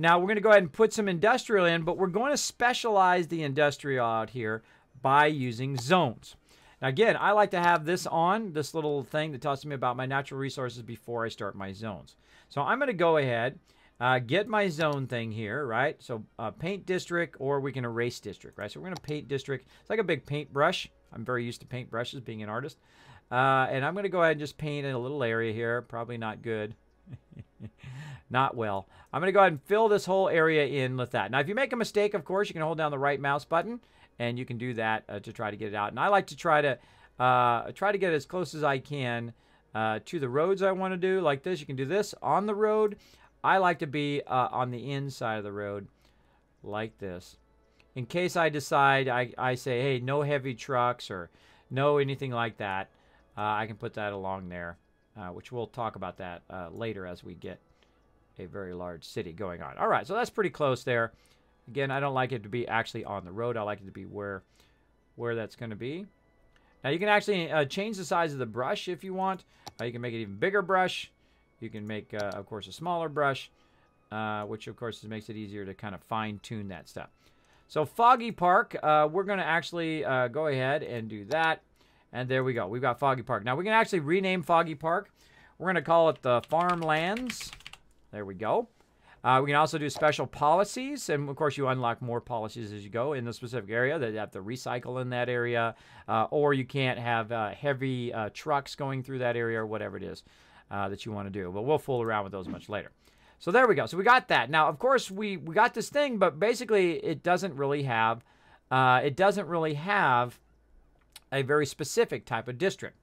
Now we're going to go ahead and put some industrial in, but we're going to specialize the industrial out here by using zones. Now again, I like to have this on, this little thing that tells me about my natural resources before I start my zones. So I'm going to go ahead, get my zone thing here, right? So paint district, or we can erase district, right? So we're going to paint district. It's like a big paintbrush. I'm very used to paintbrushes, being an artist. And I'm going to go ahead and just paint in a little area here. Probably not good. Not well. I'm going to go ahead and fill this whole area in with that. Now, if you make a mistake, of course, you can hold down the right mouse button, and you can do that to try to get it out. And I like to try to get as close as I can to the roads I want to do, like this. You can do this on the road. I like to be on the inside of the road, like this. In case I decide, I say, hey, no heavy trucks or no anything like that, I can put that along there, which we'll talk about that later as we get a very large city going on. All right, so that's pretty close there. Again, I don't like it to be actually on the road. I like it to be where that's going to be. Now, you can actually change the size of the brush if you want. You can make it even bigger brush. You can make, of course, a smaller brush, which, of course, makes it easier to kind of fine-tune that stuff. So, Foggy Park, we're going to actually go ahead and do that. And there we go. We've got Foggy Park. Now, we can actually rename Foggy Park. We're going to call it the Farmlands. There we go. We can also do special policies, and of course you unlock more policies as you go in the specific area that you have to recycle in that area, or you can't have heavy trucks going through that area or whatever it is that you want to do. But we'll fool around with those much later. So there we go. So we got that. Now, of course, we got this thing, but basically it doesn't really have a very specific type of district.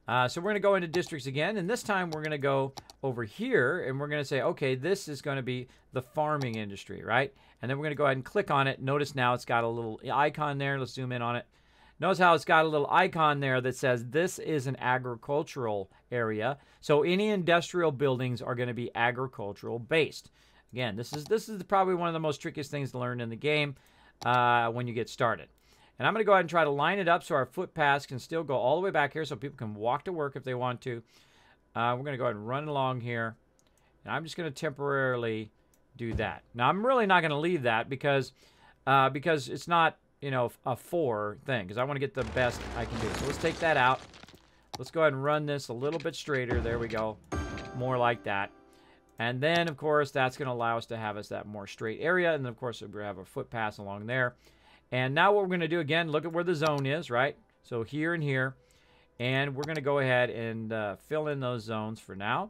So we're going to go into districts again, and this time we're going to go over here, and we're going to say, okay, this is going to be the farming industry, right? And then we're going to go ahead and click on it. Notice now it's got a little icon there. Let's zoom in on it. Notice how it's got a little icon there that says this is an agricultural area. So any industrial buildings are going to be agricultural based. Again, this is probably one of the most trickiest things to learn in the game when you get started. And I'm going to go ahead and try to line it up so our footpaths can still go all the way back here so people can walk to work if they want to. We're going to go ahead and run along here. And I'm just going to temporarily do that. Now, I'm really not going to leave that because it's not, you know, a 4 thing. Because I want to get the best I can do. So let's take that out. Let's go ahead and run this a little bit straighter. There we go. More like that. And then, of course, that's going to allow us to have that more straight area. And then, of course, we have a footpath along there. And now what we're going to do, again, look at where the zone is, right? So here and here. And we're going to go ahead and fill in those zones for now,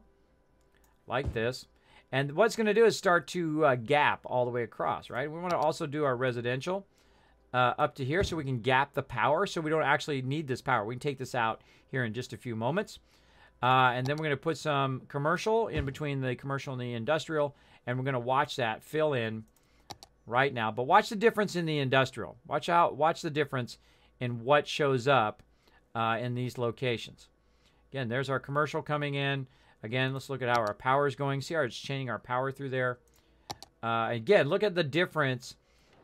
like this. And what's going to do is start to gap all the way across, right? We want to also do our residential up to here so we can gap the power so we don't actually need this power. We can take this out here in just a few moments. And then we're going to put some commercial in between the commercial and the industrial, and we're going to watch that fill in right now. But watch the difference in the industrial. Watch the difference in what shows up in these locations. Again, there's our commercial coming in. Again, let's look at how our power is going. See how it's chaining our power through there. Again, look at the difference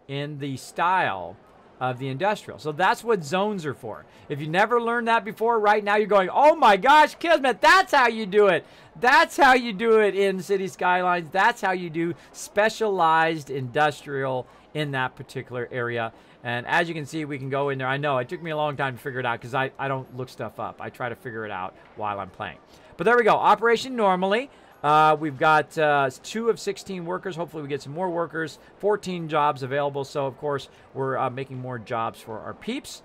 in the style of the industrial. So that's what zones are for. If you never learned that before, right now you're going, oh my gosh, Kismet, that's how you do it. That's how you do it in City Skylines. That's how you do specialized industrial in that particular area. And as you can see, we can go in there. I know it took me a long time to figure it out because I don't look stuff up. I try to figure it out while I'm playing. But there we go. Operation normally. We've got 2 of 16 workers. Hopefully we get some more workers. 14 jobs available. So, of course, we're making more jobs for our peeps.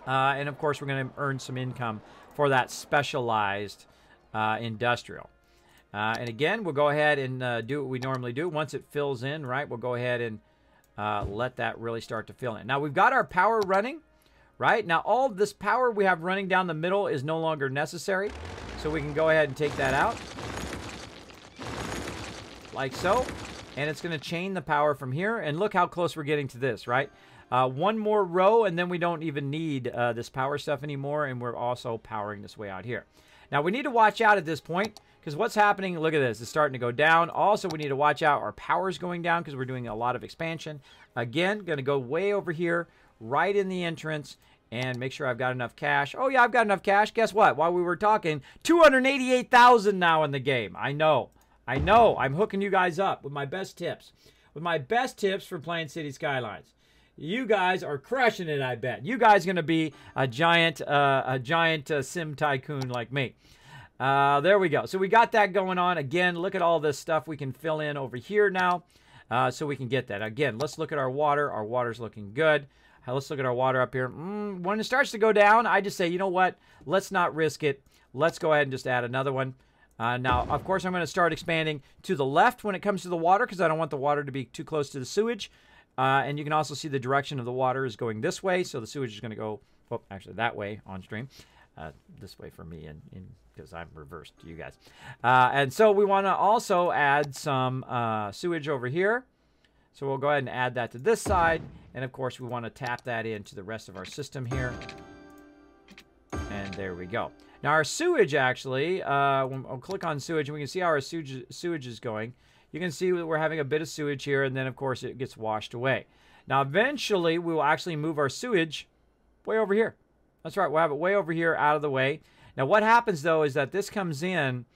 And, of course, we're going to earn some income for that specialized industrial. And, again, we'll go ahead and do what we normally do. Once it fills in, right, we'll go ahead and let that really start to fill in. Now, we've got our power running, right? Now, all this power we have running down the middle is no longer necessary. So we can go ahead and take that out. Like so. And it's going to chain the power from here. And look how close we're getting to this, right? One more row, and then we don't even need this power stuff anymore. And we're also powering this way out here. Now, we need to watch out at this point. Because what's happening, look at this. It's starting to go down. Also, we need to watch out. Our power's going down because we're doing a lot of expansion. Again, going to go way over here, right in the entrance. And make sure I've got enough cash. Oh, yeah, I've got enough cash. Guess what? While we were talking, 288,000 now in the game. I know. I'm hooking you guys up with my best tips. With my best tips for playing City Skylines. You guys are crushing it, I bet. You guys are going to be a giant sim tycoon like me. There we go. So we got that going on. Again, look at all this stuff we can fill in over here now. So we can get that. Again, let's look at our water. Our water's looking good. Let's look at our water up here. When it starts to go down, I just say, you know what? Let's not risk it. Let's go ahead and just add another one. Now, of course, I'm going to start expanding to the left when it comes to the water because I don't want the water to be too close to the sewage. And you can also see the direction of the water is going this way. So the sewage is going to go, well, actually that way on stream. This way for me because I'm reversed to you guys. And so we want to also add some sewage over here. So we'll go ahead and add that to this side. And, of course, we want to tap that into the rest of our system here. And there we go. Now, our sewage, actually, I'll click on sewage, and we can see how our sewage is going. You can see that we're having a bit of sewage here, and then, of course, it gets washed away. Now, eventually, we will actually move our sewage way over here. That's right. We'll have it way over here out of the way. Now, what happens, though, is that this comes in,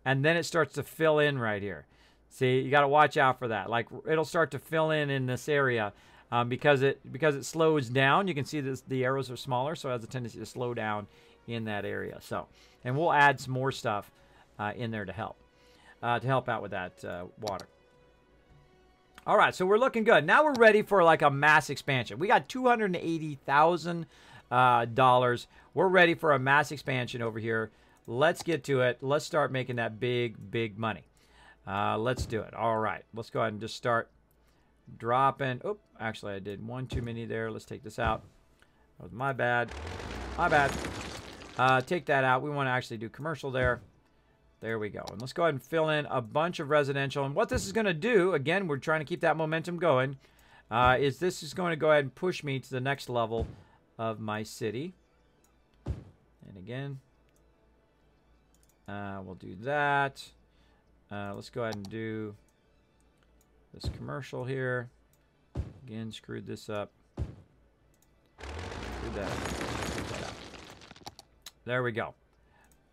and then it starts to fill in right here. See, you got to watch out for that. Like, it'll start to fill in this area because it slows down. You can see this, the arrows are smaller, so it has a tendency to slow down in that area. So, and we'll add some more stuff in there to help out with that water. All right, so we're looking good. Now we're ready for like a mass expansion. We got $280,000. We're ready for a mass expansion over here. Let's get to it. Let's start making that big money. Let's do it. All right, let's go ahead and just start dropping. Oh, actually, I did one too many there. Let's take this out. That was my bad. My bad. Take that out. We want to actually do commercial there. There we go. And let's go ahead and fill in a bunch of residential. And what this is going to do, again, we're trying to keep that momentum going, is this is going to go ahead and push me to the next level of my city. And again, we'll do that. Let's go ahead and do this commercial here. Again, screwed this up. Do that. Take that out. There we go.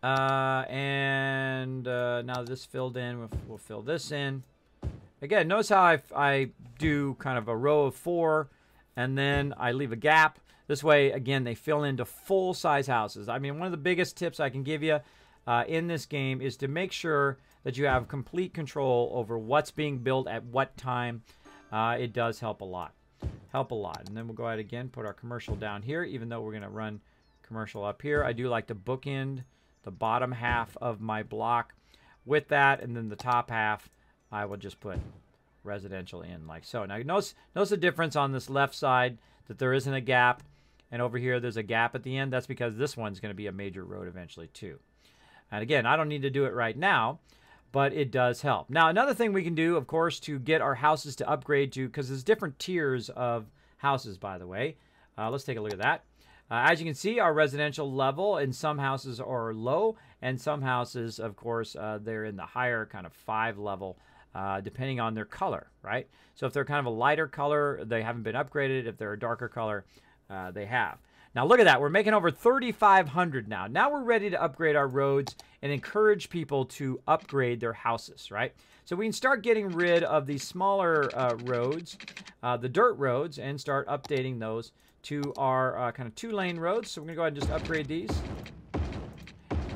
Now this filled in, we'll fill this in. Again, notice how I do kind of a row of 4, and then I leave a gap. This way, again, they fill into full-size houses. I mean, one of the biggest tips I can give you in this game is to make sure that you have complete control over what's being built at what time. It does help a lot. And then we'll go ahead again, put our commercial down here, even though we're going to run commercial up here. I do like to bookend the bottom half of my block with that, and then the top half I will just put residential in like so. Now notice the difference on this left side that there isn't a gap, and over here there's a gap at the end. That's because this one's going to be a major road eventually too. And again, I don't need to do it right now, but it does help. Now another thing we can do, of course, to get our houses to upgrade to, because there's different tiers of houses, by the way. Let's take a look at that. As you can see, our residential level in some houses are low, and some houses, of course, they're in the higher kind of 5 level, depending on their color, right? So if they're kind of a lighter color, they haven't been upgraded. If they're a darker color, they have. Now look at that. We're making over 3,500 now. Now we're ready to upgrade our roads and encourage people to upgrade their houses, right? So we can start getting rid of these smaller roads, the dirt roads, and start updating those to our kind of 2-lane roads. So we're going to go ahead and just upgrade these.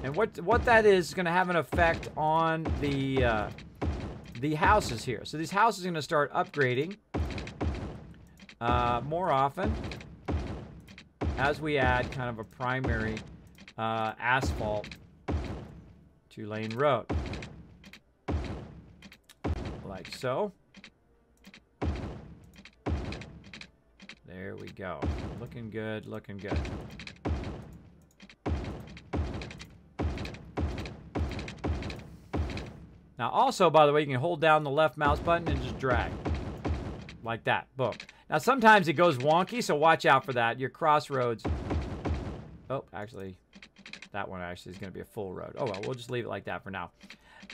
And what that is going to have an effect on the houses here. So these houses are going to start upgrading more often as we add kind of a primary asphalt 2-lane road. Like so. There we go. Looking good, looking good. Now also, by the way, you can hold down the left mouse button and just drag. Like that. Boom. Now sometimes it goes wonky, so watch out for that. Your crossroads. Oh, actually, that one actually is going to be a full road. Oh well, we'll just leave it like that for now.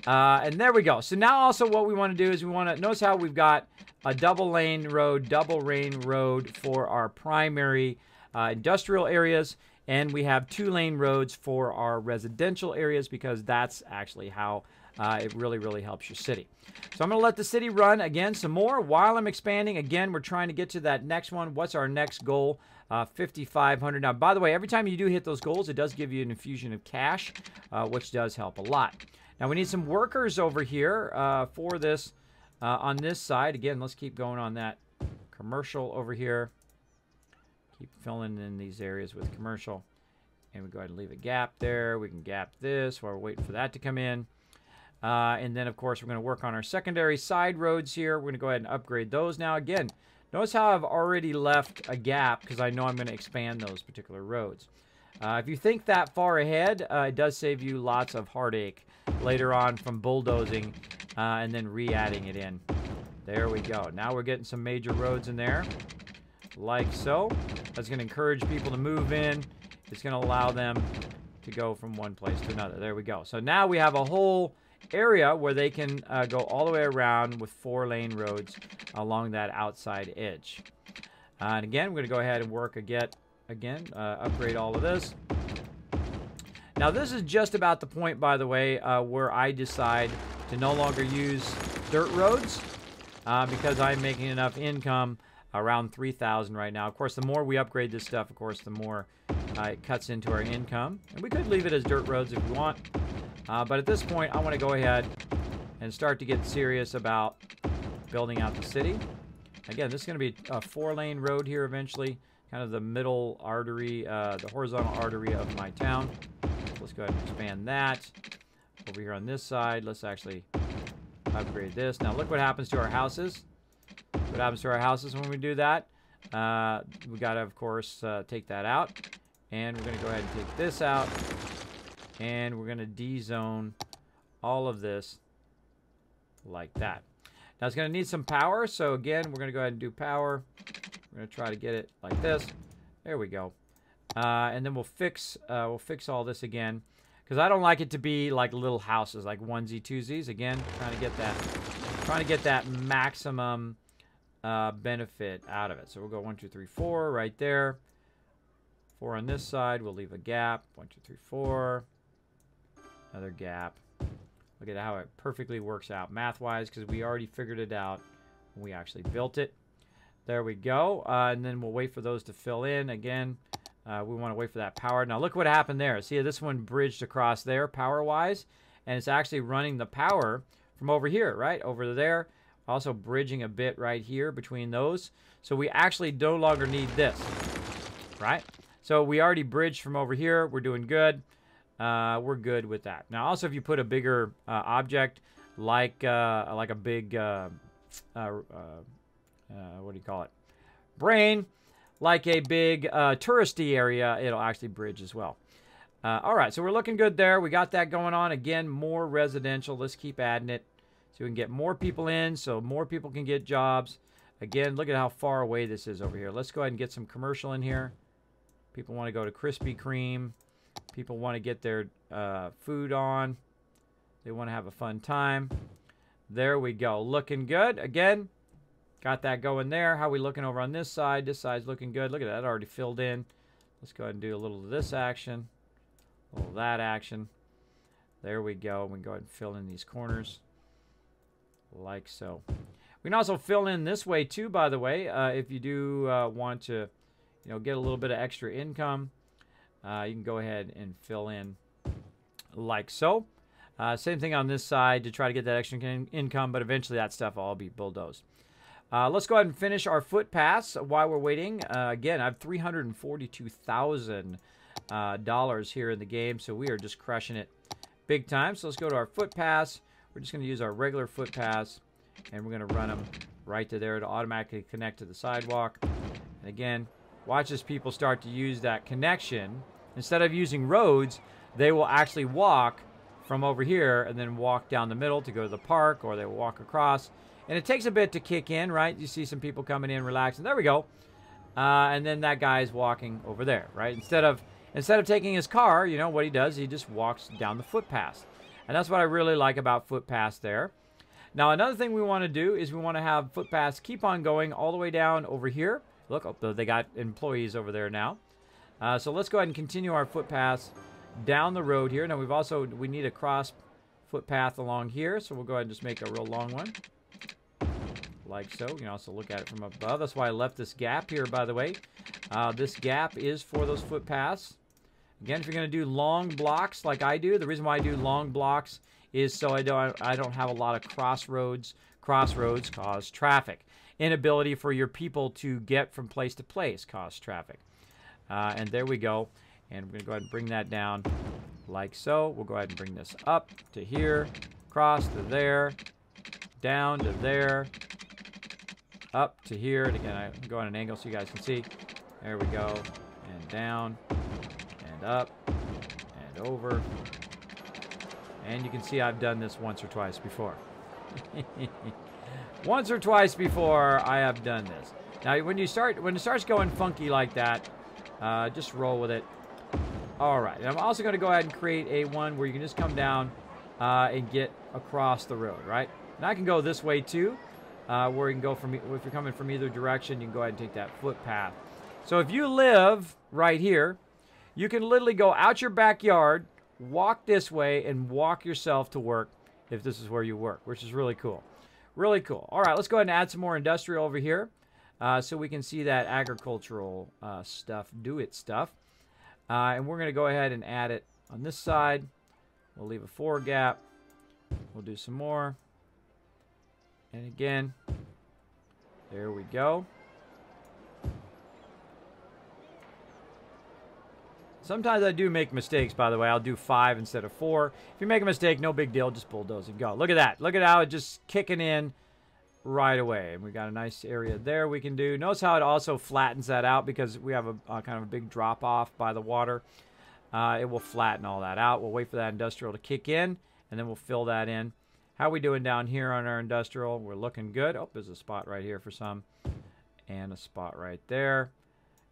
And there we go. So now also what we want to do is we want to, notice how we've got a double lane road for our primary industrial areas, and we have 2-lane roads for our residential areas, because that's actually how it really helps your city. So I'm going to let the city run again some more while I'm expanding. Again, we're trying to get to that next one. What's our next goal? 5,500. Now, by the way, every time you do hit those goals, it does give you an infusion of cash, which does help a lot. Now, we need some workers over here for this on this side. Again, let's keep going on that commercial over here. Keep filling in these areas with commercial. And we go ahead and leave a gap there. We can gap this while we're waiting for that to come in. And then, of course, we're going to work on our secondary side roads here. We're going to go ahead and upgrade those now. Again, notice how I've already left a gap because I know I'm going to expand those particular roads. If you think that far ahead, it does save you lots of heartache later on from bulldozing and then re-adding it in. There we go. Now we're getting some major roads in there, like so. That's going to encourage people to move in. It's going to allow them to go from one place to another. There we go. So now we have a whole area where they can go all the way around with 4-lane roads along that outside edge. And again, we're going to go ahead and work upgrade all of this. Now this is just about the point, by the way, where I decide to no longer use dirt roads because I'm making enough income, around 3,000 right now. Of course, the more we upgrade this stuff, of course, the more it cuts into our income. And we could leave it as dirt roads if we want. But at this point, I want to go ahead and start to get serious about building out the city. Again, this is going to be a 4-lane road here eventually, kind of the middle artery, the horizontal artery of my town. Let's go ahead and expand that. Over here on this side, let's actually upgrade this. Now look what happens to our houses. What happens to our houses when we do that? We got to, of course, take that out. And we're going to go ahead and take this out. And we're going to de-zone all of this like that. Now it's going to need some power. So again, we're going to go ahead and do power. We're going to try to get it like this. There we go. And then we'll fix all this again, because I don't like it to be like little houses, like onesie twosies. Again, trying to get that maximum benefit out of it. So we'll go 1, 2, 3, 4 right there. 4 on this side. We'll leave a gap. 1, 2, 3, 4. Another gap. Look at how it perfectly works out math-wise, because we already figured it out when we actually built it. There we go. And then we'll wait for those to fill in. Again, we want to wait for that power. Now look what happened there. See, this one bridged across there power-wise, and it's actually running the power from over here, right? Over there. Also bridging a bit right here between those. So we actually no longer need this, right? So we already bridged from over here. We're doing good. We're good with that. Now also, if you put a bigger object like a big what do you call it? Brain, like a big touristy area, it'll actually bridge as well. All right, so we're looking good there. We got that going on. Again, more residential. Let's keep adding it so we can get more people in so more people can get jobs. Again, look at how far away this is over here. Let's go ahead and get some commercial in here. People want to go to Krispy Kreme. People want to get their food on. They want to have a fun time. There we go. Looking good. Again, got that going there. How are we looking over on this side? This side's looking good. Look at that. Already filled in. Let's go ahead and do a little of this action. A little of that action. There we go. We can go ahead and fill in these corners. Like so. We can also fill in this way too, by the way. If you do want to, get a little bit of extra income, you can go ahead and fill in like so. Same thing on this side to try to get that extra income, but eventually that stuff will all be bulldozed. Let's go ahead and finish our footpaths while we're waiting. Again, I have $342,000 here in the game, so we are just crushing it big time. So let's go to our footpaths. We're just going to use our regular footpaths, and we're going to run them right to there to automatically connect to the sidewalk. And again, watch as people start to use that connection. Instead of using roads, they will actually walk from over here and then walk down the middle to go to the park, or they will walk across. And it takes a bit to kick in, right? You see some people coming in, relaxing. There we go. And then that guy's walking over there, right? Instead of taking his car, what he does, he just walks down the footpath. And that's what I really like about footpaths there. Now, another thing we want to do is we want to have footpaths keep on going all the way down over here. Look, they got employees over there now. So let's go ahead and continue our footpaths down the road here. Now, we need a cross footpath along here, so we'll go ahead and just make a real long one. Like so. You can also look at it from above. That's why I left this gap here, by the way. This gap is for those footpaths. Again, if you're going to do long blocks like I do, the reason why I do long blocks is so I don't have a lot of crossroads. Crossroads cause traffic. Inability for your people to get from place to place cause traffic. And there we go. And we're going to go ahead and bring that down like so. We'll go ahead and bring this up to here, across to there, down to there, up to here. And again, I go on an angle so you guys can see. There we go. And down, and up, and over. And you can see I've done this once or twice before. Once or twice before I have done this. Now, when it starts going funky like that, just roll with it. All right. And I'm also going to go ahead and create a one where you can just come down and get across the road, right? And I can go this way too, where you can go from, if you're coming from either direction, you can go ahead and take that footpath. So if you live right here, you can literally go out your backyard, walk this way, and walk yourself to work if this is where you work, which is really cool. Really cool. All right, let's go ahead and add some more industrial over here so we can see that agricultural stuff do its stuff. And we're going to go ahead and add it on this side. We'll leave a 4 gap. We'll do some more. And again, there we go. Sometimes I do make mistakes, by the way. I'll do 5 instead of 4. If you make a mistake, no big deal. Just bulldoze and go. Look at that. Look at how it's just kicking in right away. And we got a nice area there we can do. Notice how it also flattens that out because we have a kind of a big drop off by the water. It will flatten all that out. We'll wait for that industrial to kick in, and then we'll fill that in. How are we doing down here on our industrial? We're looking good. Oh, there's a spot right here for some, and a spot right there.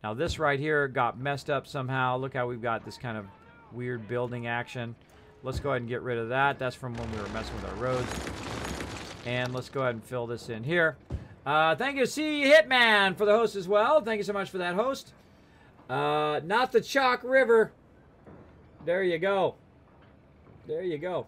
Now this right here got messed up somehow. Look how we've got this kind of weird building action. Let's go ahead and get rid of that. That's from when we were messing with our roads. And let's go ahead and fill this in here. Thank you, C. Hitman, for the host as well. Thank you so much for that host. Not the Chalk River. There you go. There you go.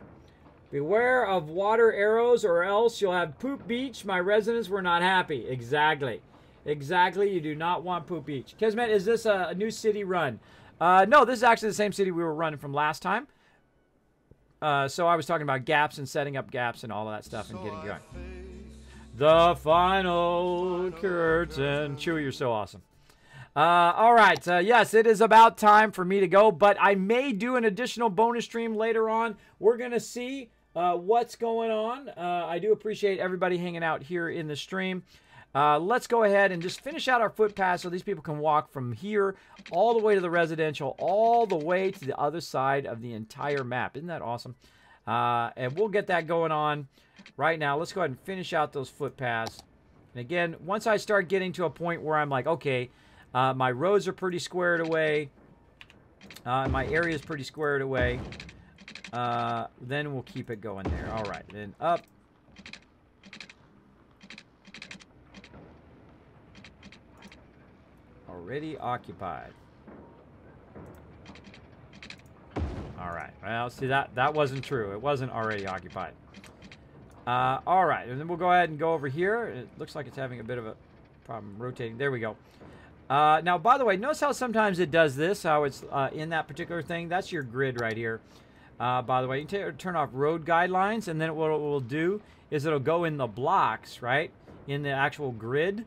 Beware of water arrows or else you'll have Poop Beach. My residents were not happy. Exactly. Exactly. You do not want Poop Beach. Kismet, is this a new city run? No, this is actually the same city we were running from last time. So I was talking about gaps and setting up gaps and all of that stuff and getting going. The final curtain. Chewy, you're so awesome. All right. Yes, it is about time for me to go, but I may do an additional bonus stream later on. We're going to see. what's going on. I do appreciate everybody hanging out here in the stream. Let's go ahead and just finish out our footpath so these people can walk from here all the way to the residential, all the way to the other side of the entire map. Isn't that awesome? And we'll get that going on right now. Let's go ahead and finish out those footpaths. And again, once I start getting to a point where I'm like, okay, my roads are pretty squared away, my area is pretty squared away, then we'll keep it going there. All right, then up. Already occupied. All right. Well, see, that wasn't true. It wasn't already occupied. All right. And then we'll go ahead and go over here. It looks like it's having a bit of a problem rotating. There we go. Now, by the way, notice how sometimes it does this, how it's in that particular thing. That's your grid right here. By the way, you can turn off road guidelines, and then what it will do is it'll go in the blocks, right, in the actual grid,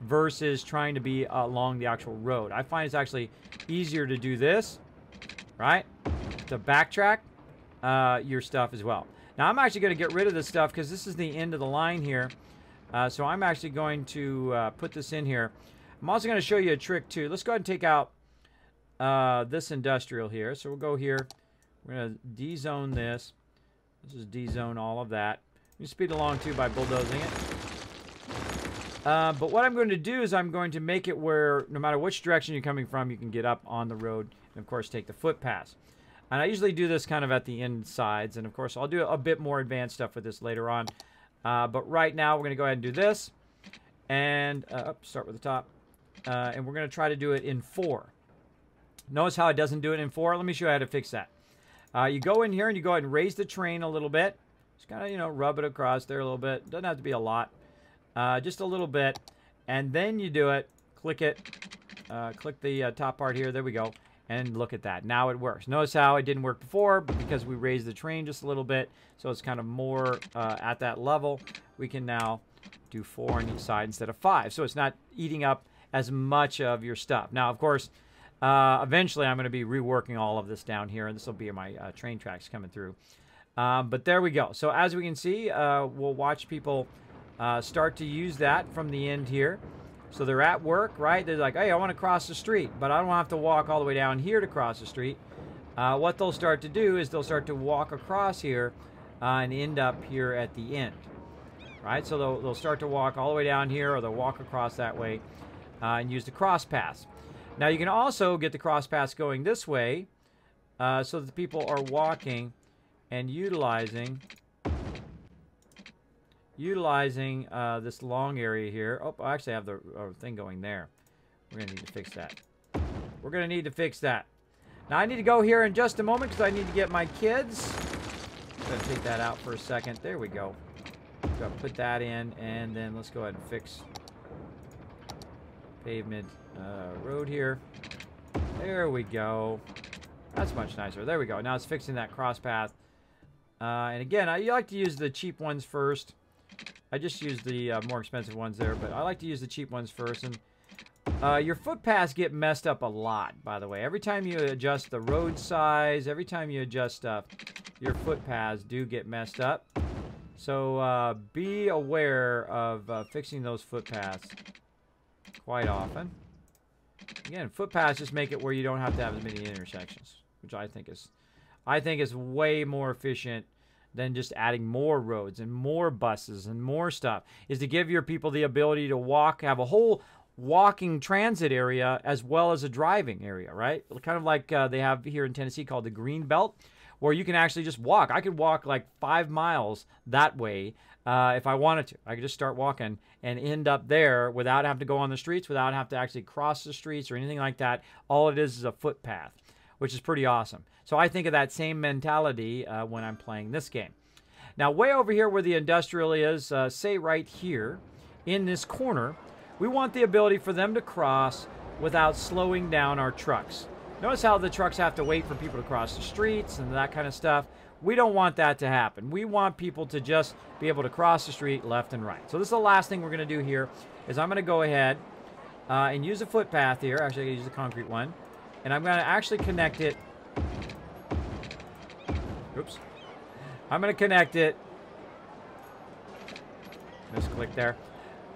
versus trying to be along the actual road. I find it's actually easier to do this, right, to backtrack your stuff as well. Now, I'm actually going to get rid of this stuff because this is the end of the line here. So I'm actually going to put this in here. I'm also going to show you a trick, too. Let's go ahead and take out this industrial here. So we'll go here. We're going to de-zone this. Let's just de-zone all of that. You speed along, too, by bulldozing it. But what I'm going to do is I'm going to make it where no matter which direction you're coming from, you can get up on the road and, of course, take the footpaths. And I usually do this kind of at the end sides. And, of course, I'll do a bit more advanced stuff with this later on. But right now, we're going to go ahead and do this. And start with the top. And we're going to try to do it in 4. Notice how it doesn't do it in 4? Let me show you how to fix that. You go in here and you go ahead and raise the train a little bit. Just kind of, you know, rub it across there a little bit. Doesn't have to be a lot. Just a little bit. And then you do it. Click it. Click the top part here. There we go. And look at that. Now it works. Notice how it didn't work before, but because we raised the train just a little bit, so it's kind of more at that level, we can now do 4 on each side instead of 5. So it's not eating up as much of your stuff. Now, of course, eventually I'm going to be reworking all of this down here, and this will be my train tracks coming through. But there we go. So as we can see, we'll watch people start to use that from the end here. So they're at work, right? They're like, hey, I want to cross the street, but I don't have to walk all the way down here to cross the street. What they'll start to do is they'll start to walk across here and end up here at the end, right? So they'll start to walk all the way down here, or they'll walk across that way and use the cross paths. Now, you can also get the cross paths going this way so that the people are walking and utilizing this long area here. Oh, I actually have the thing going there. We're going to need to fix that. We're going to need to fix that. Now, I need to go here in just a moment because I need to get my kids. I'm going to take that out for a second. There we go. Go put that in, and then let's go ahead and fix pavement road here. There we go. That's much nicer. There we go. Now it's fixing that cross path. And again, I like to use the cheap ones first. I just use the more expensive ones there, but I like to use the cheap ones first. And your footpaths get messed up a lot, by the way. Every time you adjust the road size, every time you adjust stuff, your footpaths do get messed up. So be aware of fixing those footpaths quite often. Again, footpaths just make it where you don't have to have as many intersections, which I think is way more efficient than just adding more roads and more buses and more stuff, is to give your people the ability to walk, have a whole walking transit area as well as a driving area, right? Kind of like they have here in Tennessee called the Green Belt, where you can actually just walk. I could walk like 5 miles that way if I wanted to. I could just start walking and end up there without having to go on the streets, without having to actually cross the streets or anything like that. All it is a footpath, which is pretty awesome. So I think of that same mentality when I'm playing this game. Now, way over here where the industrial is, say right here in this corner, we want the ability for them to cross without slowing down our trucks. Notice how the trucks have to wait for people to cross the streets and that kind of stuff. We don't want that to happen. We want people to just be able to cross the street left and right. So this is the last thing we're going to do here, is I'm going to go ahead and use a footpath here. Actually, I'm going to use the concrete one. And I'm going to actually connect it. Oops. I'm going to connect it. Just click there.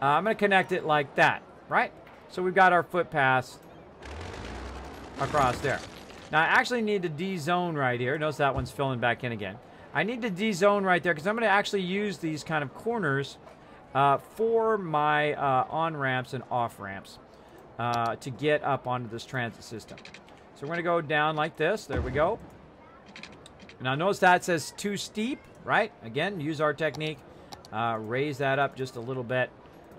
I'm going to connect it like that, right? So we've got our footpaths across there. Now, I actually need to D-zone right here. Notice that one's filling back in again. I need to D-zone right there because I'm going to actually use these kind of corners for my on-ramps and off-ramps to get up onto this transit system. So we're going to go down like this. There we go. Now, notice that says too steep, right? Again, use our technique. Raise that up just a little bit.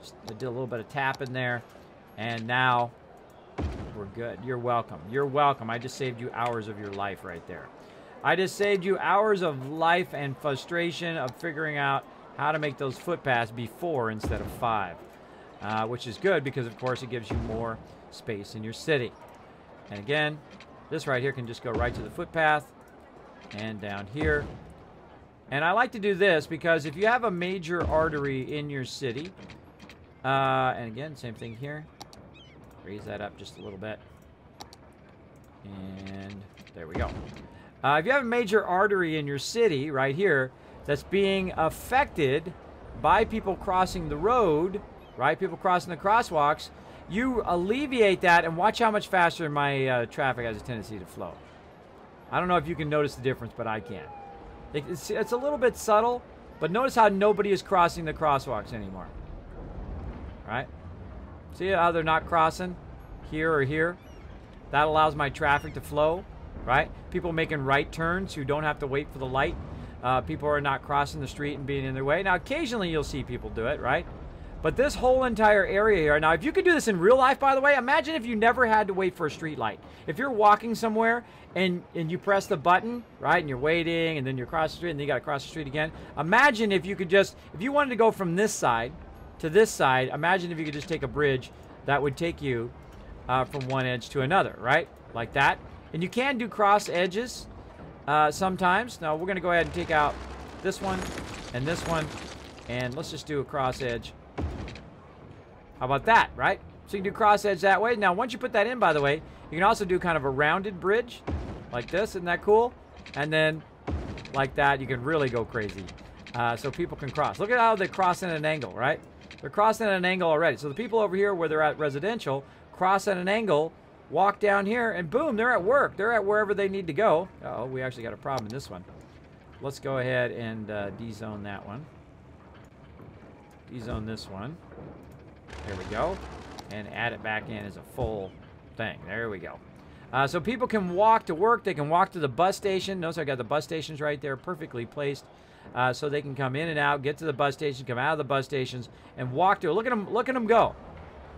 Just did a little bit of tapping there. And now we're good. You're welcome. You're welcome. I just saved you hours of your life right there. I just saved you hours of life and frustration of figuring out how to make those footpaths be 4 instead of 5. Which is good because, of course, it gives you more space in your city. And again, this right here can just go right to the footpath and down here. And I like to do this because if you have a major artery in your city, and again, same thing here. Raise that up just a little bit. And there we go. If you have a major artery in your city right here that's being affected by people crossing the road, right? People crossing the crosswalks, you alleviate that and watch how much faster my traffic has a tendency to flow. I don't know if you can notice the difference, but I can. It's a little bit subtle, but notice how nobody is crossing the crosswalks anymore. Right? See how they're not crossing here or here? That allows my traffic to flow, right? People making right turns who don't have to wait for the light. People are not crossing the street and being in their way. Now, occasionally you'll see people do it, right? But this whole entire area here, now if you could do this in real life, by the way, imagine if you never had to wait for a street light. If you're walking somewhere and you press the button, right, and you're waiting, and then you cross the street, and then you got to cross the street again. Imagine if you could just, if you wanted to go from this side to this side, imagine if you could just take a bridge that would take you from one edge to another, right? Like that. And you can do cross edges sometimes. Now, we're going to go ahead and take out this one, and let's just do a cross edge. How about that, right? So you can do cross edge that way. Now, once you put that in, by the way, you can also do kind of a rounded bridge like this. Isn't that cool? And then like that, you can really go crazy. So people can cross. Look at how they cross in an angle, right? They're crossing at an angle already. So the people over here where they're at residential cross at an angle, walk down here, and boom, they're at work. They're at wherever they need to go. Uh-oh, we actually got a problem in this one. Let's go ahead and D-zone that one. D-zone this one. There we go. And add it back in as a full thing. There we go. So people can walk to work. They can walk to the bus station. Notice I got the bus stations right there perfectly placed. So they can come in and out, get to the bus station, come out of the bus stations, and walk to it. Look at them go.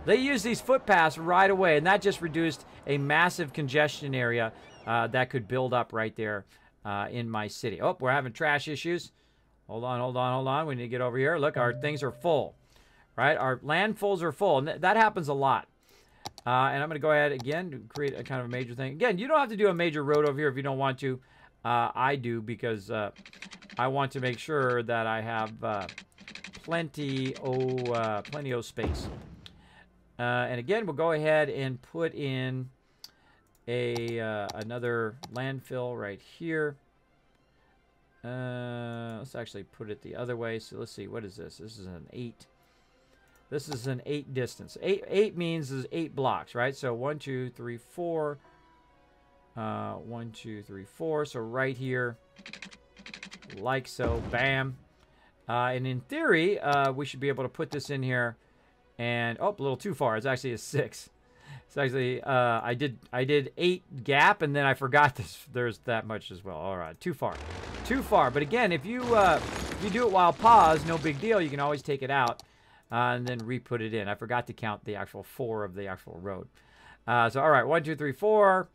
They use these footpaths right away, and that just reduced a massive congestion area that could build up right there in my city. Oh, we're having trash issues. Hold on. We need to get over here. Look, our things are full. Right? Our landfills are full, and that happens a lot. And I'm going to go ahead again to create a kind of a major thing. Again, you don't have to do a major road over here if you don't want to. I do because I want to make sure that I have plenty of space. And again, we'll go ahead and put in another landfill right here. Let's actually put it the other way. So let's see, what is this? This is an 8. This is an 8 distance. 8 means is 8 blocks, right? So 1, 2, 3, 4. 1, 2, 3, 4. So right here, like so, bam. And in theory, we should be able to put this in here. And oh, a little too far. It's actually a 6. It's actually I did 8 gap, and then I forgot this. There's that much as well. All right, too far. But again, if you do it while paused, no big deal. You can always take it out. And then re-put it in. I forgot to count the actual 4 of the actual road. So, all right, 1, 2, 3, 4.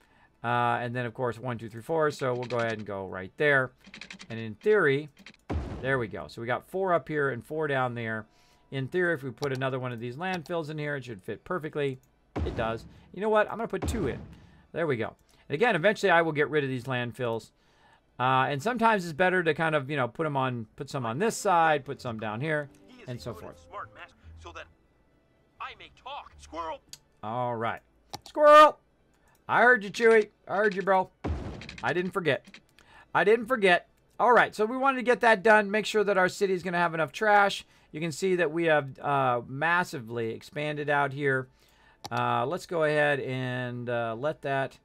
And then, of course, 1, 2, 3, 4. So we'll go ahead and go right there. And in theory, there we go. So we got 4 up here and 4 down there. In theory, if we put another one of these landfills in here, it should fit perfectly. It does. You know what? I'm going to put 2 in. There we go. And again, eventually I will get rid of these landfills. And sometimes it's better to kind of, you know, put some on this side, put some down here, and so forth. So that I may talk. Squirrel. All right. Squirrel. I heard you, Chewy. I heard you, bro. I didn't forget. All right, so we wanted to get that done. Make sure that our city is going to have enough trash. You can see that we have massively expanded out here. Let's go ahead and let that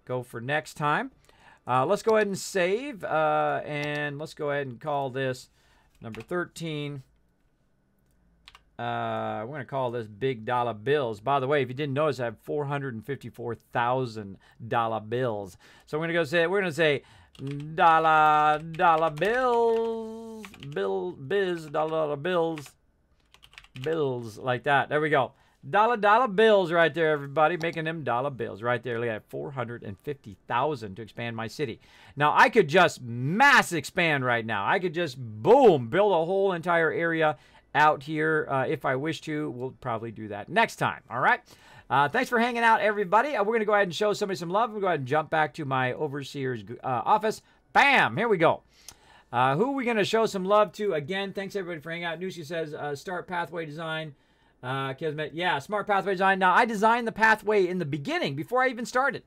go for next time. Let's go ahead and save, and let's go ahead and call this number 13. We're going to call this big dollar bills. By the way, if you didn't notice, I have $454,000 bills. So we're going to say dollar bills, dollar bills, like that. There we go. Dollar bills right there, everybody, making them dollar bills right there. Look at that, 450,000 to expand my city. Now I could just mass expand right now. I could just boom, build a whole entire area out here if I wish to. We'll probably do that next time. All right. Thanks for hanging out, everybody. We're going to go ahead and show somebody some love. We'll go ahead and jump back to my overseer's office. Bam! Here we go. Who are we going to show some love to? Again, thanks, everybody, for hanging out. Nushi says, start pathway design. Kismet, yeah, smart pathway design. Now, I designed the pathway in the beginning, before I even started.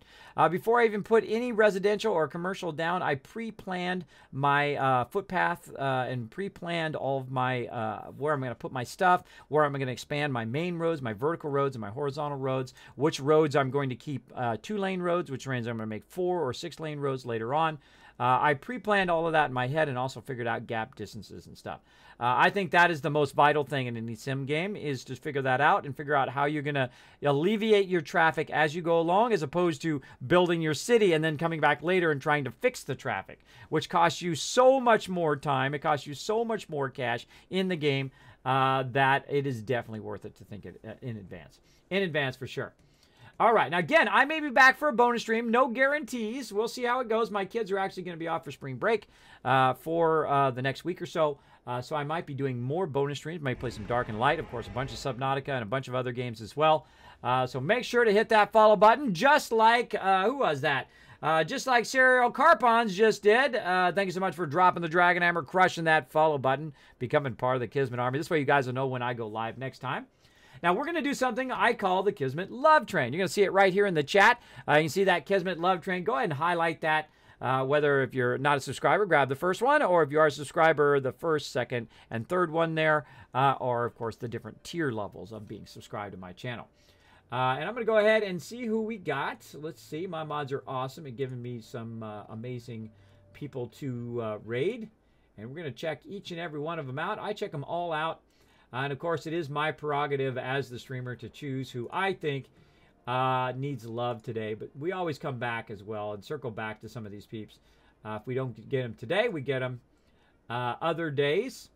Before I even put any residential or commercial down, I pre-planned my footpath and pre-planned all of my, where I'm going to put my stuff, where I'm going to expand my main roads, my vertical roads, and my horizontal roads, which roads I'm going to keep 2-lane roads, which means I'm going to make 4 or 6-lane roads later on. I pre-planned all of that in my head and also figured out gap distances and stuff. I think that is the most vital thing in any sim game, is to figure that out and figure out how you're going to alleviate your traffic as you go along, as opposed to building your city and then coming back later and trying to fix the traffic, which costs you so much more time. It costs you so much more cash in the game that it is definitely worth it to think it in advance. In advance for sure. All right. Now, again, I may be back for a bonus stream. No guarantees. We'll see how it goes. My kids are actually going to be off for spring break for the next week or so. So I might be doing more bonus streams. Might play some Dark and Light. Of course, a bunch of Subnautica and a bunch of other games as well. So make sure to hit that follow button, just like, who was that? Just like Serial Carpons just did. Thank you so much for dropping the Dragon Hammer, crushing that follow button, becoming part of the Kismet Army. This way you guys will know when I go live next time. Now, we're going to do something I call the Kismet Love Train. You're going to see it right here in the chat. You can see that Kismet Love Train. Go ahead and highlight that. Whether if you're not a subscriber, grab the first one, or if you are a subscriber, the first, second, and third one there, or, of course, the different tier levels of being subscribed to my channel. And I'm going to go ahead and see who we got. Let's see. My mods are awesome at giving me some amazing people to raid. And we're going to check each and every one of them out. I check them all out. And, of course, it is my prerogative as the streamer to choose who I think needs love today. But we always come back as well and circle back to some of these peeps. If we don't get them today, we get them other days.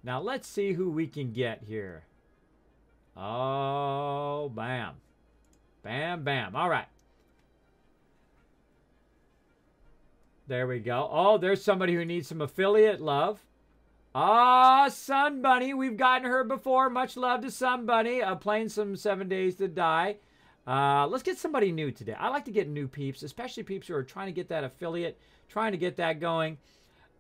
Now, let's see who we can get here. Oh, bam. Bam, bam. All right. There we go. Oh, there's somebody who needs some affiliate love. Ah, Sun Bunny. We've gotten her before. Much love to Sun Bunny. Playing some 7 Days to Die. Let's get somebody new today. I like to get new peeps, especially peeps who are trying to get that affiliate, trying to get that going.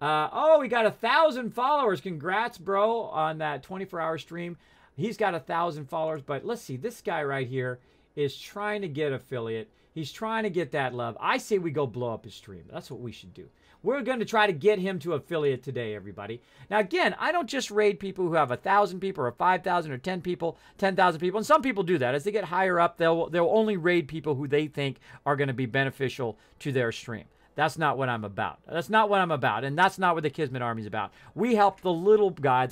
Oh, we got 1,000 followers. Congrats, bro, on that 24-hour stream. He's got 1,000 followers, but let's see. This guy right here is trying to get affiliate. He's trying to get that love. I say we go blow up his stream. That's what we should do. We're going to try to get him to affiliate today, everybody. Now, again, I don't just raid people who have 1,000 people or 5,000 or 10 people, 10,000 people. And some people do that. As they get higher up, they'll only raid people who they think are going to be beneficial to their stream. That's not what I'm about. That's not what I'm about, and that's not what the Kismet Army is about. We help the little guy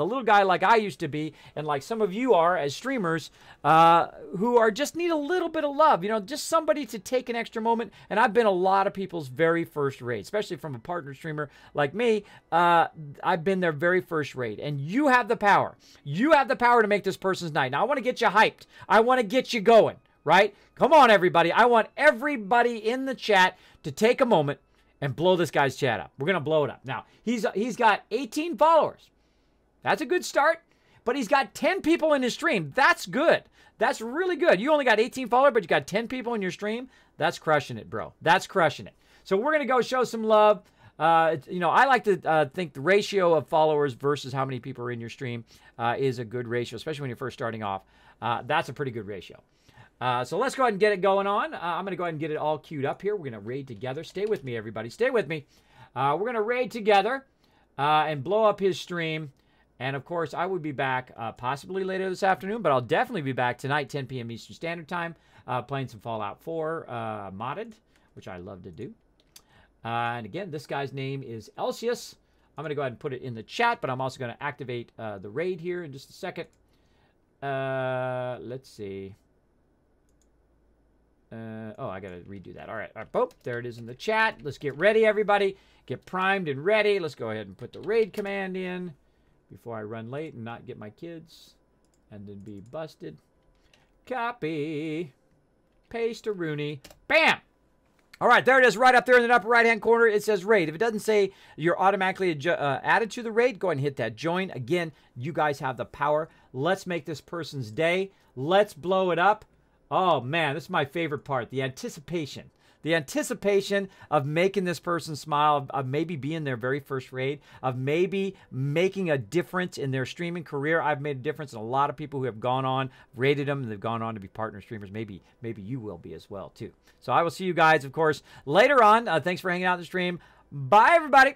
like I used to be, and like some of you are as streamers, who are just need a little bit of love. You know, just somebody to take an extra moment. And I've been a lot of people's very first raid, especially from a partner streamer like me. I've been their very first raid, and you have the power. You have the power to make this person's night. Now, I want to get you hyped. I want to get you going, right? Come on, everybody. I want everybody in the chat to take a moment and blow this guy's chat up. We're going to blow it up. Now, he's got 18 followers. That's a good start, but he's got 10 people in his stream. That's good. That's really good. You only got 18 followers, but you got 10 people in your stream. That's crushing it, bro. That's crushing it. So we're going to go show some love. You know, I like to think the ratio of followers versus how many people are in your stream is a good ratio, especially when you're first starting off. That's a pretty good ratio. So let's go ahead and get it going on. I'm going to go ahead and get it all queued up here. We're going to raid together. Stay with me, everybody. Stay with me. We're going to raid together and blow up his stream. And, of course, I will be back possibly later this afternoon, but I'll definitely be back tonight, 10 p.m. Eastern Standard Time, playing some Fallout 4 modded, which I love to do. And, again, this guy's name is Elsius. I'm going to go ahead and put it in the chat, but I'm also going to activate the raid here in just a second. Let's see. Oh, I got to redo that. All right. Boop. There it is in the chat. Let's get ready, everybody. Get primed and ready. Let's go ahead and put the raid command in before I run late and not get my kids and then be busted. Copy. Paste a Rooney. Bam! All right, there it is right up there in the upper right-hand corner. It says raid. If it doesn't say you're automatically added to the raid, go ahead and hit that join. Again, you guys have the power. Let's make this person's day. Let's blow it up. Oh, man, this is my favorite part, the anticipation. The anticipation of making this person smile, of maybe being their very first raid, of maybe making a difference in their streaming career. I've made a difference in a lot of people who have gone on, rated them, and they've gone on to be partner streamers. Maybe you will be as well, too. So I will see you guys, of course, later on. Thanks for hanging out in the stream. Bye, everybody.